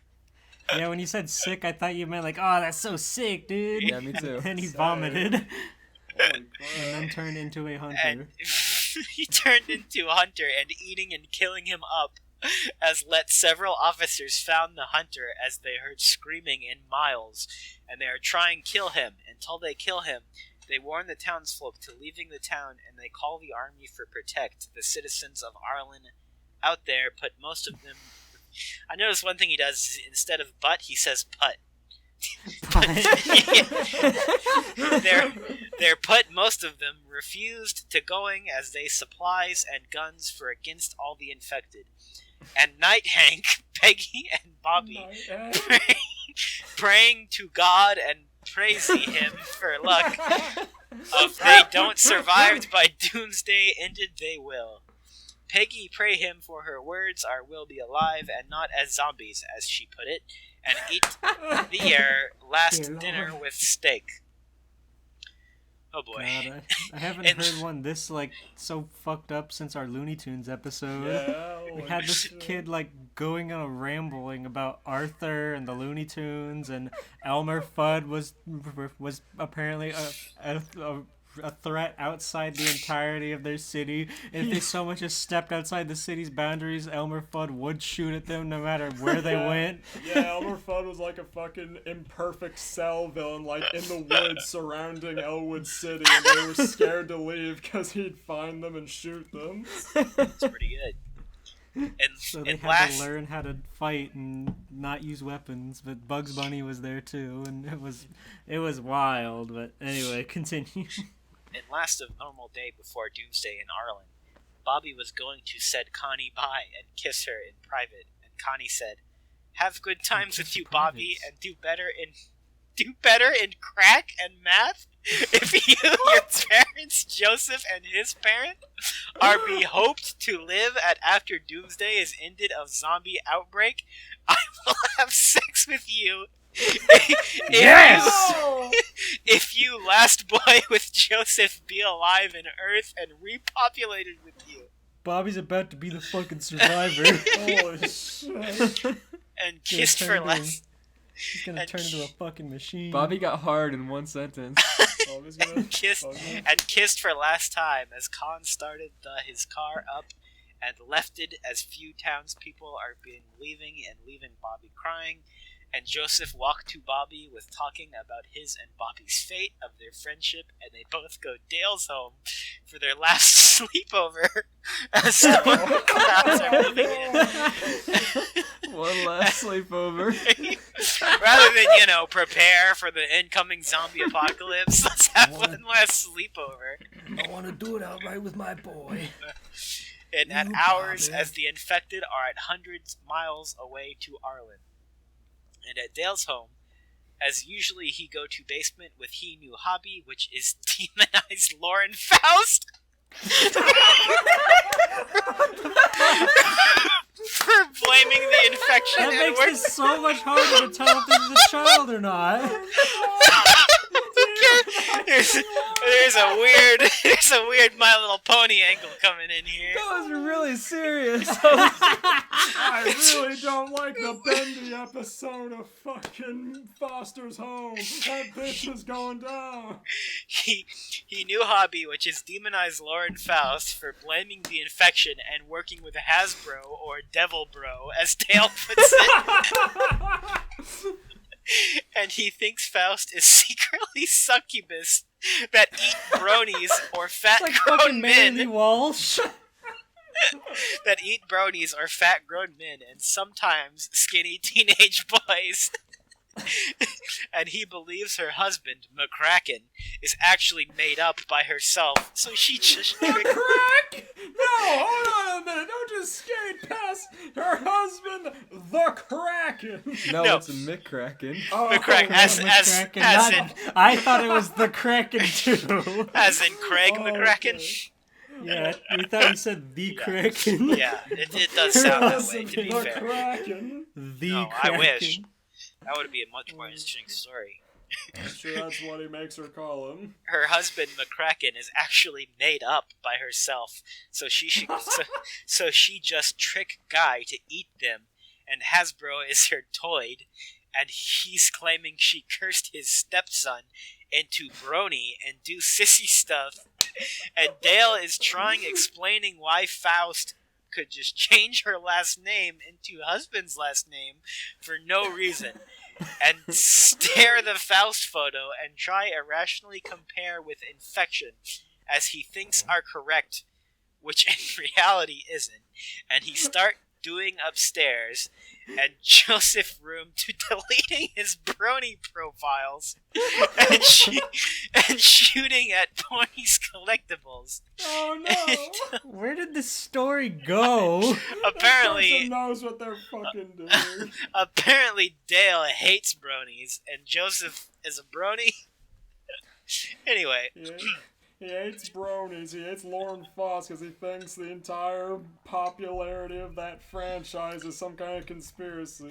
Yeah, when you said sick, I thought you meant like, oh, that's so sick, dude. Yeah, me too. And he vomited. Holy And then turned into a hunter. And he turned into a hunter, and eating and killing him up, as let several officers found the hunter as they heard screaming in miles, and they are trying to kill him. Until they kill him, they warn the townsfolk to leaving the town, and they call the army for protect the citizens of Arlen out there. Put most of them. I noticed one thing he does is instead of but, he says put. They're put, most of them refused to going as they supplies and guns for against all the infected. And Night Hank, Peggy, and Bobby praying to God and praise ye him for luck. If they don't survived by doomsday, ended they will. Peggy pray him for her words, our will be alive, and not as zombies, as she put it, and eat the air, last dinner with steak. Oh boy. God, I haven't heard one this, like, so fucked up since our Looney Tunes episode. Yeah, We had this kid, like, going on a rambling about Arthur and the Looney Tunes, and Elmer Fudd was apparently a threat outside the entirety of their city. And if they so much as stepped outside the city's boundaries, Elmer Fudd would shoot at them no matter where they went. Yeah, Elmer Fudd was like a fucking imperfect cell villain, like in the woods surrounding Elwood City, and they were scared to leave because he'd find them and shoot them. That's pretty good. And, So they and had to learn how to fight and not use weapons, but Bugs Bunny was there too, and it was wild. But anyway, continue. In last of normal day before doomsday in Arlen, Bobby was going to set Connie by and kiss her in private, and Connie said, "Have good times with you, Bobby, and do better in crack and math. If you, your parents, Joseph and his parent, are be hoped to live at after doomsday is ended of zombie outbreak, I will have sex with you." Yes! If you, last boy with Joseph, be alive in earth and repopulated with you. Bobby's about to be the fucking survivor. Holy shit. And kissed for last. He's gonna turn into a fucking machine. Bobby got hard in one sentence. Bobby's gonna kissed for last time as Khan started his car up and left it as few townspeople are leaving Bobby crying. And Joseph walked to Bobby with talking about his and Bobby's fate of their friendship, and they both go Dale's home for their last sleepover as some crowds are moving in. One last sleepover. Rather than, prepare for the incoming zombie apocalypse, let's have one last sleepover. I want to do it outright with my boy. And at hours as the infected are at hundreds miles away to Arlen. And at Dale's home, as usually he go to basement with he new hobby, which is demonize Lauren Faust for blaming the infection. That makes it so much harder to tell if this is a child or not. There's a weird My Little Pony angle coming in here. That was really serious. I really don't like the Bendy episode of fucking Foster's Home. That bitch is going down. He knew hobby, which is demonize Lauren Faust for blaming the infection and working with Hasbro or Devil Bro, as Dale puts it. And he thinks Faust is secretly succubus that eat bronies or fat Like grown fucking men. Mandy Walsh. That eat bronies or fat grown men and sometimes skinny teenage boys. And he believes her husband, McCracken, is actually made up by herself, so she just... Crack? No, hold on a minute. Don't just skate past her husband, the Kraken. No, it's a McCracken. Oh, McCracken, as in... I thought it was the Kraken too. As in Craig Oh, McCracken? okay. Yeah, we thought you said the Kraken. Yeah, it does sound that way, to be The fair. Kraken. The No, Kraken. I wish. That would be a much more interesting story. I'm sure that's what he makes her call him. Her husband McCracken is actually made up by herself, so she just trick Guy to eat them, and Hasbro is her toid, and he's claiming she cursed his stepson into brony and do sissy stuff, and Dale is trying explaining why Faust could just change her last name into husband's last name for no reason, and stare the Faust photo and try irrationally compare with infection, as he thinks are correct, which in reality isn't, and he start doing upstairs, and Joseph Room to deleting his brony profiles and, and shooting at Pony's collectibles. Oh no! Where did this story go? Apparently, Person knows what they're fucking doing. apparently Dale hates bronies, and Joseph is a brony. Anyway, Yeah. He hates bronies. He hates Lauren Foss because he thinks the entire popularity of that franchise is some kind of conspiracy.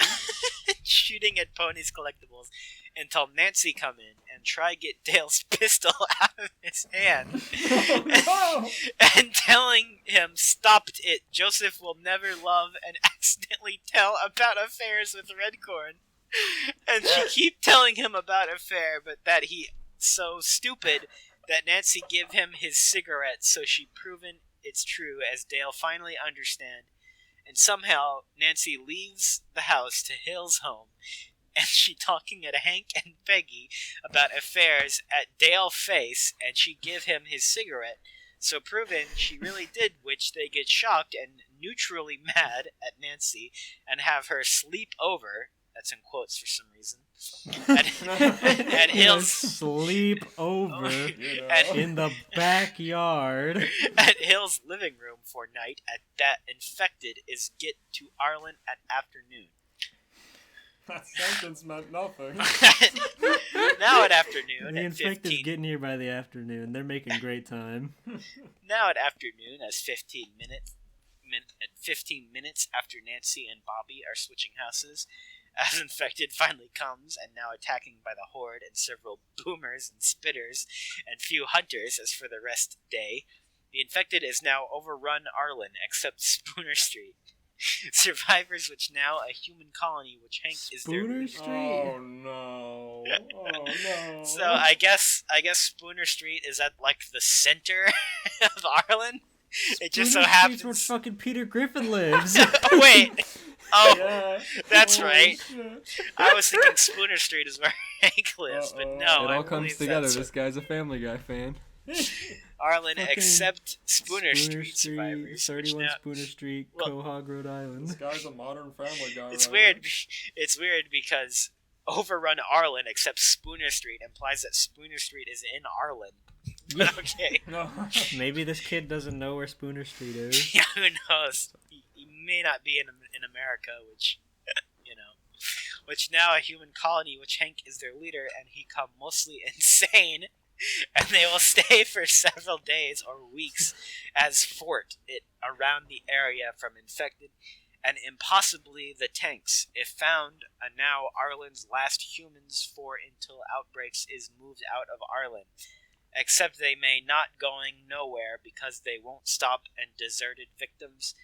shooting at Pony's collectibles until Nancy come in and try get Dale's pistol out of his hand and telling him stopped it. Joseph will never love and accidentally tell about affairs with Redcorn. And she keep telling him about affair, but that he so stupid that Nancy give him his cigarette, so she proven it's true as Dale finally understand. And somehow Nancy leaves the house to Hill's home, and she talking at Hank and Peggy about affairs at Dale face, and she give him his cigarette, so proven she really did, which they get shocked and neutrally mad at Nancy and have her sleep over. That's in quotes for some reason. At Hill's sleep over at, in the backyard at Hill's living room for night. At that infected is get to Arlen at afternoon. That sentence meant nothing. Now at afternoon. The at infected's 15. getting here by the afternoon. They're making great time. Now at afternoon, as 15 minutes after Nancy and Bobby are switching houses, as infected finally comes and now attacking by the horde and several boomers and spitters and few hunters as for the rest day. The infected is now overrun Arlen except Spooner Street. Survivors which now a human colony which Hank is their Spooner leader. Street? Oh no! Oh no! So I guess Spooner Street is at like the center of Arlen. It just so Spooner happens. Street's where fucking Peter Griffin lives. Wait. Oh, Yeah. that's Oh, right. shit. I was thinking Spooner Street is where Hank lives, but no. It I all comes believe together. that's This guy's a Family Guy fan. Arlen Fucking except Spooner Street survivors. which 31 now- Spooner Street, Well- Quahog, Rhode This Island. guy's a modern Family Guy. It's right? weird. It's weird because overrun Arlen except Spooner Street implies that Spooner Street is in Arlen. But okay. No. Maybe this kid doesn't know where Spooner Street is. Yeah, who knows? He may not be in America, which, which now a human colony, which Hank is their leader, and he come mostly insane, and they will stay for several days or weeks as fort it around the area from infected, and impossibly the tanks, if found, now Arlen's last humans for until outbreaks is moved out of Arlen. Except they may not going nowhere because they won't stop and deserted victims,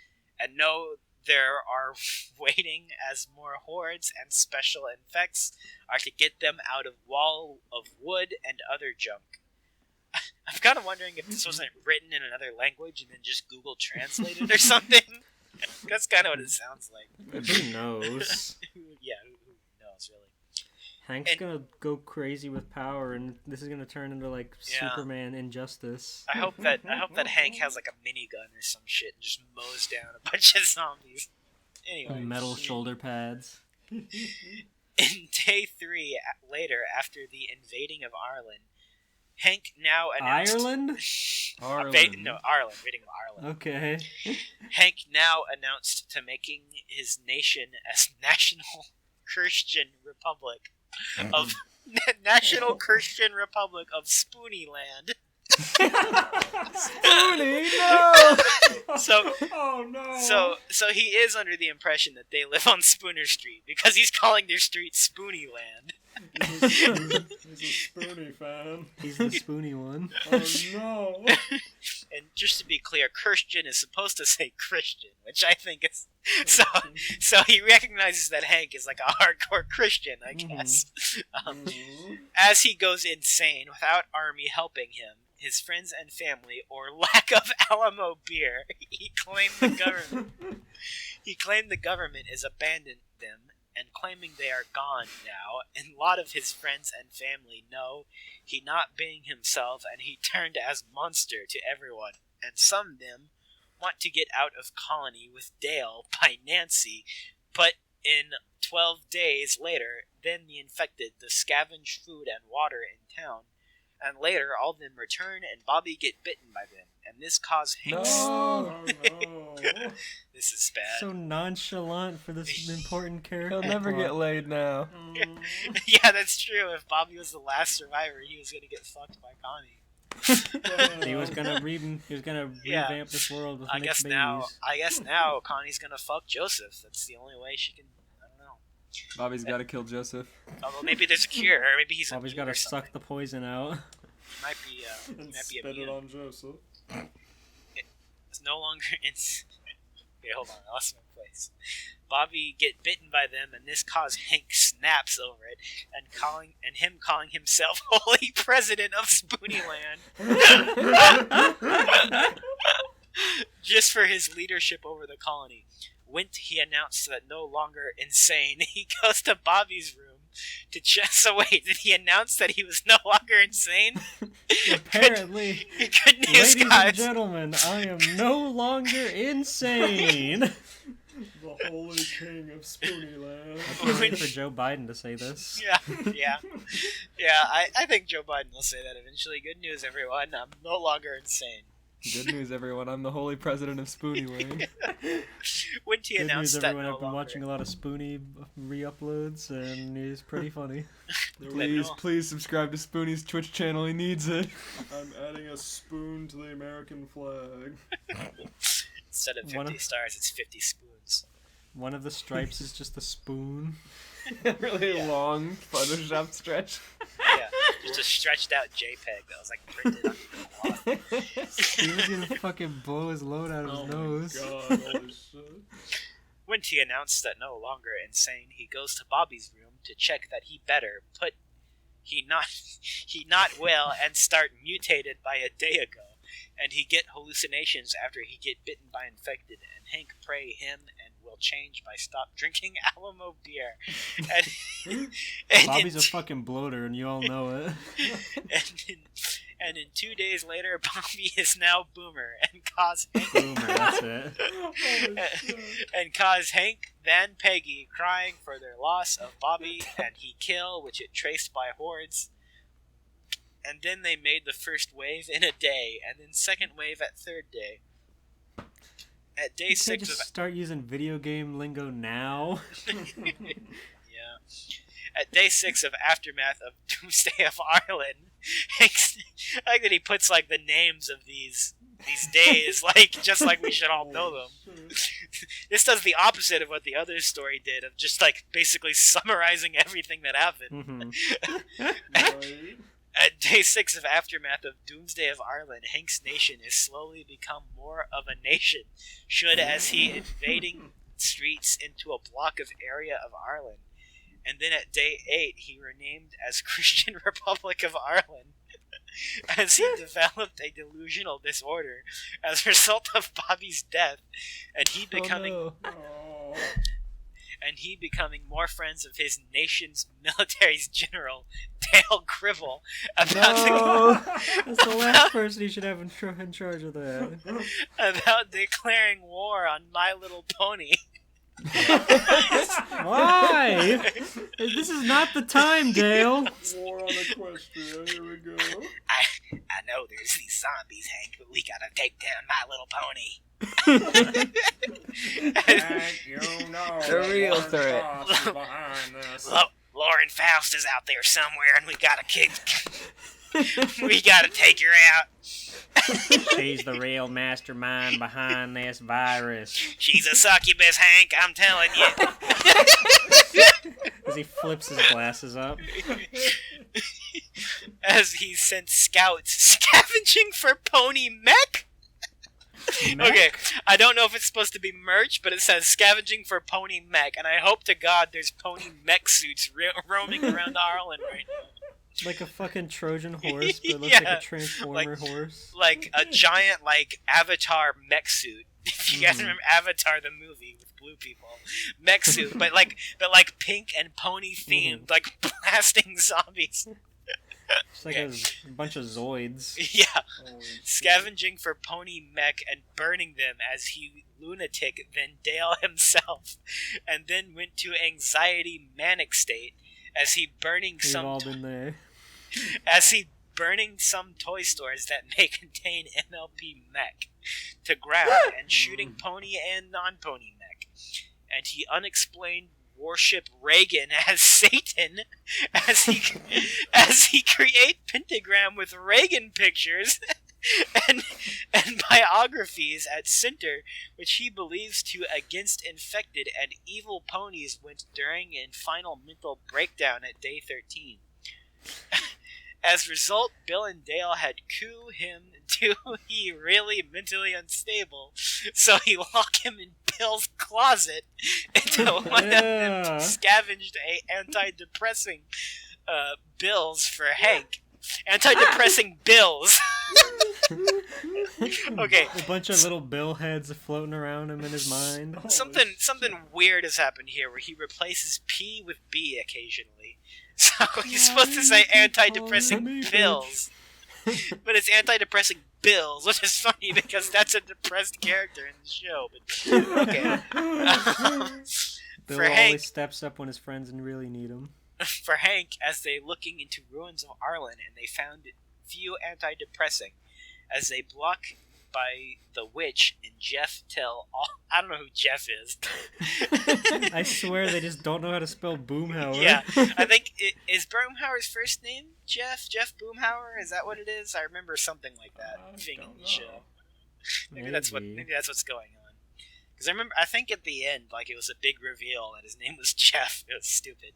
and know there are waiting as more hordes and special infects are to get them out of wall of wood and other junk. I'm kind of wondering if this wasn't written in another language and then just Google translated or something. That's kind of what it sounds like. Who knows? Yeah, who knows, really? Hank's And- gonna go crazy with power, and this is gonna turn into like Yeah. Superman Injustice. I hope that Hank has like a minigun or some shit and just mows down a bunch of zombies. Anyway, Metal shoulder pads. in day 3 later, after the invading of Arlen, Hank now announced Ireland? Arlen. Arlen, reading of Arlen. Okay. Hank now announced to making his nation as National Christian Republic of National Christian Republic of Spoonyland. Spoonie, no! So Oh no! So he is under the impression that they live on Spooner Street because he's calling their street Spoonyland. He's a Spoonie fan. He's the spoony one. Oh no! And just to be clear, Christian is supposed to say Christian, which I think is so he recognizes that Hank is like a hardcore Christian, I guess. As he goes insane without army helping him, his friends and family, or lack of Alamo beer, he claimed the government has abandoned them and claiming they are gone now, and a lot of his friends and family know he not being himself, and he turned as monster to everyone, and some of them want to get out of colony with Dale by Nancy, but In 12 days later, then the infected the scavenge food and water in town, and later all of them return and Bobby get bitten by them, and this causes Hank's... Oh, no. This is bad. So nonchalant for this important character. He'll never get laid now. Yeah, that's true. If Bobby was the last survivor, he was gonna get fucked by Connie. He was gonna revamp this world with I mixed guess now babies. Connie's gonna fuck Joseph. That's the only way she can. I don't know. Bobby's got to kill Joseph. Although maybe there's a cure. Or maybe he's. Bobby's gotta suck the poison out. Might be. And Might be spit immune. it on Joseph. It's no longer in. Okay, hold on. I lost my place. Bobby get bitten by them, and this caused Hank snaps over it, and him calling himself Holy President of Spoonieland, just for his leadership over the colony. He announced that no longer insane. He goes to Bobby's room to check. So wait, did he announce that he was no longer insane? Apparently, Good news, ladies guys. and gentlemen, I am no longer insane. The Holy King of Spoonieland. I'm waiting for Joe Biden to say this. Yeah. I think Joe Biden will say that eventually. Good news, everyone. I'm no longer insane. Good news, everyone. I'm the holy president of Spoonieland. When he Good announced news, that everyone. no I've been longer- watching a lot of Spoonie re-uploads, and he's pretty funny. Please subscribe to Spoonie's Twitch channel. He needs it. I'm adding a spoon to the American flag. Instead of 50 stars, it's 50 spoons. One of the stripes is just a spoon. Really long Photoshop stretch. Yeah, just a stretched out JPEG that was like printed on the cloth. He was gonna fucking blow his load out of his nose. God, holy shit. When he announced that no longer insane, he goes to Bobby's room to check that he better he not well and start mutated by a day ago, and he get hallucinations after he get bitten by infected, and Hank pray him and will change by stop drinking Alamo beer. And Bobby's a fucking bloater, and you all know it. and in 2 days later, Bobby is now Boomer and cause Hank Boomer, that's it. and cause Hank then Peggy crying for their loss of Bobby, and he kill, which it traced by hordes. And then they made the first wave in a day, and then second wave at third day. At day You can't 6 just of start using video game lingo now. yeah. At day 6 of Aftermath of Doomsday of Ireland, Hank's, I like that he puts like the names of these days, like just like we should all know them. This does the opposite of what the other story did, of just like basically summarizing everything that happened. Right. At day 6 of Aftermath of Doomsday of Ireland, Hank's nation is slowly become more of a nation, should as he invading streets into a block of area of Ireland. And then at day 8, he renamed as Christian Republic of Ireland, as he developed a delusional disorder as a result of Bobby's death, and he becoming Oh. and he becoming more friends of his nation's military's general, Dale Gribble, about That's the last person you should have in charge of that. about declaring war on My Little Pony. Why? This is not the time, Dale. War on Equestria, here we go. I know there's these zombies, Hank, but we gotta take down My Little Pony. You know The real threat. behind this. Lauren Faust is out there somewhere, and we gotta we gotta take her out. She's the real mastermind behind this virus. She's a succubus, Hank, I'm telling you. As he flips his glasses up. As he sent scouts scavenging for pony mech. Okay, I don't know if it's supposed to be merch, but it says scavenging for pony mech, and I hope to God there's pony mech suits roaming around Ireland right now. Like a fucking Trojan horse, but it looks Yeah, like a Transformer horse. Like a giant, like, Avatar mech suit. If you guys remember Avatar, the movie with blue people. Mech suit, but pink and pony themed, like blasting zombies. It's like a bunch of Zoids. Yeah, scavenging for pony mech and burning them as he lunatic than Dale himself, and then went to anxiety manic state as he burning We've some all been there. as he burning some toy stores that may contain MLP mech to ground and shooting pony and non-pony mech. And he unexplained worship Reagan as Satan as he create pentagram with Reagan pictures and biographies at center, which he believes to against infected and evil ponies went during and final mental breakdown at day 13. As a result, Bill and Dale had coup him to he really mentally unstable, so he locked him in Bill's closet until one of them scavenged a antidepressing bills for Hank. Antidepressing bills. Okay. A bunch of little bill heads floating around him in his mind. Something weird has happened here where he replaces P with B occasionally. So he's supposed to say antidepressing pills, but it's antidepressing bills, which is funny because that's a depressed character in the show. But okay. Bill For always Hank, steps up when his friends really need him. for Hank, as they looking into ruins of Arlen, and they found few antidepressing, as they block by the witch, and Jeff tell all. I don't know who Jeff is. I swear they just don't know how to spell Boomhauer. Yeah, I think is Boomhauer's first name Jeff Boomhauer. Is that what it is? I remember something like that being in the show. Maybe that's what's going on. Because I think at the end, like, it was a big reveal that his name was Jeff. It was stupid,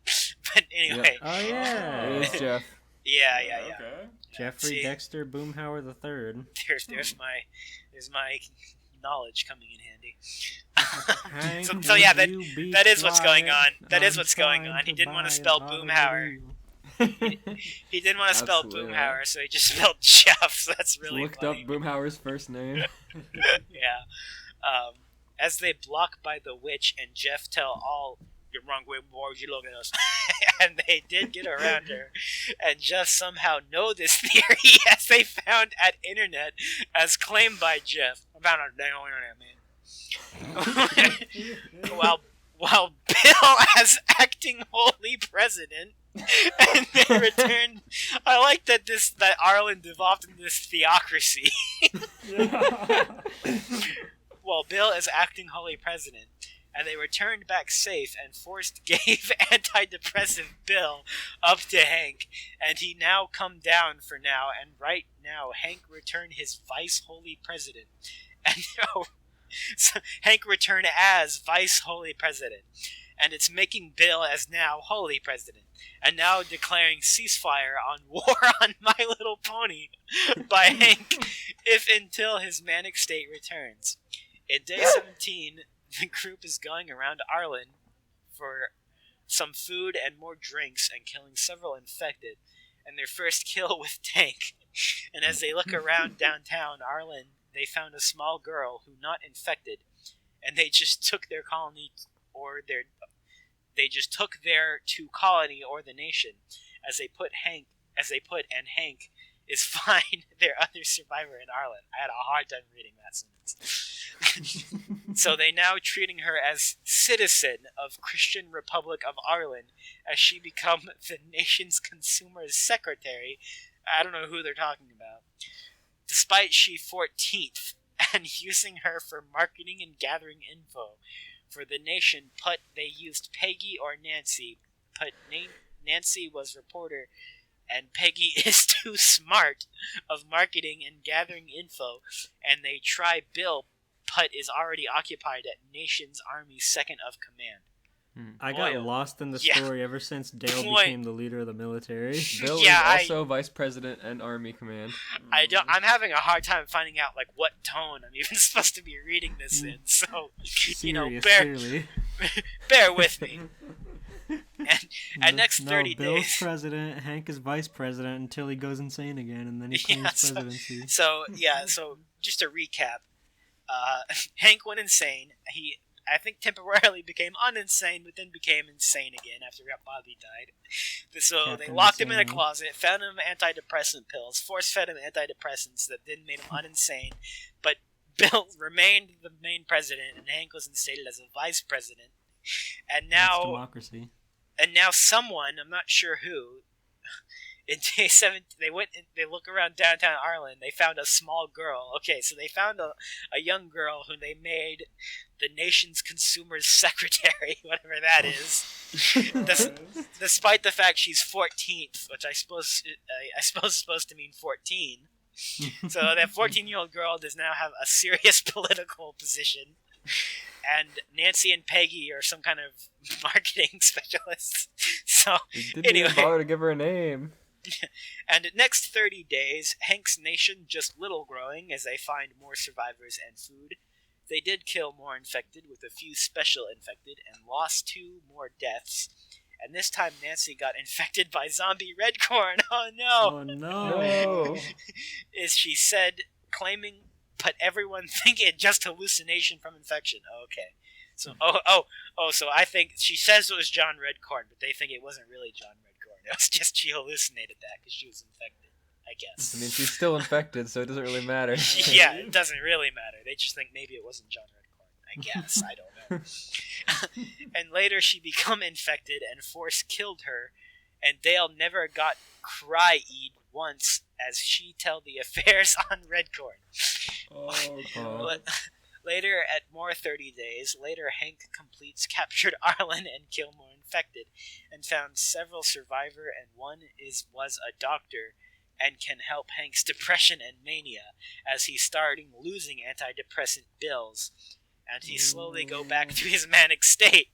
but anyway. Yep. Oh yeah, It is Jeff. Yeah. Okay. Jeffrey Dexter Boomhauer the Third. There's my knowledge coming in handy. Hank, so yeah, would you be that is what's going quiet? on. That is I'm what's going trying on. He to didn't want buy to spell a bottle of Boomhauer. you. He didn't want to spell Absolutely. Boomhauer, so he just spelled Jeff. So that's really Looked funny. up Boomhauer's first name. Yeah. As they block by the witch and Jeff tell all, "You're wrong way, boys, you look at us." And they did get around her. And Jeff somehow know this theory as they found at internet as claimed by Jeff. I found it on the internet, man. While Bill as acting holy president, and they returned. I like that Arlen devolved into this theocracy. While Bill is acting holy president, and they returned back safe and forced gave antidepressant Bill up to Hank, and he now come down for now, and right now Hank returned his vice holy president, and so Hank returned as vice holy president, and it's making Bill as now holy president, and now declaring ceasefire on war on My Little Pony by Hank if until his manic state returns. In day 17, the group is going around Arlen for some food and more drinks and killing several infected, and their first kill with Tank. And as they look around downtown Arlen, they found a small girl who not infected, and they just took their colony to colony or the nation, and Hank is fine, their other survivor in Arlen. I had a hard time reading that sentence. So they now treating her as citizen of Christian Republic of Arlen as she become the nation's consumer's secretary. I don't know who they're talking about. Despite she 14th and using her for marketing and gathering info for the nation, they used Peggy or Nancy. Nancy was reporter, and Peggy is too smart of marketing and gathering info, and they try Bill. Putt is already occupied at Nation's Army second of command. I got lost in the story ever since Dale became the leader of the military. Bill is also vice president and army command. I'm having a hard time finding out like what tone I'm even supposed to be reading this in. So bear with me. And next 30 Bill's days, president, Hank is vice president until he goes insane again, and then he claims presidency. So just to recap. Hank went insane. I think temporarily became uninsane, but then became insane again after Bobby died. So Captain they locked him in a Insane. closet, fed him antidepressant pills, force-fed him antidepressants that then made him uninsane, but Bill remained the main president, and Hank was instated as a vice president. And That's now, democracy. and now someone, I'm not sure who, in day 7, they went and they look around downtown Ireland. They found a small girl. Okay, so they found a young girl who they made the nation's consumer's secretary, whatever that is. Despite the fact she's 14th, which I suppose is supposed to mean 14. So that 14-year-old girl does now have a serious political position. And Nancy and Peggy are some kind of marketing specialists. So They didn't anyway. even bother to give her a name. And next 30 days, Hank's nation just little growing as they find more survivors and food. They did kill more infected with a few special infected and lost 2 more deaths. And this time Nancy got infected by zombie Redcorn. Oh no! Oh no! No. Is she said, claiming, but everyone think it just hallucination from infection. Oh, okay. So so I think she says it was John Redcorn, but they think it wasn't really John Redcorn. It was just she hallucinated that because she was infected, I guess. I mean, she's still infected, so it doesn't really matter. Yeah, it doesn't really matter. They just think maybe it wasn't John Redcorn. I guess. I don't know. And later she become infected and Force killed her, and Dale never got cry-eed once as she tell the affairs on Redcorn. Oh, God. But later, at more 30 days, later Hank completes captured Arlen and kill more infected, and found several survivor, and one was a doctor, and can help Hank's depression and mania, as he's starting losing antidepressant bills, and he slowly go back to his manic state.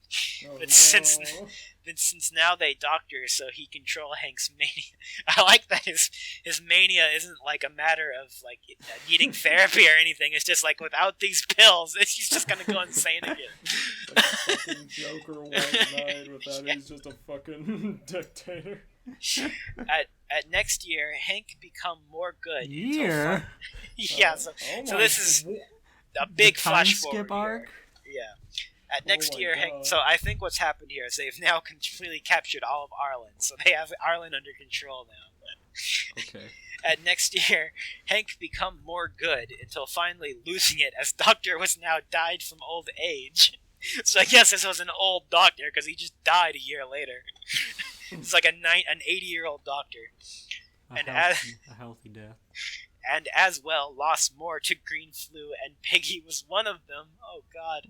Oh, But no. since now they doctor, so he control Hank's mania. I like that his mania isn't like a matter of like needing therapy or anything. It's just like without these pills, he's just gonna go insane again. Like fucking Joker White Knight with that, he's just a fucking dictator. At next year, Hank become more good. until Year? yeah. So Oh so my this is w- a big The time flash skip forward arc? here. Yeah. At next my year, Hank. God. So I think what's happened here is they've now completely captured all of Ireland. So they have Ireland under control now. Okay. At next year, Hank become more good until finally losing it as Doctor was now died from old age. So I guess this was an old doctor because he just died a year later. It's like an 80-year-old doctor. And A healthy death. And as well lost more to green flu, and Peggy was one of them. Oh God.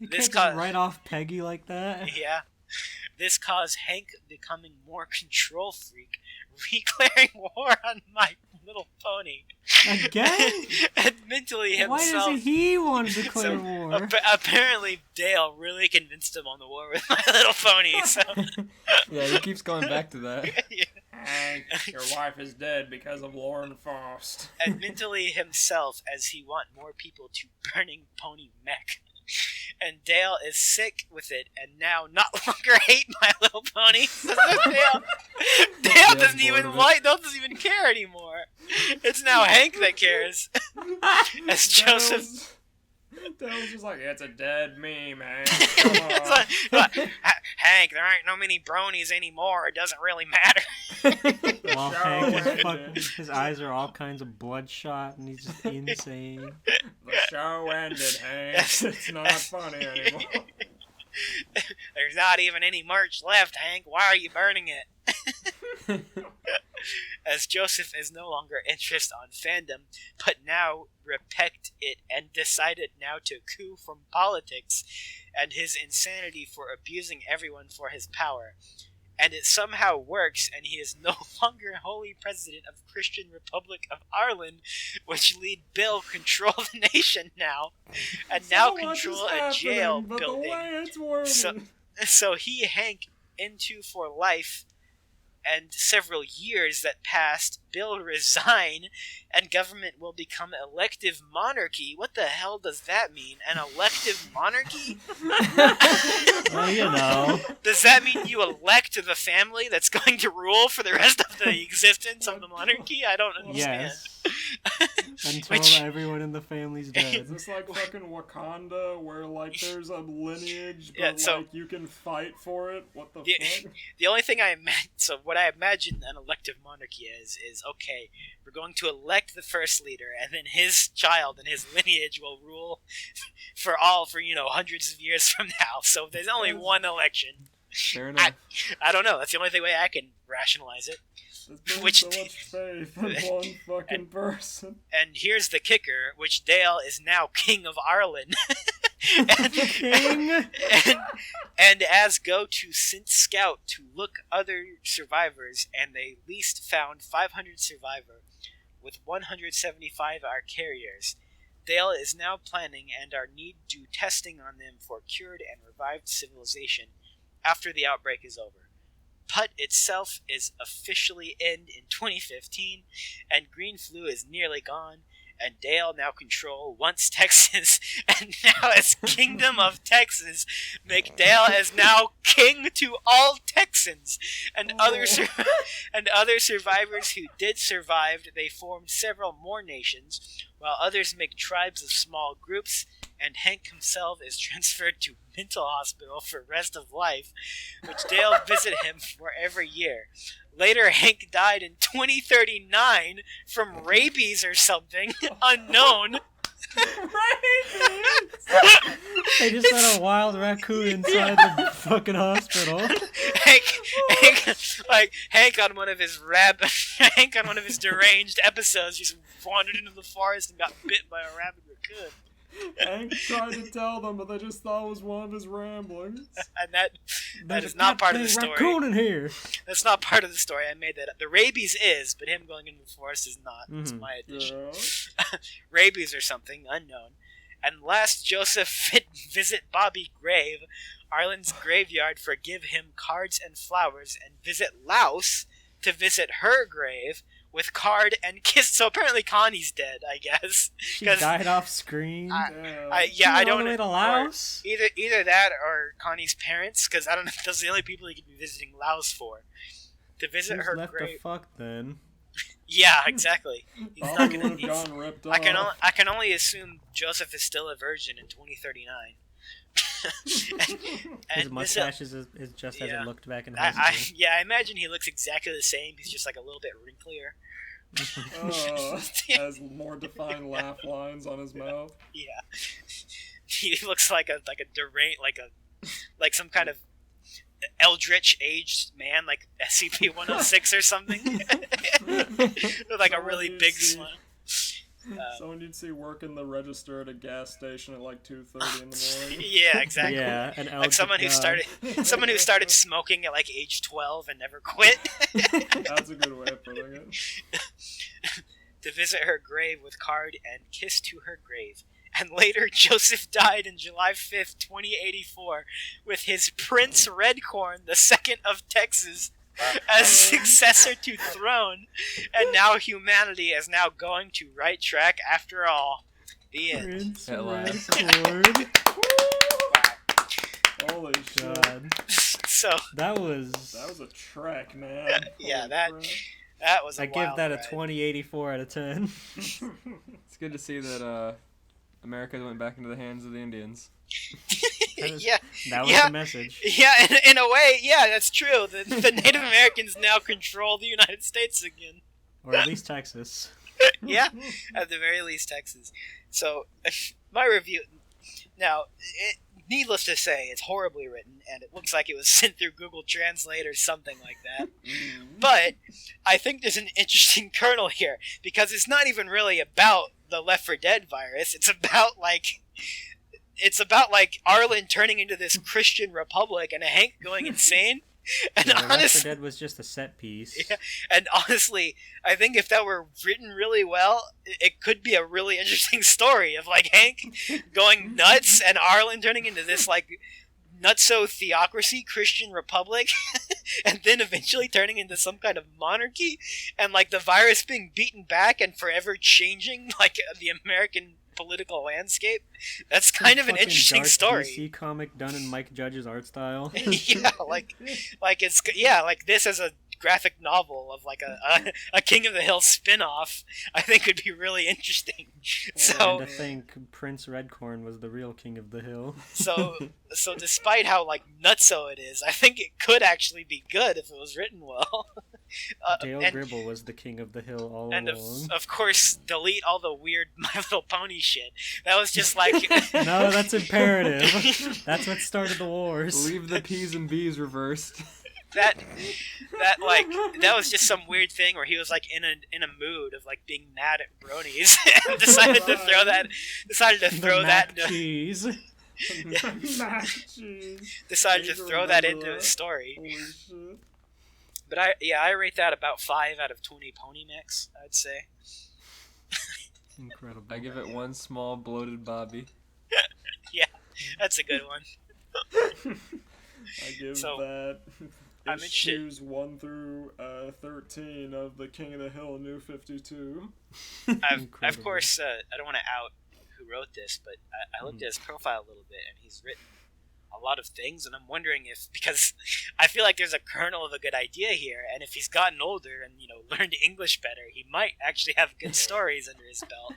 You This can't just co- write off Peggy like that. Yeah. This caused Hank becoming more control freak, declaring war on My Little Pony. Again? And mentally Why himself. doesn't he want to declare So, war? apparently Dale really convinced him on the war with My Little Pony. So Yeah, he keeps going back to that. Hank, your wife is dead because of Lauren Faust. and mentally himself as he want more people to burning pony mech. And Dale is sick with it and now not longer hate My Little Pony. So Dale doesn't even care anymore. It's now Hank that cares. As Joseph. Dale's just like, it's a dead meme, man. It's like, Hank, there ain't no many bronies anymore. It doesn't really matter. While Show Hank is ended. fucking, his eyes are all kinds of bloodshot and he's just insane. The show ended, Hank. It's not funny anymore. There's not even any merch left, Hank. Why are you burning it? As Joseph is no longer interested on fandom, but now respect it and decided now to coup from politics and his insanity for abusing everyone for his power. And it somehow works, and he is no longer holy president of Christian Republic of Ireland, which lead Bill control the nation now, and now So much control is a jail happening, but building. the way it's worded. So he, Hank, into for life, and several years that passed, Bill resign, and government will become elective monarchy. What the hell does that mean? An elective monarchy? Well, you know. Does that mean you elect the family that's going to rule for the rest of the existence of the monarchy? I don't understand. Yes. Until Which- everyone in the family's Is dead. this like fucking Wakanda, where like there's a lineage, but Yeah, so- like you can fight for it? What the The, fuck? the only thing what I imagine an elective monarchy is okay, we're going to elect the first leader, and then his child and his lineage will rule for hundreds of years from now. So there's only one election. Fair enough. I don't know. That's the only way I can rationalize it. This brings which- so much faith in one fucking person. And here's the kicker, which Dale is now king of Ireland. and, King? and as go to Sint Scout to look other survivors, and they least found 500 survivor, with 175 are carriers. Dale is now planning and are need do testing on them for cured and revived civilization after the outbreak is over. Putt itself is officially end in 2015, and green flu is nearly gone, and Dale now control once Texas, and now as Kingdom of Texas, make Dale as now king to all Texans, and other survivors who did survive. They formed several more nations, while others make tribes of small groups, and Hank himself is transferred to mental hospital for rest of life, which Dale visit him for every year. Later, Hank died in 2039 from rabies or something unknown. They just had a wild raccoon inside the fucking hospital. Hank on one of his Hank on one of his deranged episodes just wandered into the forest and got bit by a rabid raccoon. Hank tried to tell them, but they just thought it was one of his ramblings. And that There's is a not part of the goddamn story. raccoon in here. That's not part of the story. I made that up. The rabies is, but him going into the forest is not. It's Mhm. my addition. Yeah. Rabies or something unknown. And last, Joseph visit Bobby Grave, Arlen's graveyard, for give him cards and flowers, and visit Laos to visit her grave with card and kiss. So apparently Connie's dead, I guess. She 'Cause died off screen. Yeah. I She went all don't the way to or Laos. either that or Connie's parents, because I don't know if those are the only people he could be visiting Laos for. To visit Who's her left grave. to fuck then? Yeah, exactly. He's not Bobby gonna. would have gone ripped I can off. I can only assume Joseph is still a virgin in 2039. His mustache is just as yeah. it looked back in high school. I imagine he looks exactly the same. He's just like a little bit wrinklier. Has more defined laugh lines on his mouth. Yeah, he looks like a deranged, like some kind of eldritch aged man, like SCP-106 or something, with like a really Someone big you'd see- smile. Someone you'd see working the register at a gas station at like 2:30 in the morning. Yeah, exactly. Yeah, an Like someone who started smoking at like age 12 and never quit. That's a good way of putting it. To visit her grave with card and kiss to her grave. And later, Joseph died on July 5th, 2084, with his Prince Redcorn, the second of Texas, as successor to throne. And now humanity is now going to right track after all. The end. Prince At last. Redcord. Holy shit. God, So, that was. That was a trek, man. Yeah, Holy that- crap. that was a I give wild that a ride. 2084 out of 10. It's good to see that America went back into the hands of the Indians. Yeah, That was Yeah. the message. yeah. In a way, yeah, that's true. The Native Americans now control the United States again. Or at least Texas. Yeah, at the very least, Texas. So, my review. Now, needless to say, it's horribly written, and it looks like it was sent through Google Translate or something like that. But I think there's an interesting kernel here, because it's not even really about the Left 4 Dead virus. It's about like Arlen turning into this Christian republic and Hank going insane. And Yeah, Left 4 honestly, Dead was just a set piece. Yeah. And honestly, I think if that were written really well, it could be a really interesting story of like Hank going nuts and Arlen turning into this like nutso theocracy Christian republic, and then eventually turning into some kind of monarchy, and like the virus being beaten back and forever changing like the American political landscape. That's kind of an Fucking interesting dark story. DC comic done in Mike Judge's art style. Yeah, like this as a graphic novel of like a King of the Hill spin-off, I think would be really interesting. So And to think Prince Redcorn was the real King of the Hill. so despite how like nutso it is, I think it could actually be good if it was written well. Dale and, Gribble was the King of the Hill all and along. of course, delete all the weird My Little Pony shit. That was just like No, that's imperative. That's what started the wars. Leave the P's and B's reversed. that was just some weird thing where he was like in a mood of like being mad at bronies and decided to throw that into, cheese. decided to throw that into his story. Holy shit. But I rate that about 5 out of 20 pony mix, I'd say. Incredible. I give it one small bloated Bobby. Yeah, that's a good one. I give So, that I'm interested. issues 1 through 13 of the King of the Hill New 52. Of course, I don't want to out who wrote this, but I looked at his profile a little bit, and he's written a lot of things, and I'm wondering if, because I feel like there's a kernel of a good idea here, and if he's gotten older and, learned English better, he might actually have good stories under his belt.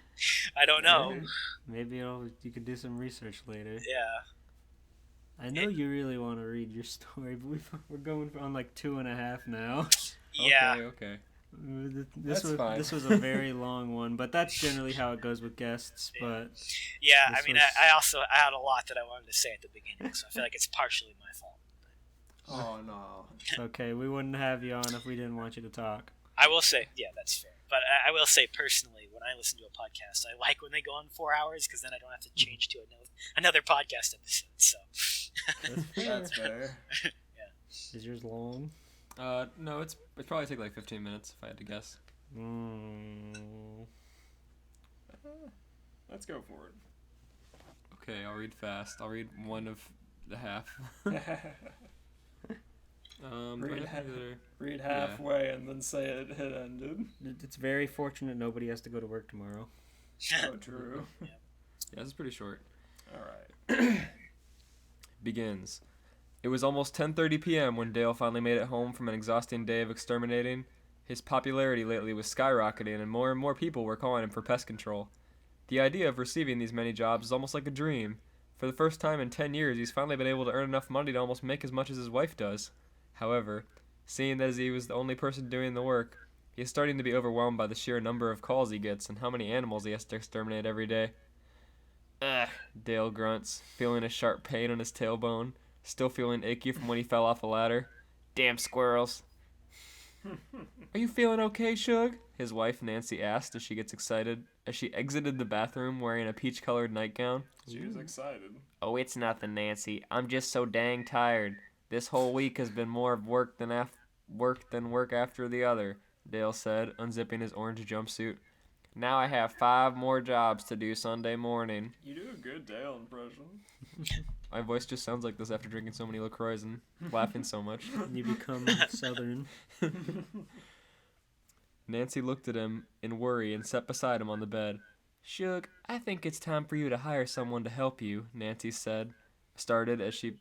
I don't know. Maybe you could do some research later. Yeah. I know you really want to read your story, but we're going on like 2.5 now. Yeah. Okay. This fine. was a very long one, but that's generally how it goes with guests. But Yeah, this I mean, was- I had a lot that I wanted to say at the beginning, so I feel like it's partially my fault. Oh no. it's okay. We wouldn't have you on if we didn't want you to talk. I will say, yeah, that's fair. But I will say personally, when I listen to a podcast, I like when they go on 4 hours because then I don't have to change to another podcast episode. So That's fair. Is yours long? No, it'd probably take like 15 minutes if I had to guess. Let's go for Okay, I'll read fast. I'll read one of the half. it. Do I have either- Read halfway and then say it ended. It's very fortunate nobody has to go to work tomorrow. So true. Yeah, this is pretty short. Alright. Begins. It was almost 10:30 p.m. when Dale finally made it home from an exhausting day of exterminating. His popularity lately was skyrocketing, and more people were calling him for pest control. The idea of receiving these many jobs is almost like a dream. For the first time in 10 years, he's finally been able to earn enough money to almost make as much as his wife does. However, seeing as he was the only person doing the work, he is starting to be overwhelmed by the sheer number of calls he gets and how many animals he has to exterminate every day. Ugh, Dale grunts, feeling a sharp pain on his tailbone, still feeling achy from when he fell off a ladder. Damn squirrels. Are you feeling okay, Shug? His wife Nancy asked as she exited the bathroom wearing a peach-colored nightgown. She was excited. Oh, it's nothing, Nancy. I'm just so dang tired. This whole week has been more of work than work after the other, Dale said, unzipping his orange jumpsuit. Now I have 5 more jobs to do Sunday morning. You do a good Dale impression. My voice just sounds like this after drinking so many LaCroix and laughing so much. You become southern. Nancy looked at him in worry and sat beside him on the bed. Shug, I think it's time for you to hire someone to help you, Nancy stated as she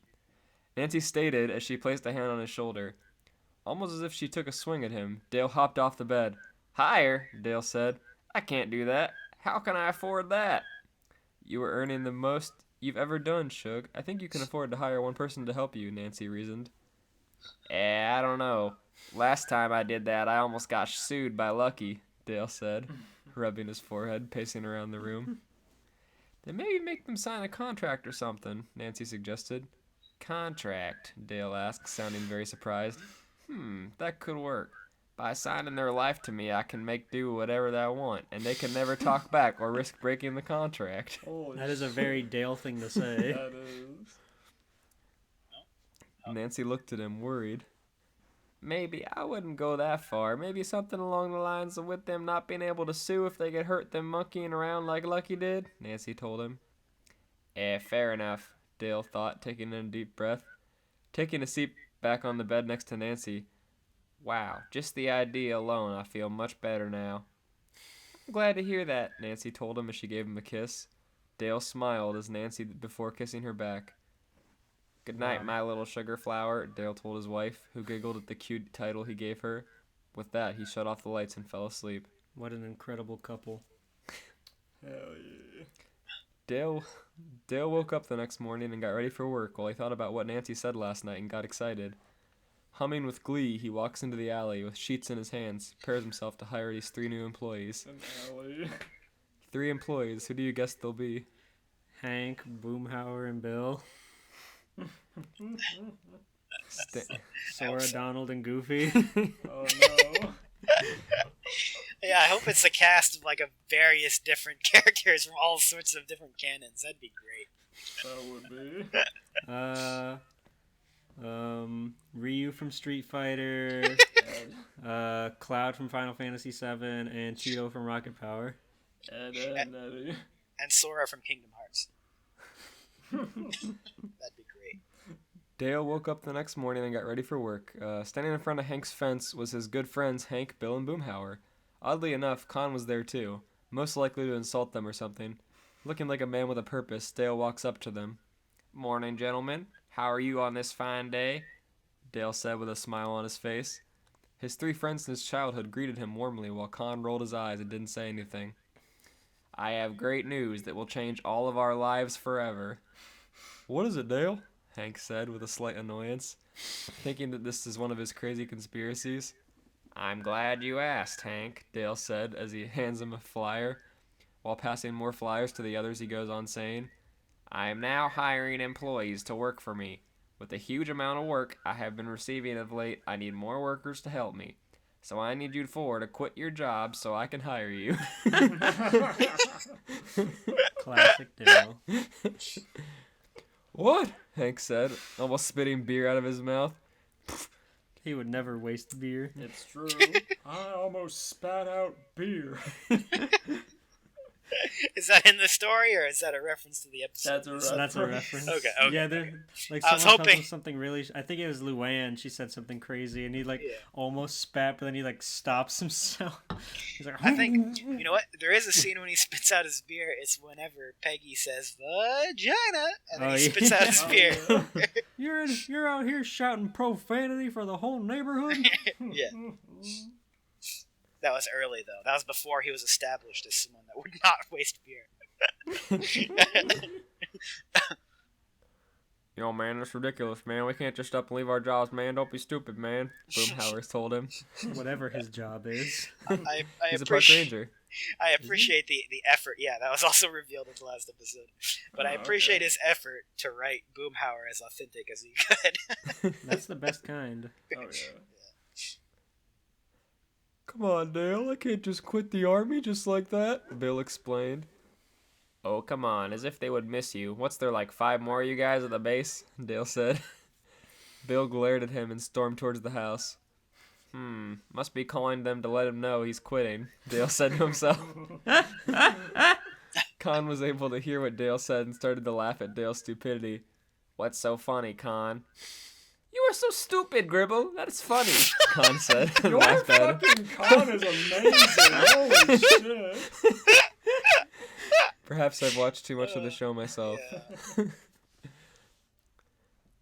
placed a hand on his shoulder. Almost as if she took a swing at him, Dale hopped off the bed. Hire? Dale said. I can't do that. How can I afford that? You are earning the most you've ever done, Shug. I think you can afford to hire one person to help you, Nancy reasoned. I don't know. Last time I did that, I almost got sued by Lucky, Dale said, rubbing his forehead, pacing around the room. Then maybe make them sign a contract or something, Nancy suggested. Contract? Dale asked, sounding very surprised. That could work. By signing their life to me, I can make do whatever they want, and they can never talk back or risk breaking the contract. Holy That is a very Dale thing to say. That is. Nancy looked at him, worried. Maybe I wouldn't go that far. Maybe something along the lines of with them not being able to sue if they get hurt them monkeying around like Lucky did, Nancy told him. Fair enough, Dale thought, taking in a deep breath. Taking a seat back on the bed next to Nancy. Wow, just the idea alone, I feel much better now. I'm glad to hear that, Nancy told him as she gave him a kiss. Dale smiled as Nancy before kissing her back. Good night, my little sugar flower, Dale told his wife, who giggled at the cute title he gave her. With that, he shut off the lights and fell asleep. What an incredible couple. Hell yeah. Dale woke up the next morning and got ready for work while he thought about what Nancy said last night and got excited. Humming with glee, he walks into the alley with sheets in his hands, prepares himself to hire these 3 new employees. An alley. 3 employees, who do you guess they'll be? Hank, Boomhauer, and Bill. Sora, Donald, and Goofy. Oh no. Yeah, I hope it's a cast of like a various different characters from all sorts of different canons. That'd be great. That would be. Ryu from Street Fighter, Cloud from Final Fantasy VII, and Cheeto from Rocket Power. Eddie. And Sora from Kingdom Hearts. That'd be great. Dale woke up the next morning and got ready for work. Standing in front of Hank's fence was his good friends Hank, Bill, and Boomhauer. Oddly enough, Con was there too, most likely to insult them or something. Looking like a man with a purpose, Dale walks up to them. "Morning, gentlemen. How are you on this fine day?" Dale said with a smile on his face. His 3 friends in his childhood greeted him warmly while Con rolled his eyes and didn't say anything. "I have great news that will change all of our lives forever." "What is it, Dale?" Hank said with a slight annoyance, thinking that this is one of his crazy conspiracies. "I'm glad you asked, Hank," Dale said as he hands him a flyer. While passing more flyers to the others, he goes on saying, "I am now hiring employees to work for me. With the huge amount of work I have been receiving of late, I need more workers to help me. So I need you 4 to quit your jobs so I can hire you." Classic Dale. "What?" Hank said, almost spitting beer out of his mouth. He would never waste beer. It's true. I almost spat out beer. Is that in the story, or is that a reference to the episode? That's a reference. That's a reference. Okay. Yeah, they're like I was someone tells hoping- him something really. I think it was Luann. She said something crazy, and he like Yeah. almost spat, but then he like stops himself. He's like, I think, you know what? There is a scene when he spits out his beer. It's whenever Peggy says vagina, and then Oh, he yeah. spits out his Oh, beer. yeah. You're out here shouting profanity for the whole neighborhood. Yeah. That was early, though. That was before he was established as someone that would not waste beer. "Yo, man, that's ridiculous, man. We can't just up and leave our jobs, man. Don't be stupid, man," Boomhauer told him. Whatever his job is. I He's a park ranger. I appreciate the effort. Yeah, that was also revealed in the last episode. But I appreciate his effort to write Boomhauer as authentic as he could. That's the best kind. Oh yeah. "Come on, Dale. I can't just quit the army just like that," Bill explained. "Oh, come on. As if they would miss you. What's there, like 5 more of you guys at the base?" Dale said. Bill glared at him and stormed towards the house. Must be calling them to let him know he's quitting," Dale said to himself. Con was able to hear what Dale said and started to laugh at Dale's stupidity. "What's so funny, Con?" "You are so stupid, Gribble. That is funny," Con said and Your laughed at him. fucking con is amazing. Holy shit. Perhaps I've watched too much of the show myself.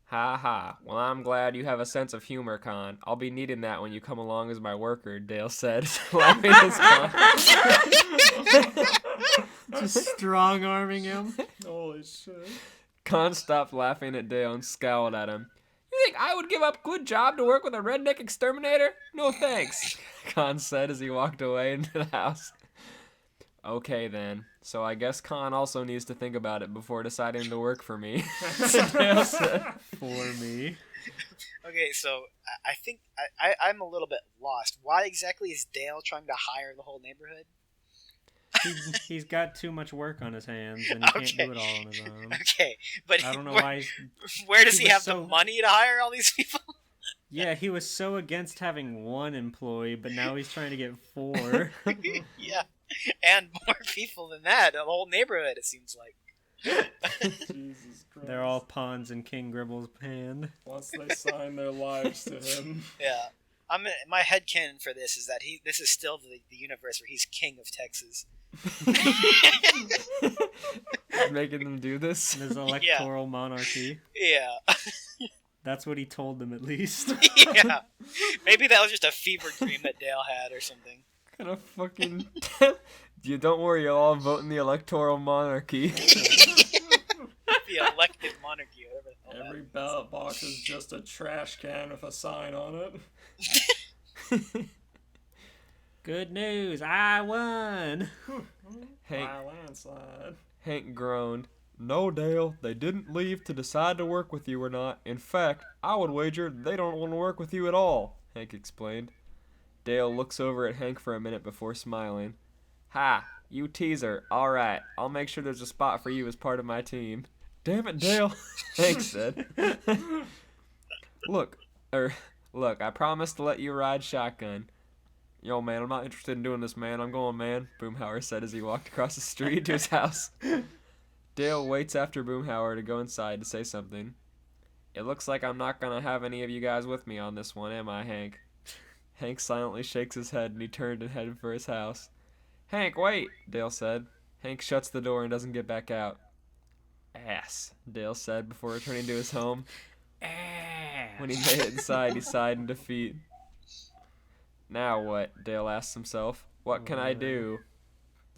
"Ha ha. Well, I'm glad you have a sense of humor, Con. I'll be needing that when you come along as my worker," Dale said, laughing as Con. Just strong arming him. Holy shit. Con stopped laughing at Dale and scowled at him. "You think I would give up a good job to work with a redneck exterminator? No thanks," Con said as he walked away into the house. "Okay then. So I guess Con also needs to think about it before deciding to work for me," Dale said. For me. Okay, so I think I'm a little bit lost. Why exactly is Dale trying to hire the whole neighborhood? He's got too much work on his hands, and he can't do it all on his own. Okay, but I don't know where, why where does he he have was the so- money to hire all these people? Yeah, he was so against having 1 employee, but now he's trying to get 4. Yeah, and more people than that. The whole neighborhood, it seems like. Jesus Christ. They're all pawns in King Gribble's hand. Once they sign their lives to him. Yeah. My headcanon for this is that this is still the universe where he's king of Texas. Making them do this. His electoral monarchy. Yeah. That's what he told them, at least. Yeah. Maybe that was just a fever dream that Dale had or something. Kind of fucking. You don't worry, you'll all vote in the electoral monarchy. The elected monarchy, whatever the hell Every that ballot box is just a trash can with a sign on it. Good news, I won. Hank, By landslide. Hank groaned. No, Dale, they didn't leave to decide to work with you or not. In fact, I would wager they don't want to work with you at all, Hank explained. Dale looks over at Hank for a minute before smiling. Ha, you teaser. All right, I'll make sure there's a spot for you as part of my team. Damn it, Dale, Hank said. Look, I promised to let you ride shotgun. Yo, man, I'm not interested in doing this, man. I'm going, man, Boomhauer said as he walked across the street to his house. Dale waits after Boomhauer to go inside to say something. It looks like I'm not going to have any of you guys with me on this one, am I, Hank? Hank silently shakes his head and he turned and headed for his house. Hank, wait, Dale said. Hank shuts the door and doesn't get back out. Ass, Dale said before returning to his home. When he made it inside, he sighed in defeat. Now what? Dale asks himself. What can I do?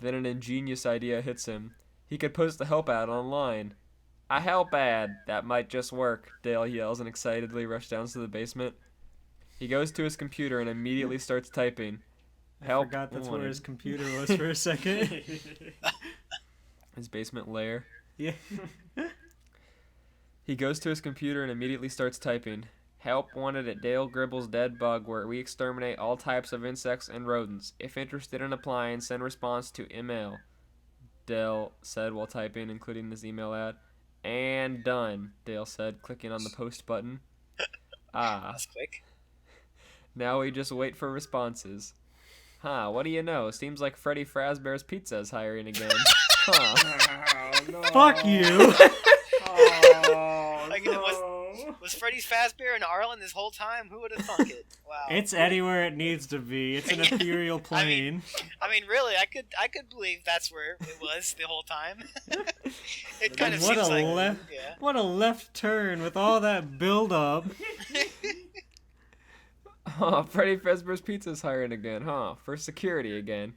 Then an ingenious idea hits him. He could post a help ad online. A help ad! That might just work, Dale yells and excitedly rushes down to the basement. He goes to his computer and immediately starts typing. I forgot that's where his computer was for a second. His basement lair. Yeah. He goes to his computer and immediately starts typing. Help wanted at Dale Gribble's Dead Bug, where we exterminate all types of insects and rodents. If interested in applying, send response to email. Dale said while typing, including his email ad. And done, Dale said, clicking on the post button. That's quick. Now we just wait for responses. Huh, what do you know? Seems like Freddy Fazbear's Pizza is hiring again. Huh. Oh, no. Fuck you. Oh, Like, no. Was Freddy's Fazbear in Arlen this whole time? Who would have thunk it? Wow. It's anywhere it needs to be. It's an ethereal plane. I mean, really, I could believe that's where it was the whole time. It kind of What seems a like left! yeah. What a left turn with all that build up. Oh, Freddy Fazbear's Pizza is hiring again, huh? For security again.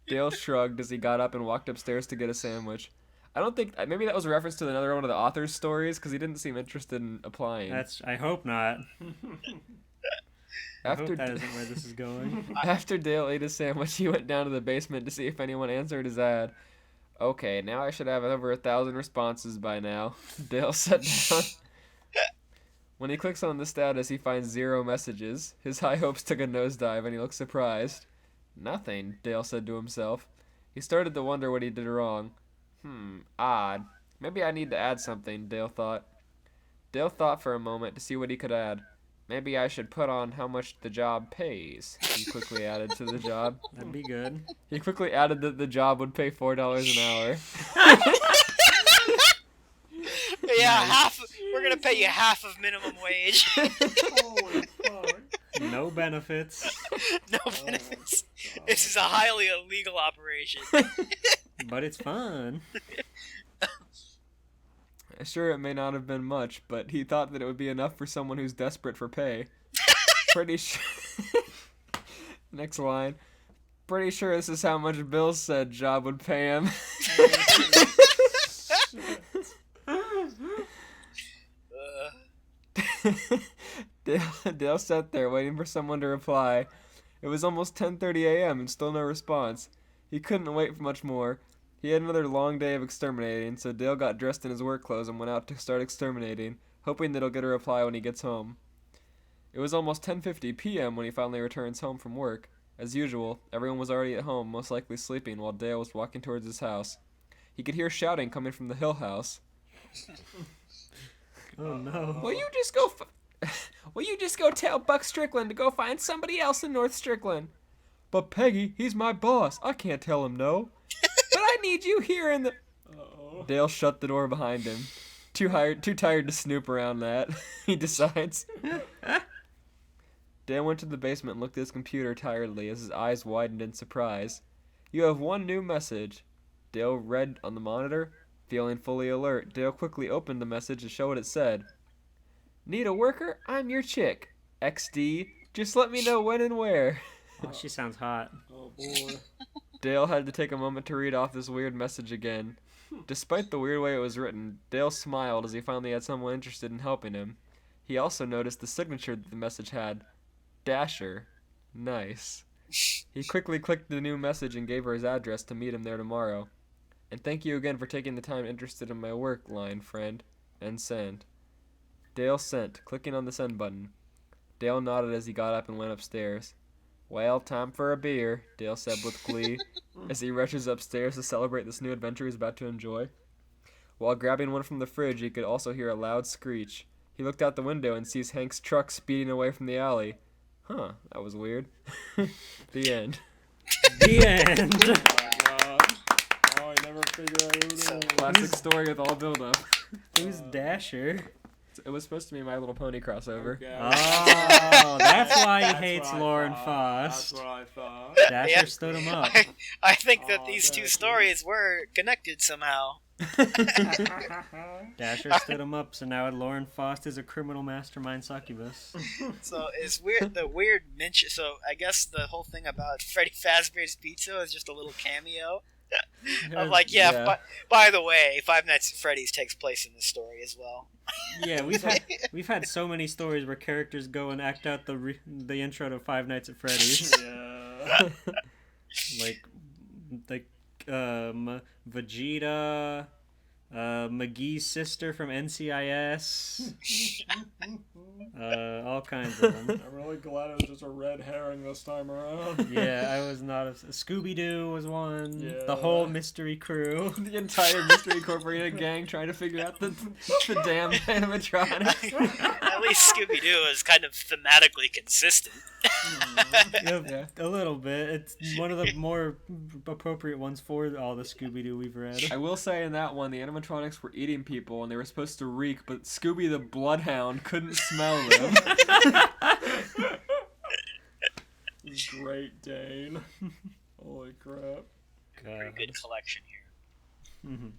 Dale shrugged as he got up and walked upstairs to get a sandwich. I don't think... Maybe that was a reference to another one of the author's stories, because he didn't seem interested in applying. I hope not. I After hope that isn't where this is going. After Dale ate his sandwich, he went down to the basement to see if anyone answered his ad. Okay, now I should have over 1,000 responses by now. Dale sat down. When he clicks on the status, he finds 0 messages. His high hopes took a nosedive, and he looked surprised. Nothing, Dale said to himself. He started to wonder what he did wrong. Odd. Maybe I need to add something, Dale thought. Dale thought for a moment to see what he could add. Maybe I should put on how much the job pays, he quickly added to the job. That'd be good. He quickly added that the job would pay $4 an hour. Yeah, we're gonna pay you half of minimum wage. Holy fuck. No benefits. No benefits. This is a highly illegal operation. But it's fun. Sure, it may not have been much, but he thought that it would be enough for someone who's desperate for pay. Pretty sure... Next line. Pretty sure this is how much Bill said job would pay him. Dale sat there waiting for someone to reply. It was almost 10:30 a.m. and still no response. He couldn't wait for much more. He had another long day of exterminating, so Dale got dressed in his work clothes and went out to start exterminating, hoping that he'll get a reply when he gets home. It was almost 10:50 p.m. when he finally returns home from work. As usual, everyone was already at home, most likely sleeping, while Dale was walking towards his house. He could hear shouting coming from the Hill House. Oh no. Will you just go tell Buck Strickland to go find somebody else in North Strickland? But Peggy, he's my boss. I can't tell him no. But I need you here in the... Uh-oh. Dale shut the door behind him. Too tired to snoop around that, he decides. Dale went to the basement and looked at his computer tiredly as his eyes widened in surprise. You have one new message. Dale read on the monitor. Feeling fully alert, Dale quickly opened the message to show what it said. Need a worker? I'm your chick. XD, just let me know when and where. Oh, she sounds hot. Oh boy. Dale had to take a moment to read off this weird message again. Despite the weird way it was written, Dale smiled as he finally had someone interested in helping him. He also noticed the signature that the message had. Dasher. Nice. He quickly clicked the new message and gave her his address to meet him there tomorrow. And thank you again for taking the time interested in my work line, friend. And send. Dale sent, clicking on the send button. Dale nodded as he got up and went upstairs. Well, time for a beer, Dale said with glee, as he rushes upstairs to celebrate this new adventure he's about to enjoy. While grabbing one from the fridge, he could also hear a loud screech. He looked out the window and sees Hank's truck speeding away from the alley. Huh, that was weird. The end. The end. Oh, I never figured out who it is. Classic story with all build-up. Who's Dasher? It was supposed to be My Little Pony crossover. Okay. Oh, that's why he That's hates what I Lauren thought. Faust. That's what I thought. Dasher Yeah. stood him up. I think that Oh, these two Dasher. stories were connected somehow. Dasher stood him up, so now Lauren Faust is a criminal mastermind succubus. So it's weird. The weird mention. So I guess the whole thing about Freddy Fazbear's Pizza is just a little cameo. Of like, yeah. Yeah. But by the way, Five Nights at Freddy's takes place in this story as well. Yeah, we've had so many stories where characters go and act out the intro to Five Nights at Freddy's. Yeah. like Vegeta, McGee's sister from NCIS, all kinds of them. I'm really glad it was just a red herring this time around. Yeah, I was not. Scooby-Doo was one. Yeah. The whole mystery crew. The entire Mystery Incorporated gang trying to figure out the damn animatronics. At least Scooby Doo is kind of thematically consistent. Yeah, a little bit. It's one of the more appropriate ones for all the Scooby-Doo we've read. I will say in that one, the animatronics were eating people and they were supposed to reek, but Scooby the Bloodhound couldn't smell them. Great Dane. Holy crap. Pretty good collection here. Mhm.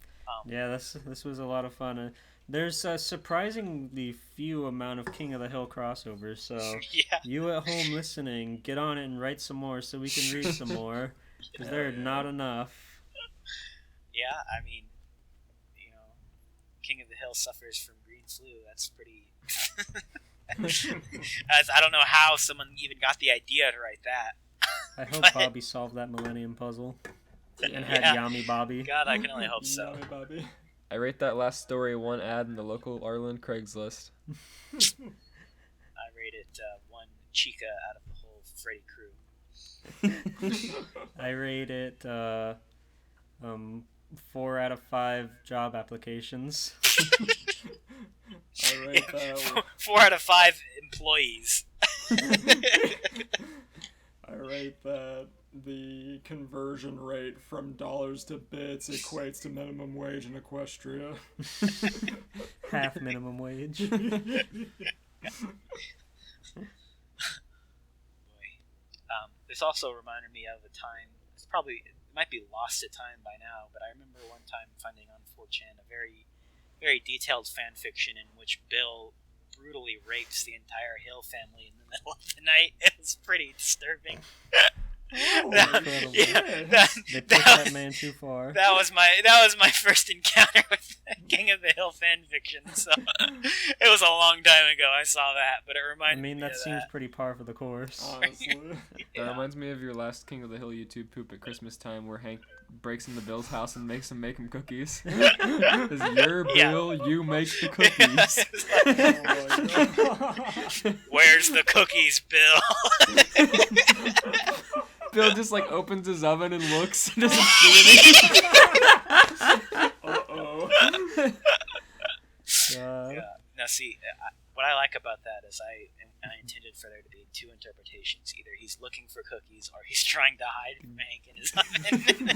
Yeah, this was a lot of fun. There's a surprisingly few amount of King of the Hill crossovers, so Yeah. you at home listening, get on it and write some more so we can read some more, because there are not enough. Yeah, I mean, you know, King of the Hill suffers from green flu. That's pretty. I don't know how someone even got the idea to write that. I hope But- Bobby solved that Millennium Puzzle and had Yeah. Yami Bobby. God, I can only hope so. Yummy, Bobby. I rate that last story one ad in the local Arlen Craigslist. I rate it one Chica out of the whole Freddy crew. I rate it 4 out of 5 job applications. I rate that. 4 out of 5 employees. I rate that the conversion rate from dollars to bits equates to minimum wage in Equestria. Half minimum wage. This also reminded me of a time. It might be lost at time by now, but I remember one time finding on 4chan a very, very detailed fan fiction in which Bill brutally rapes the entire Hill family in the middle of the night. It was pretty disturbing. Incredible. Yeah, They pushed that man too far. that was my first encounter with King of the Hill fan fiction. So it was a long time ago I saw that, but it I reminded mean, me that of seems that. pretty par for the course. Honestly. That Yeah. reminds me of your last King of the Hill YouTube poop at Christmas time where Hank breaks into Bill's house and makes him make him cookies. It's your Yeah. Bill, you make the cookies. Oh my god. Where's the cookies, Bill? Bill just like opens his oven and looks and doesn't see anything. Uh-oh. God. Yeah. Now, see, what I like about that is I intended for there to be 2 interpretations. Either he's looking for cookies, or he's trying to hide from Hank in his oven.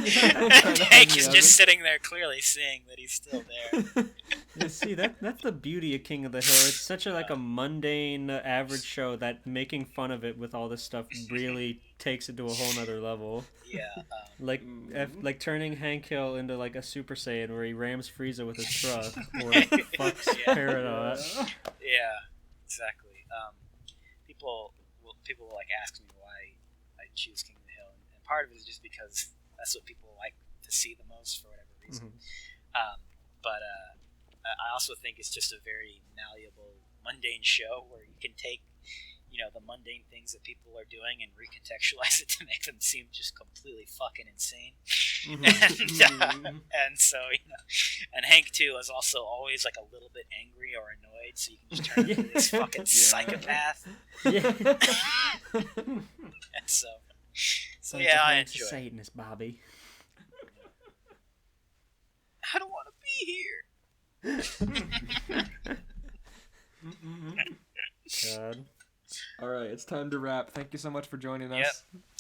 Trying to hide Hank in is the just oven. sitting there, clearly seeing that he's still there. See, that's the beauty of King of the Hill. It's such a mundane, average show that making fun of it with all this stuff really takes it to a whole nother level. Yeah. Like turning Hank Hill into like a Super Saiyan where he rams Frieza with his truck or fucks Peridot. Yeah, exactly. People will like ask me why I choose King of the Hill, and part of it is just because that's what people like to see the most for whatever reason. But I also think it's just a very malleable, mundane show where you can take, the mundane things that people are doing and recontextualize it to make them seem just completely fucking insane. And so, and Hank too is also always like a little bit angry or annoyed, so you can just turn into this fucking psychopath. And so yeah, I enjoy it. Satanist, Bobby. I don't want to be here. God. All right, it's time to wrap. Thank you so much for joining us. Yep.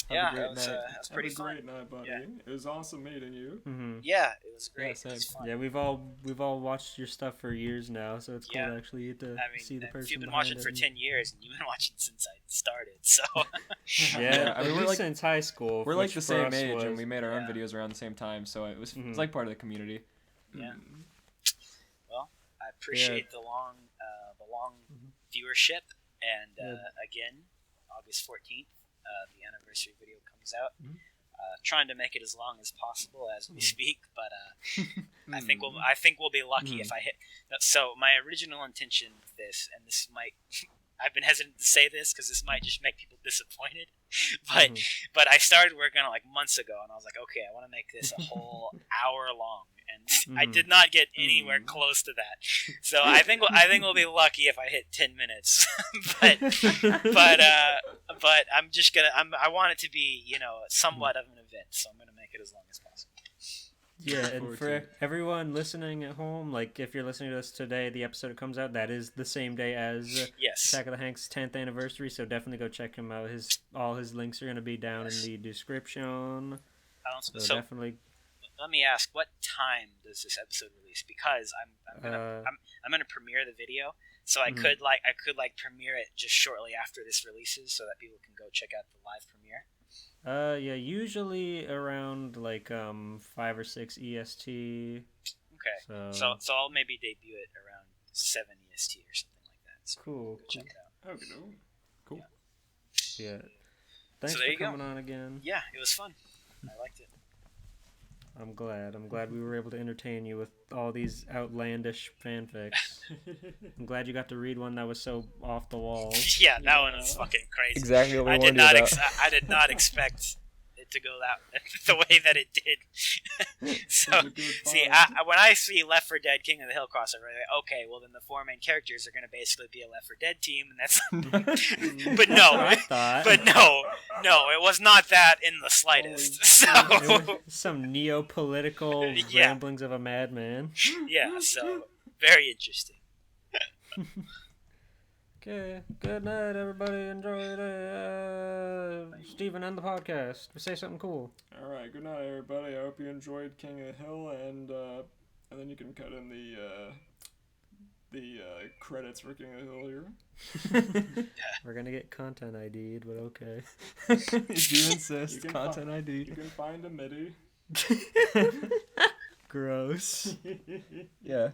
Have a Yeah, great night. that's pretty Have a fun. great night, buddy. Yeah. It was awesome meeting you. Yeah, it was great. Yeah, It same. was fun. Yeah, we've all watched your stuff for years now, so it's cool to actually get to see the person. you've been behind watching it for and- 10 years, and you've been watching since I started, so... Yeah, I mean, at we're least like- since high school. We're like which the for same us age, was- and we made our own Yeah. videos around the same time, so it's like part of the community. Yeah. Well, I appreciate the long viewership, and again, August 14th, the anniversary video comes out. Trying to make it as long as possible as we speak, but I think we'll be lucky if I hit. So my original intention with this, and this might. I've been hesitant to say this because this might just make people disappointed, but I started working on it like months ago, and I was like, okay, I want to make this a whole hour long, and I did not get anywhere close to that. So I think we'll be lucky if I hit 10 minutes, but I'm just gonna I want it to be somewhat of an event, so I'm gonna make it as long as possible. Yeah, and for everyone listening at home, like if you're listening to this today, the episode comes out, that is the same day as Yes. Attack of the Hank's 10th anniversary, so definitely go check him out. All his links are going to be down in the description. So definitely. Let me ask, what time does this episode release? Because I'm gonna premiere the video, so I could premiere it just shortly after this releases, so that people can go check out the live premiere. Yeah, usually around like 5 or 6 EST. Okay. So I'll maybe debut it around 7 EST or something like that. So Cool. check it out. Okay, no. Cool. Yeah. Thanks there for you go. coming on again. Yeah, it was fun. I liked it. I'm glad we were able to entertain you with all these outlandish fanfics. I'm glad you got to read one that was so off the wall. Yeah, that one was fucking crazy. Exactly what we I wanted did not. about. I did not expect it to go the way that it did. So, see, when I see Left 4 Dead King of the Hill crossover, I'm like, okay, well then the 4 main characters are going to basically be a Left 4 Dead team, and that's. But no, I thought. but no, it was not that in the slightest. So It was some neo-political ramblings of a madman. yeah, so very interesting. Okay, good night, everybody. Enjoy it. Steven, end the podcast. Say something cool. All right, good night, everybody. I hope you enjoyed King of the Hill, and then you can cut in the credits for King of the Hill here. We're gonna get content ID'd, but okay. You insist. You can Content You ID. can find a MIDI. Gross. Yeah.